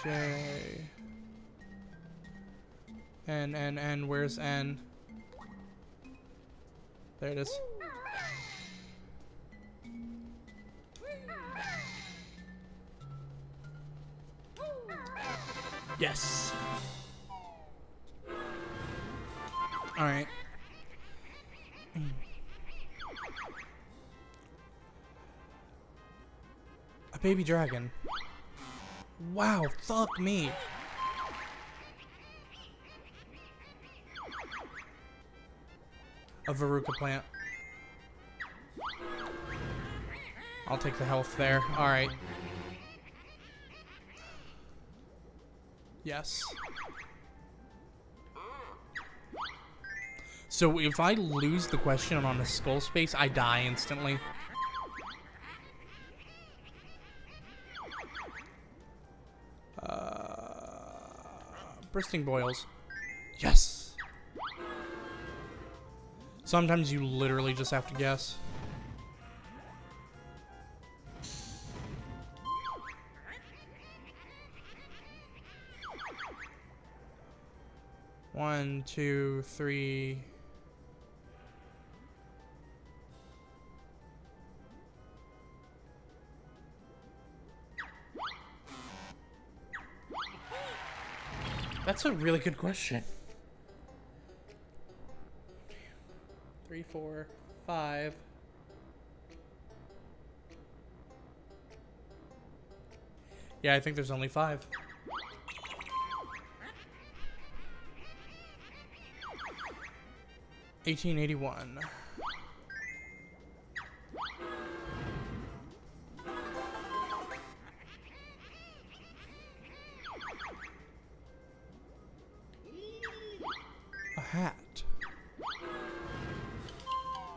J. N. Where's N? There it is. Yes. Alright. A baby dragon. Wow, fuck me. A Veruca plant. I'll take the health there. Alright. Yes. So if I lose the question on a skull space, I die instantly. Bursting boils. Yes! Sometimes you literally just have to guess. One, two, three. That's a really good question. 3, 4, 5. Yeah, I think there's only 5. $18.81. A hat.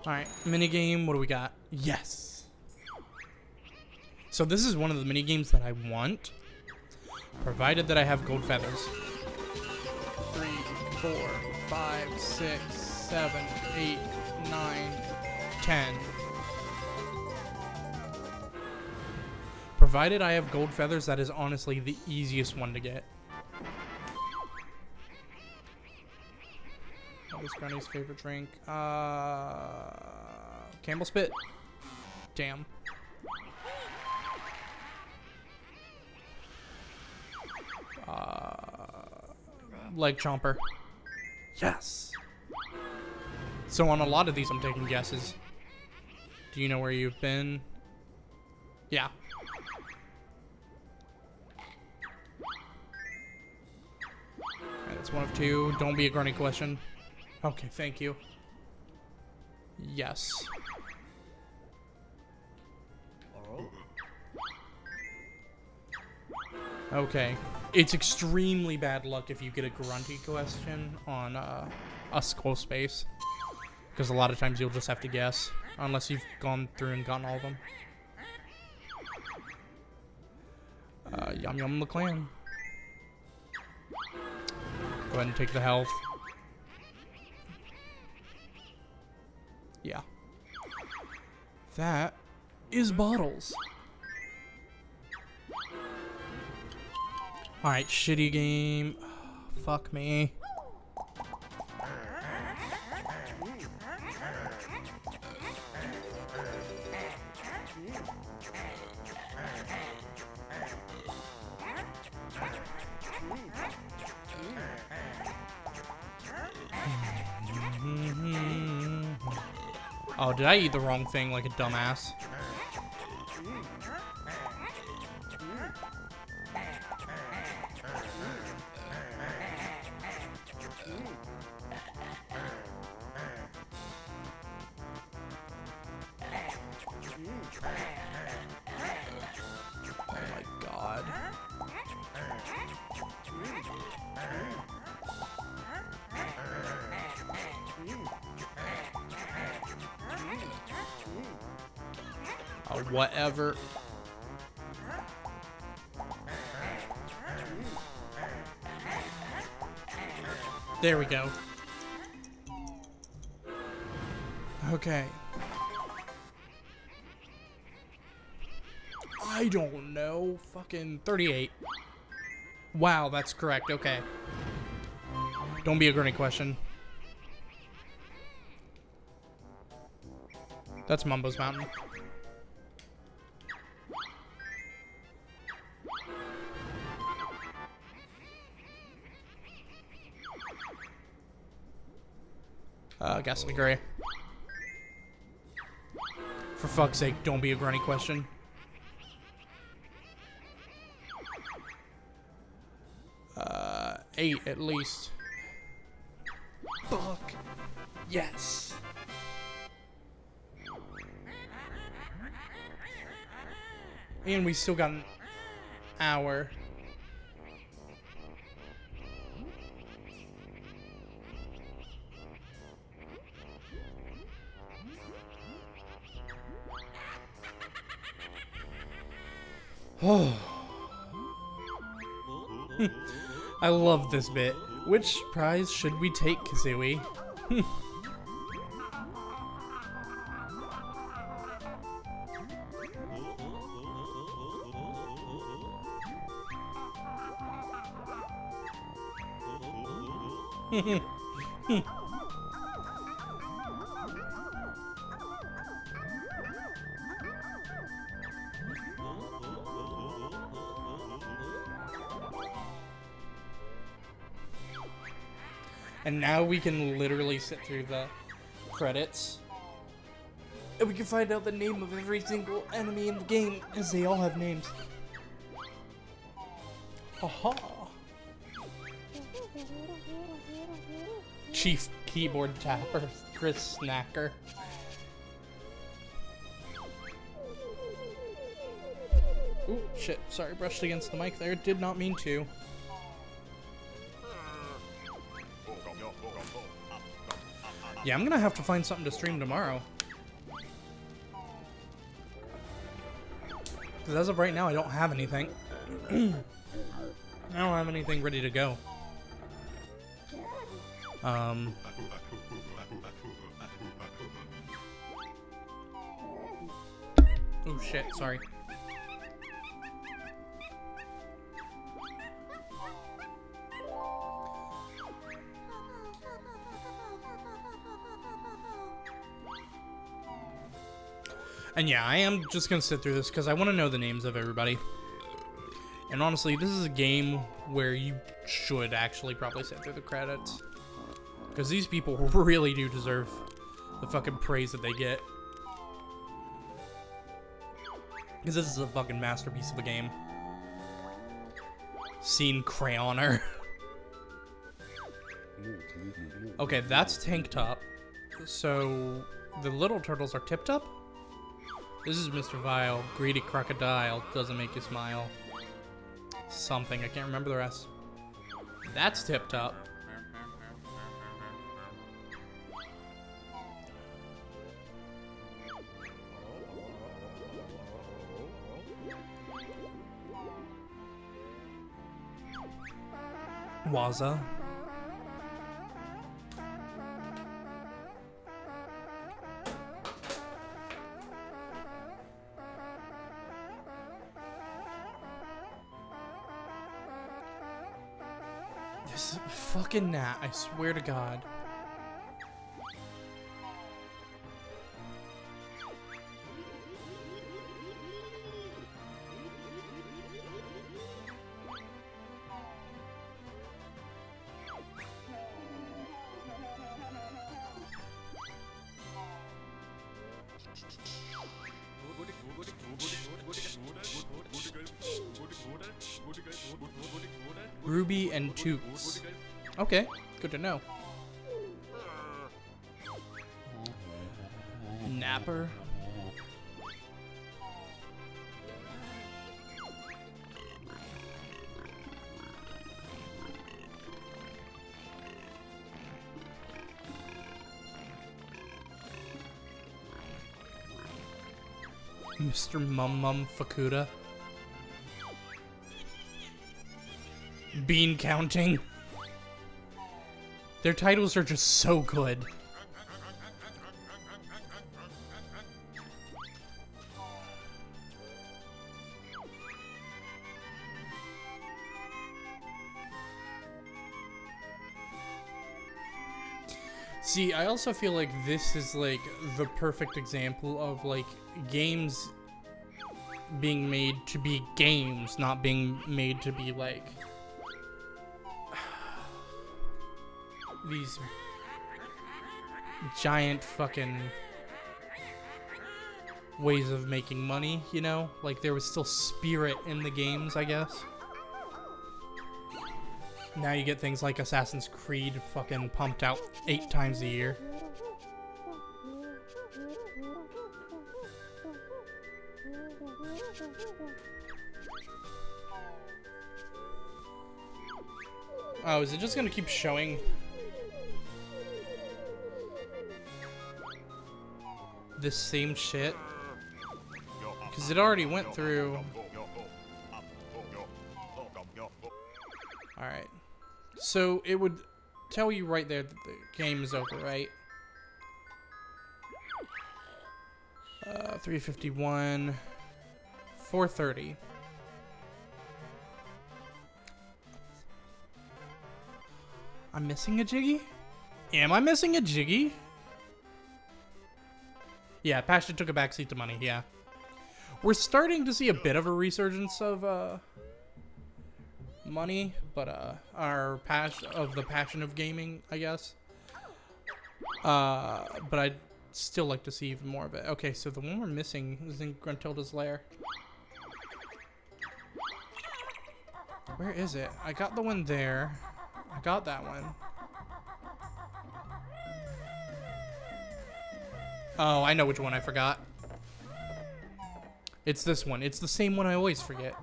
Alright, minigame, what do we got? Yes! So this is one of the minigames that I want, provided that I have gold feathers. 3, 4, 5, 6, 7, 8, 9, 10. Provided I have gold feathers, that is honestly the easiest one to get. What is Granny's favorite drink? Campbell Spit. Damn. Leg Chomper. Yes! So on a lot of these, I'm taking guesses. Do you know where you've been? Yeah. Alright, that's one of 2. Don't be a Granny question. Okay, thank you. Yes. Okay. It's extremely bad luck if you get a grunty question on a skull space. Because a lot of times you'll just have to guess. Unless you've gone through and gotten all of them. Yum Yum the Clan. Go ahead and take the health. Yeah. That is bottles. Alright, shitty game. Fuck me. Oh, did I eat the wrong thing like a dumbass? Oh my god. Oh, whatever. There we go. Okay. I don't know. Fucking 38. Wow, that's correct. Okay. Don't be a Granny question. That's Mumbo's Mountain. Ghastly Gray. For fuck's sake, don't be a grunny question. Uh, 8 at least. Fuck. Yes. And we still got an hour. Oh. I love this bit. Which prize should we take, Kazooie? And now we can literally sit through the credits. And we can find out the name of every single enemy in the game, because they all have names. Aha! Chief Keyboard Tapper, Chris Snacker. Ooh, shit. Sorry, brushed against the mic there. Did not mean to. Yeah, I'm gonna have to find something to stream tomorrow. Because as of right now, I don't have anything. I don't have anything ready to go. Oh shit, sorry. And yeah, I am just gonna sit through this because I want to know the names of everybody. And honestly, this is a game where you should actually probably sit through the credits. Because these people really do deserve the fucking praise that they get. Because this is a fucking masterpiece of a game. Scene Crayoner. Okay, that's Tank Top. So, the little turtles are Tip Top? This is Mr. Vile. Greedy Crocodile. Doesn't make you smile. Something. I can't remember the rest. That's Tip Top. Waza. This fucking Nat, I swear to God. Ruby and Toots. Okay, good to know. Napper. Mr. Mum Mum Fukuda. Bean Counting. Their titles are just so good. See, I also feel like this is like the perfect example of like games being made to be games, not being made to be like giant fucking ways of making money, you know? Like, there was still spirit in the games, I guess. Now you get things like Assassin's Creed fucking pumped out 8 times a year. Oh, is it just gonna keep showing this same shit? Because it already went through. Alright. So it would tell you right there that the game is over, right? 351, 430. I'm missing a Jiggy? Am I missing a Jiggy? Yeah, passion took a backseat to money, yeah. We're starting to see a bit of a resurgence of money, but our passion of gaming, I guess. But I'd still like to see even more of it. Okay, so the one we're missing is in Gruntilda's lair. Where is it? I got the one there. I got that one. Oh, I know which one I forgot. It's this one. It's the same one I always forget.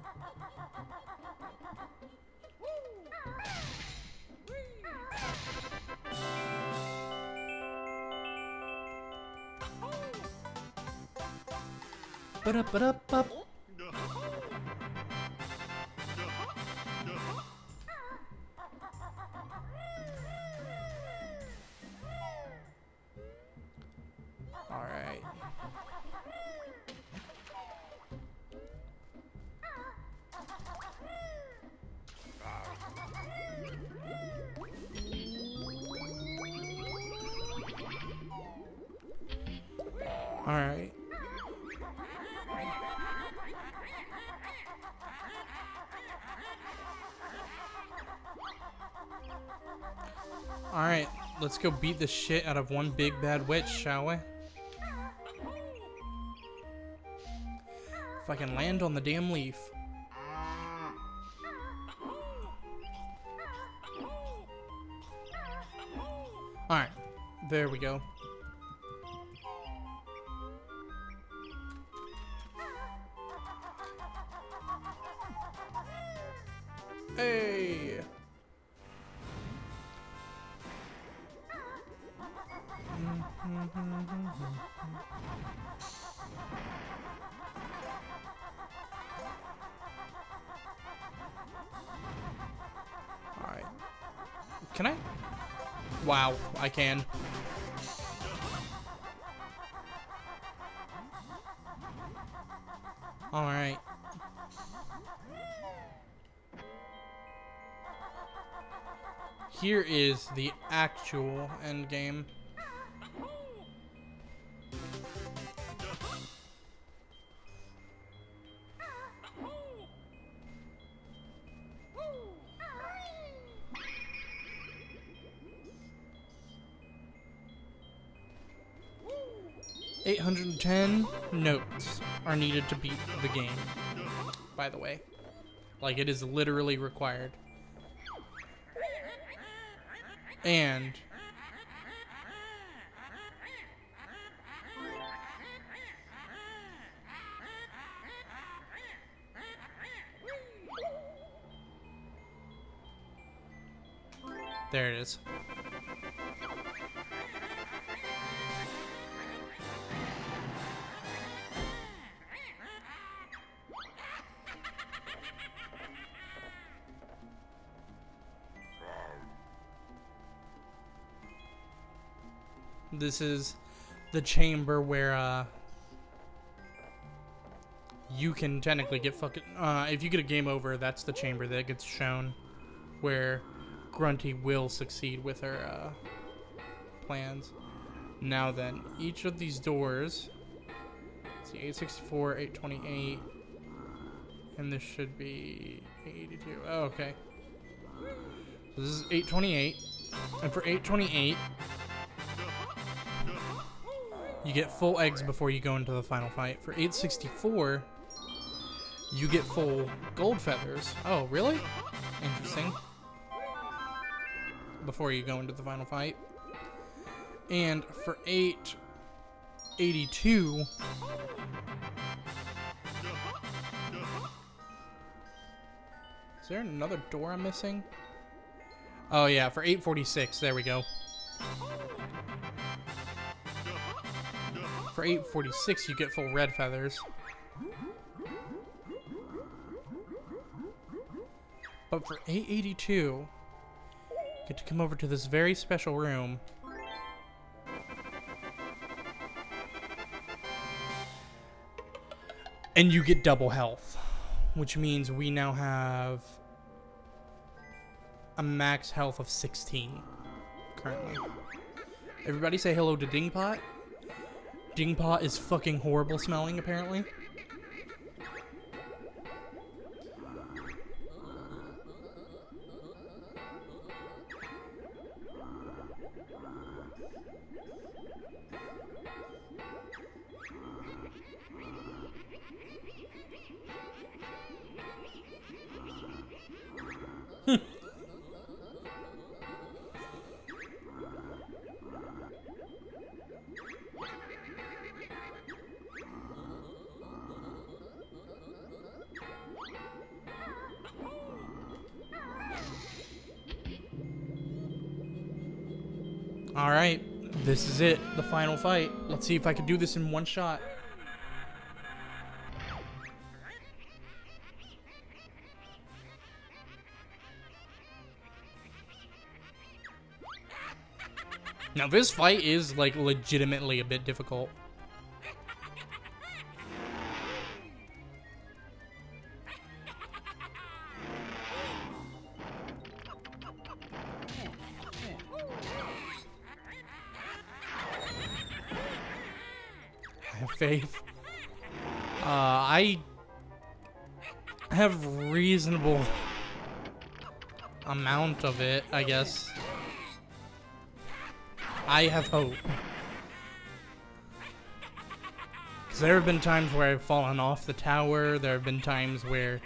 Ba-da-ba-da-ba. All right. All right. Alright, let's go beat the shit out of one big bad witch, shall we? If I can land on the damn leaf. Alright, there we go. Hey! Alright. Can I? Wow, I can. Alright. Here is the actual end game. $810 notes are needed to beat the game, by the way. Like, it is literally required. And there it is. This is the chamber where you can technically get fucking if you get a game over, that's the chamber that gets shown where Grunty will succeed with her plans. Now then, each of these doors, let's see, 864, 828, and this should be 882. Oh, okay. So this is 828, and for 828, you get full eggs before you go into the final fight. For 864, you get full gold feathers. Oh, really? Interesting. Before you go into the final fight. And for 882, is there another door I'm missing? Oh yeah, for 846, there we go. For 846, you get full red feathers. But for 882, you get to come over to this very special room. And you get double health, which means we now have a max health of 16 currently. Everybody say hello to Dingpot. Dingpot is fucking horrible smelling, apparently. Alright, this is it, the final fight. Let's see if I can do this in one shot. Now this fight is like legitimately a bit difficult. Faith. I have reasonable amount of it, I guess. I have hope. Because there have been times where I've fallen off the tower. There have been times where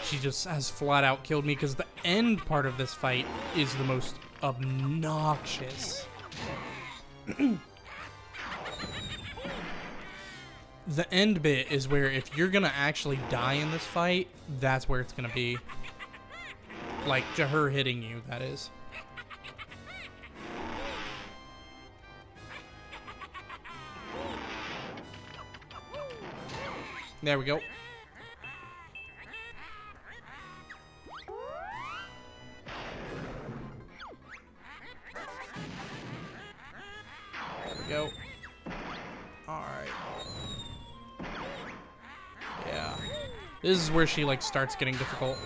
she just has flat out killed me. Because the end part of this fight is the most obnoxious. The end bit is where if you're gonna actually die in this fight, that's where it's gonna be. Like, to her hitting you, that is. There we go. There we go. Alright. Yeah. This is where she, like, starts getting difficult.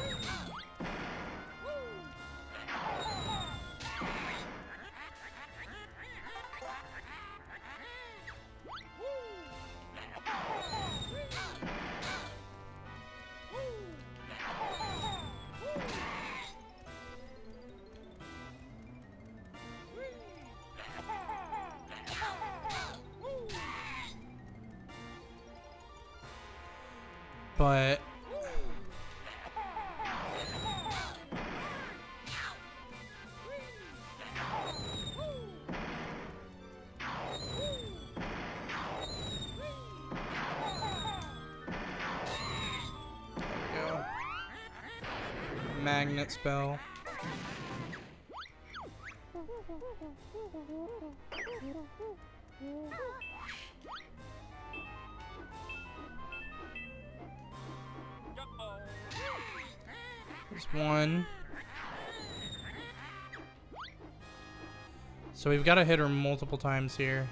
But there we go. Magnet spell. There's one. So we've got to hit her multiple times here.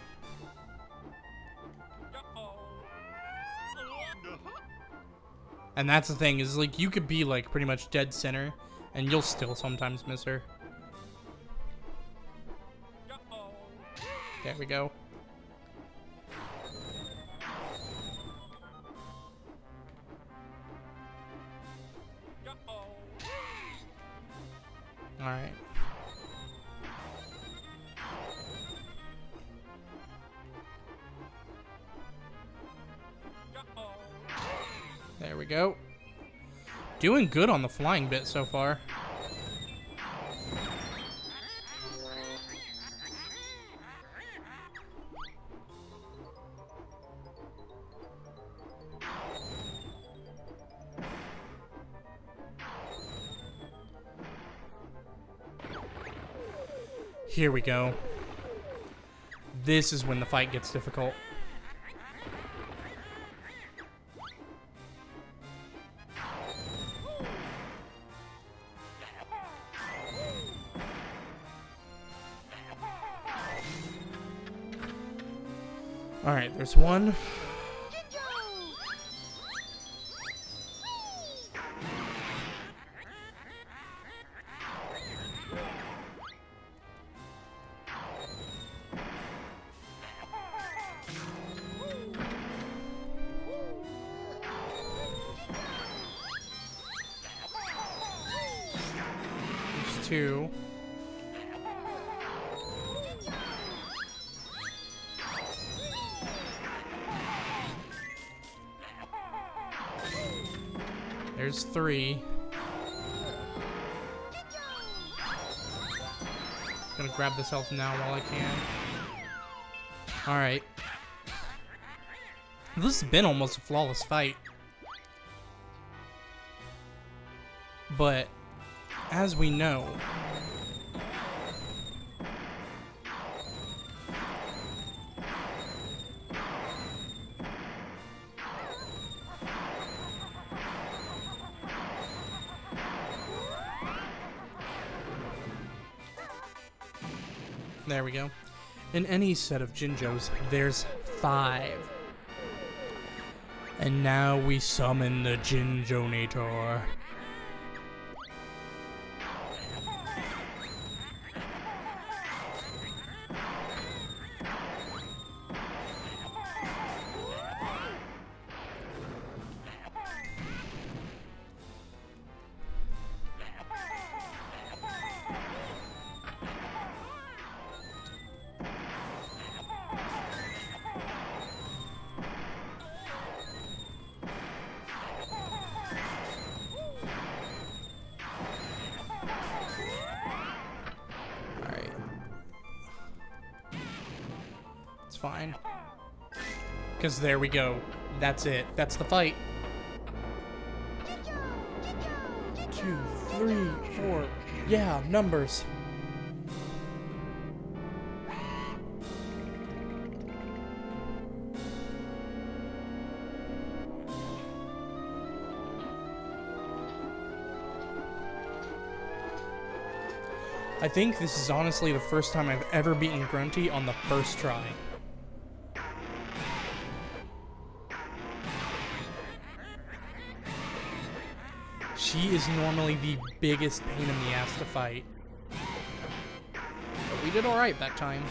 And that's the thing, is like you could be like pretty much dead center and you'll still sometimes miss her. There we go. Alright. go. Doing good on the flying bit so far. Here we go. This is when the fight gets difficult. Alright, there's one. There's two. There's three. Gonna grab this health now while I can. Alright. This has been almost a flawless fight. But, as we know, there we go. In any set of Jinjos, there's 5. And now we summon the Jinjonator. Fine. Because there we go. That's it. That's the fight. 2, 3, 4. Yeah, numbers. I think this is honestly the first time I've ever beaten Grunty on the first try. She is normally the biggest pain in the ass to fight. But we did alright that time.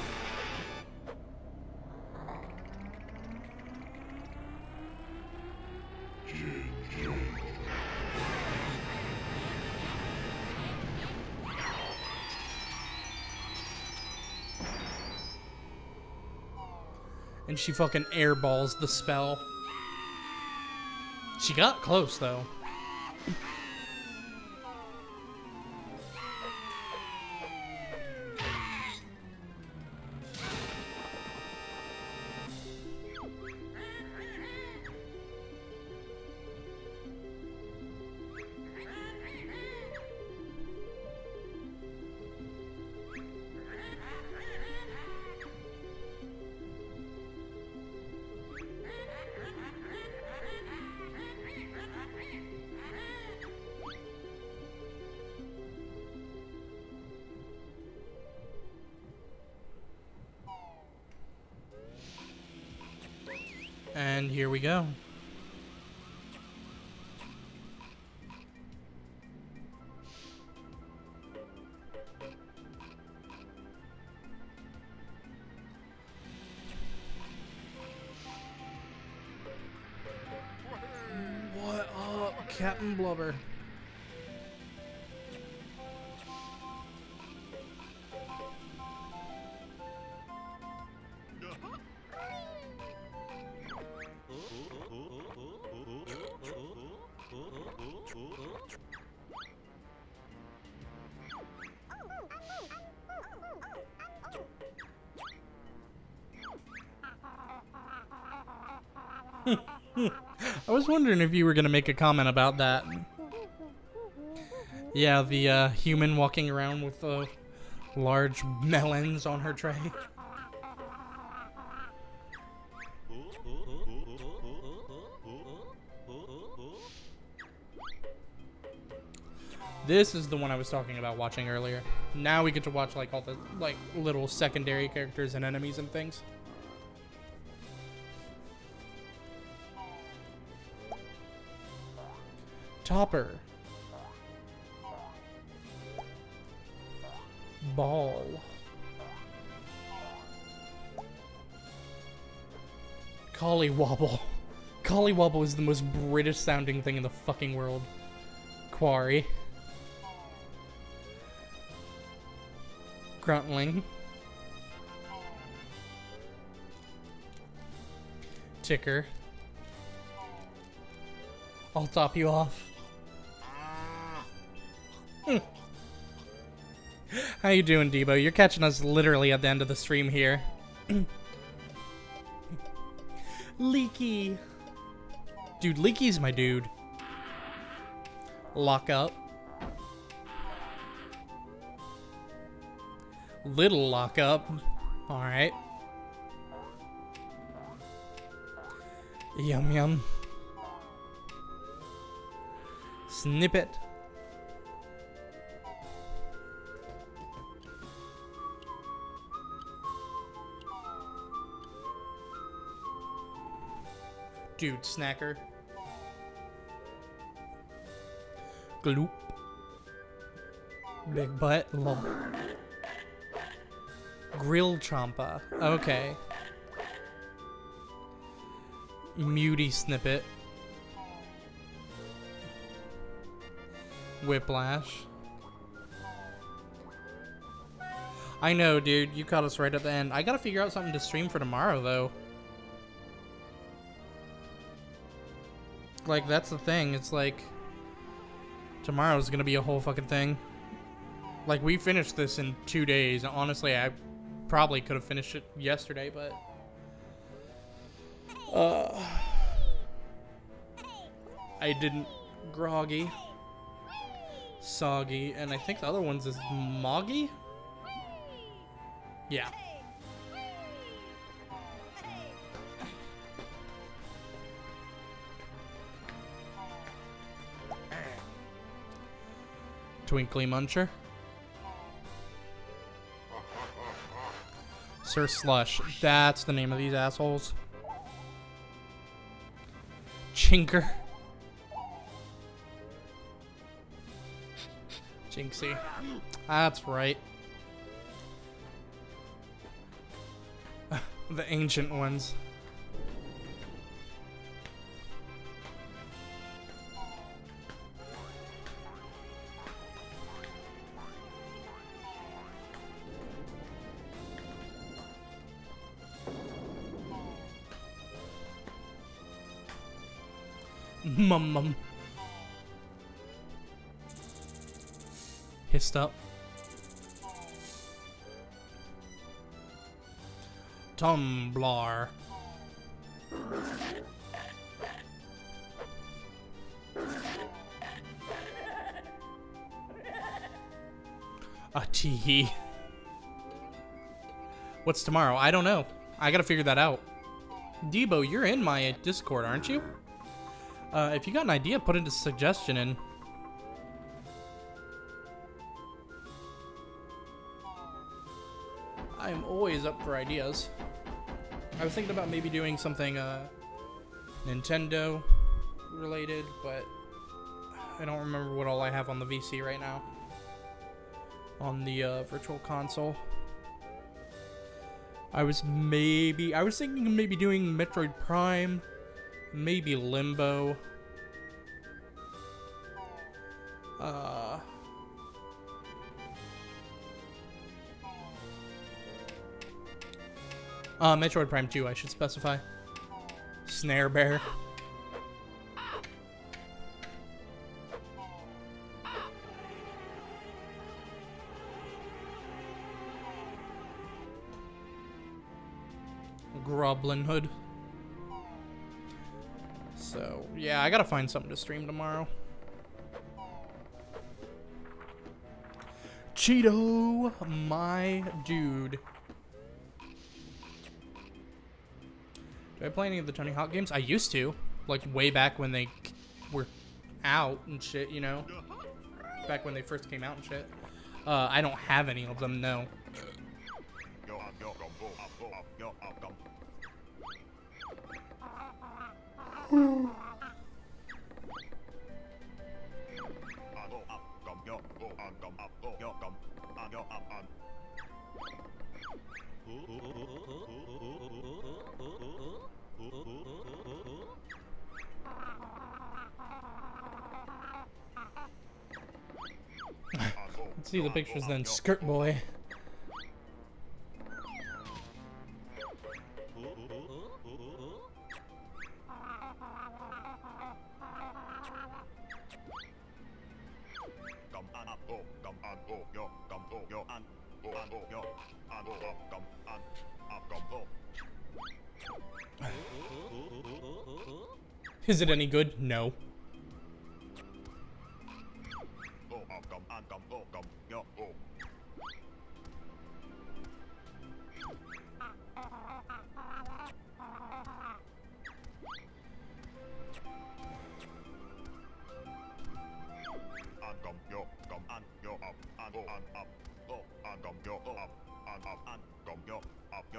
And she fucking airballs the spell. She got close though. And here we go. What up, Captain Blubber? I was wondering if you were gonna make a comment about that. Yeah, the human walking around with large melons on her tray. This is the one I was talking about watching earlier. Now we get to watch like all the like little secondary characters and enemies and things. Topper. Ball. Collywobble. Collywobble is the most British sounding thing in the fucking world. Quarry. Gruntling. Ticker. I'll top you off. How you doing, Debo? You're catching us literally at the end of the stream here. Leaky. Dude, Leaky's my dude. Lock up. Little lock up. Alright. Yum yum. Snippet. Dude, snacker. Gloop. Big butt. Lol. Grill Champa. Okay. Muty Snippet. Whiplash. I know, dude. You caught us right at the end. I gotta figure out something to stream for tomorrow, though. Like, that's the thing. It's like... tomorrow's gonna be a whole fucking thing. Like, we finished this in 2 days. Honestly, I probably could have finished it yesterday, but... I didn't. Groggy. Soggy. And I think the other one's is Moggy? Yeah. Twinkly Muncher. Sir Slush. That's the name of these assholes. Chinker. Jinxie. That's right. The ancient ones. Mum. Hissed up. Tumblar. A tee. What's tomorrow? I don't know. I gotta figure that out. Debo, you're in my Discord, aren't you? If you got an idea, put in a suggestion in. I'm always up for ideas. I was thinking about maybe doing something Nintendo related, but I don't remember what all I have on the VC right now. On the Virtual Console. I was thinking of maybe doing Metroid Prime, maybe Limbo. Metroid Prime 2, I should specify. Snare Bear. Groblin Hood. So, yeah, I gotta find something to stream tomorrow. Cheeto, my dude. Do I play any of the Tony Hawk games? I used to. Like, way back when they were out and shit, you know? Back when they first came out and shit. I don't have any of them, no. Let's see the pictures then. Skirt boy. Is it any good? No.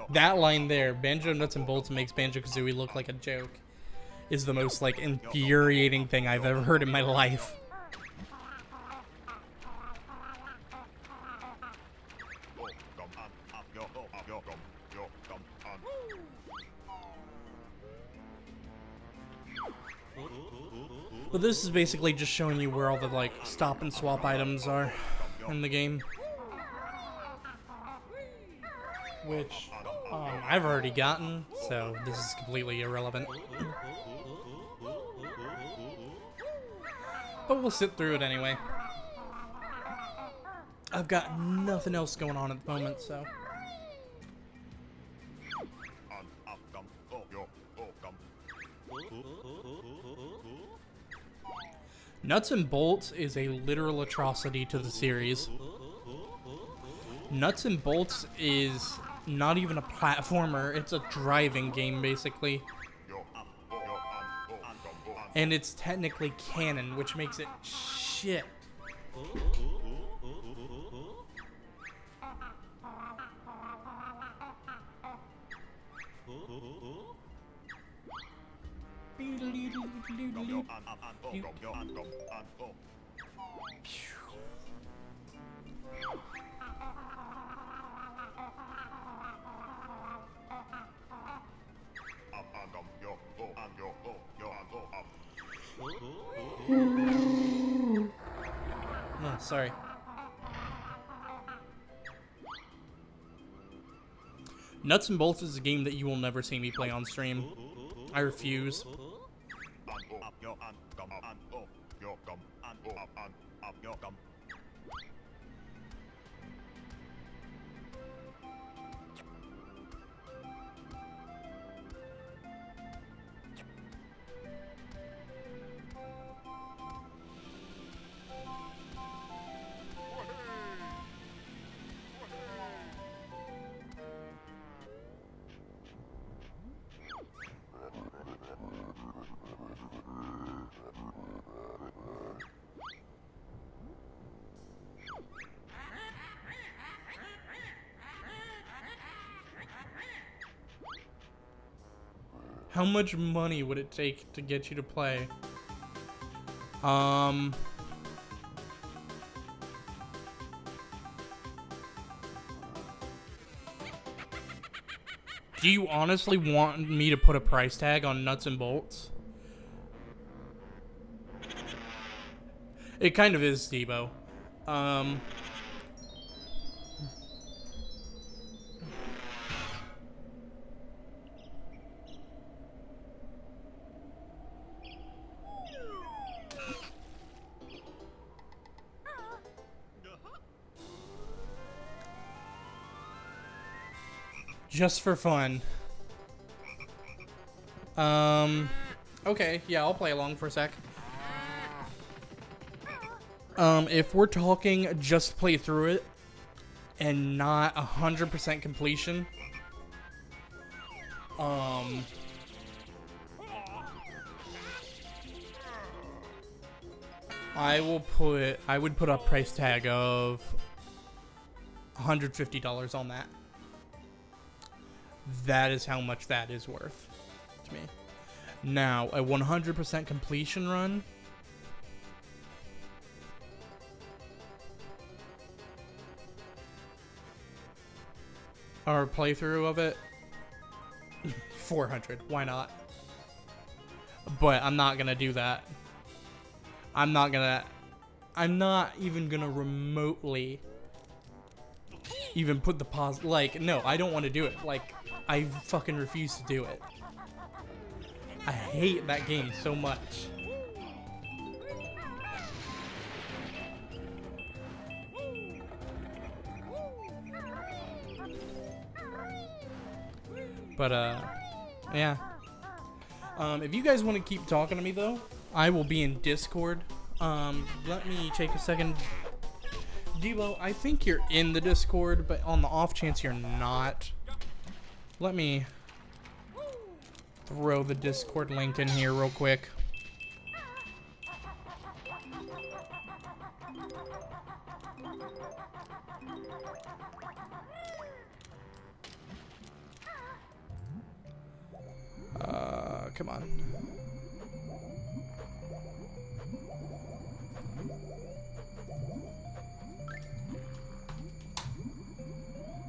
That line there, Banjo Nuts and Bolts makes Banjo-Kazooie look like a joke, is the most, like, infuriating thing I've ever heard in my life. But this is basically just showing you where all the, like, stop and swap items are in the game. Which, I've already gotten, so this is completely irrelevant. But we'll sit through it anyway. I've got nothing else going on at the moment, so... Nuts and Bolts is a literal atrocity to the series. Nuts and Bolts is not even a platformer, it's a driving game, basically. And it's technically canon, which makes it shit. Oh, sorry. Nuts and Bolts is a game that you will never see me play on stream. I refuse. How much money would it take to get you to play? Do you honestly want me to put a price tag on Nuts and Bolts? It kind of is, Debo. Just for fun. Okay, yeah, I'll play along for a sec. If we're talking just play through it and not 100% completion, I would put a price tag of $150 on that. That is how much that is worth to me. Now, a 100% completion run, or playthrough of it, 400. Why not? But I'm not gonna do that. I'm not even gonna remotely even put the pause. Like, no, I don't want to do it. Like, I fucking refuse to do it. I hate that game so much. But, yeah. If you guys want to keep talking to me, though, I will be in Discord. Let me take a second. Debo, I think you're in the Discord, but on the off chance you're not, let me throw the Discord link in here real quick. Come on.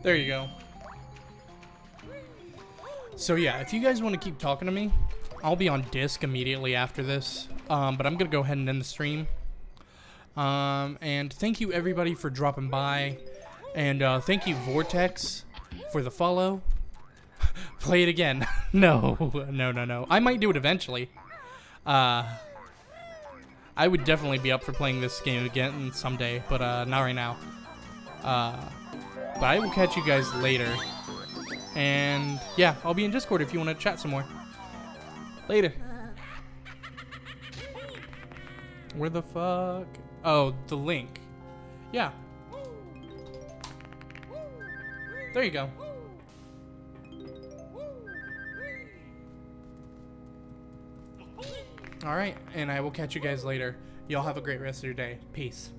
There you go. So yeah, if you guys want to keep talking to me, I'll be on Disc immediately after this. But I'm gonna go ahead and end the stream. And thank you everybody for dropping by, and thank you Vortex for the follow. Play it again. No. I might do it eventually. I would definitely be up for playing this game again someday, but not right now. But I will catch you guys later. And yeah, I'll be in Discord if you want to chat some more. Later. Where the fuck? Oh, the link. Yeah. There you go. Alright, and I will catch you guys later. Y'all have a great rest of your day. Peace.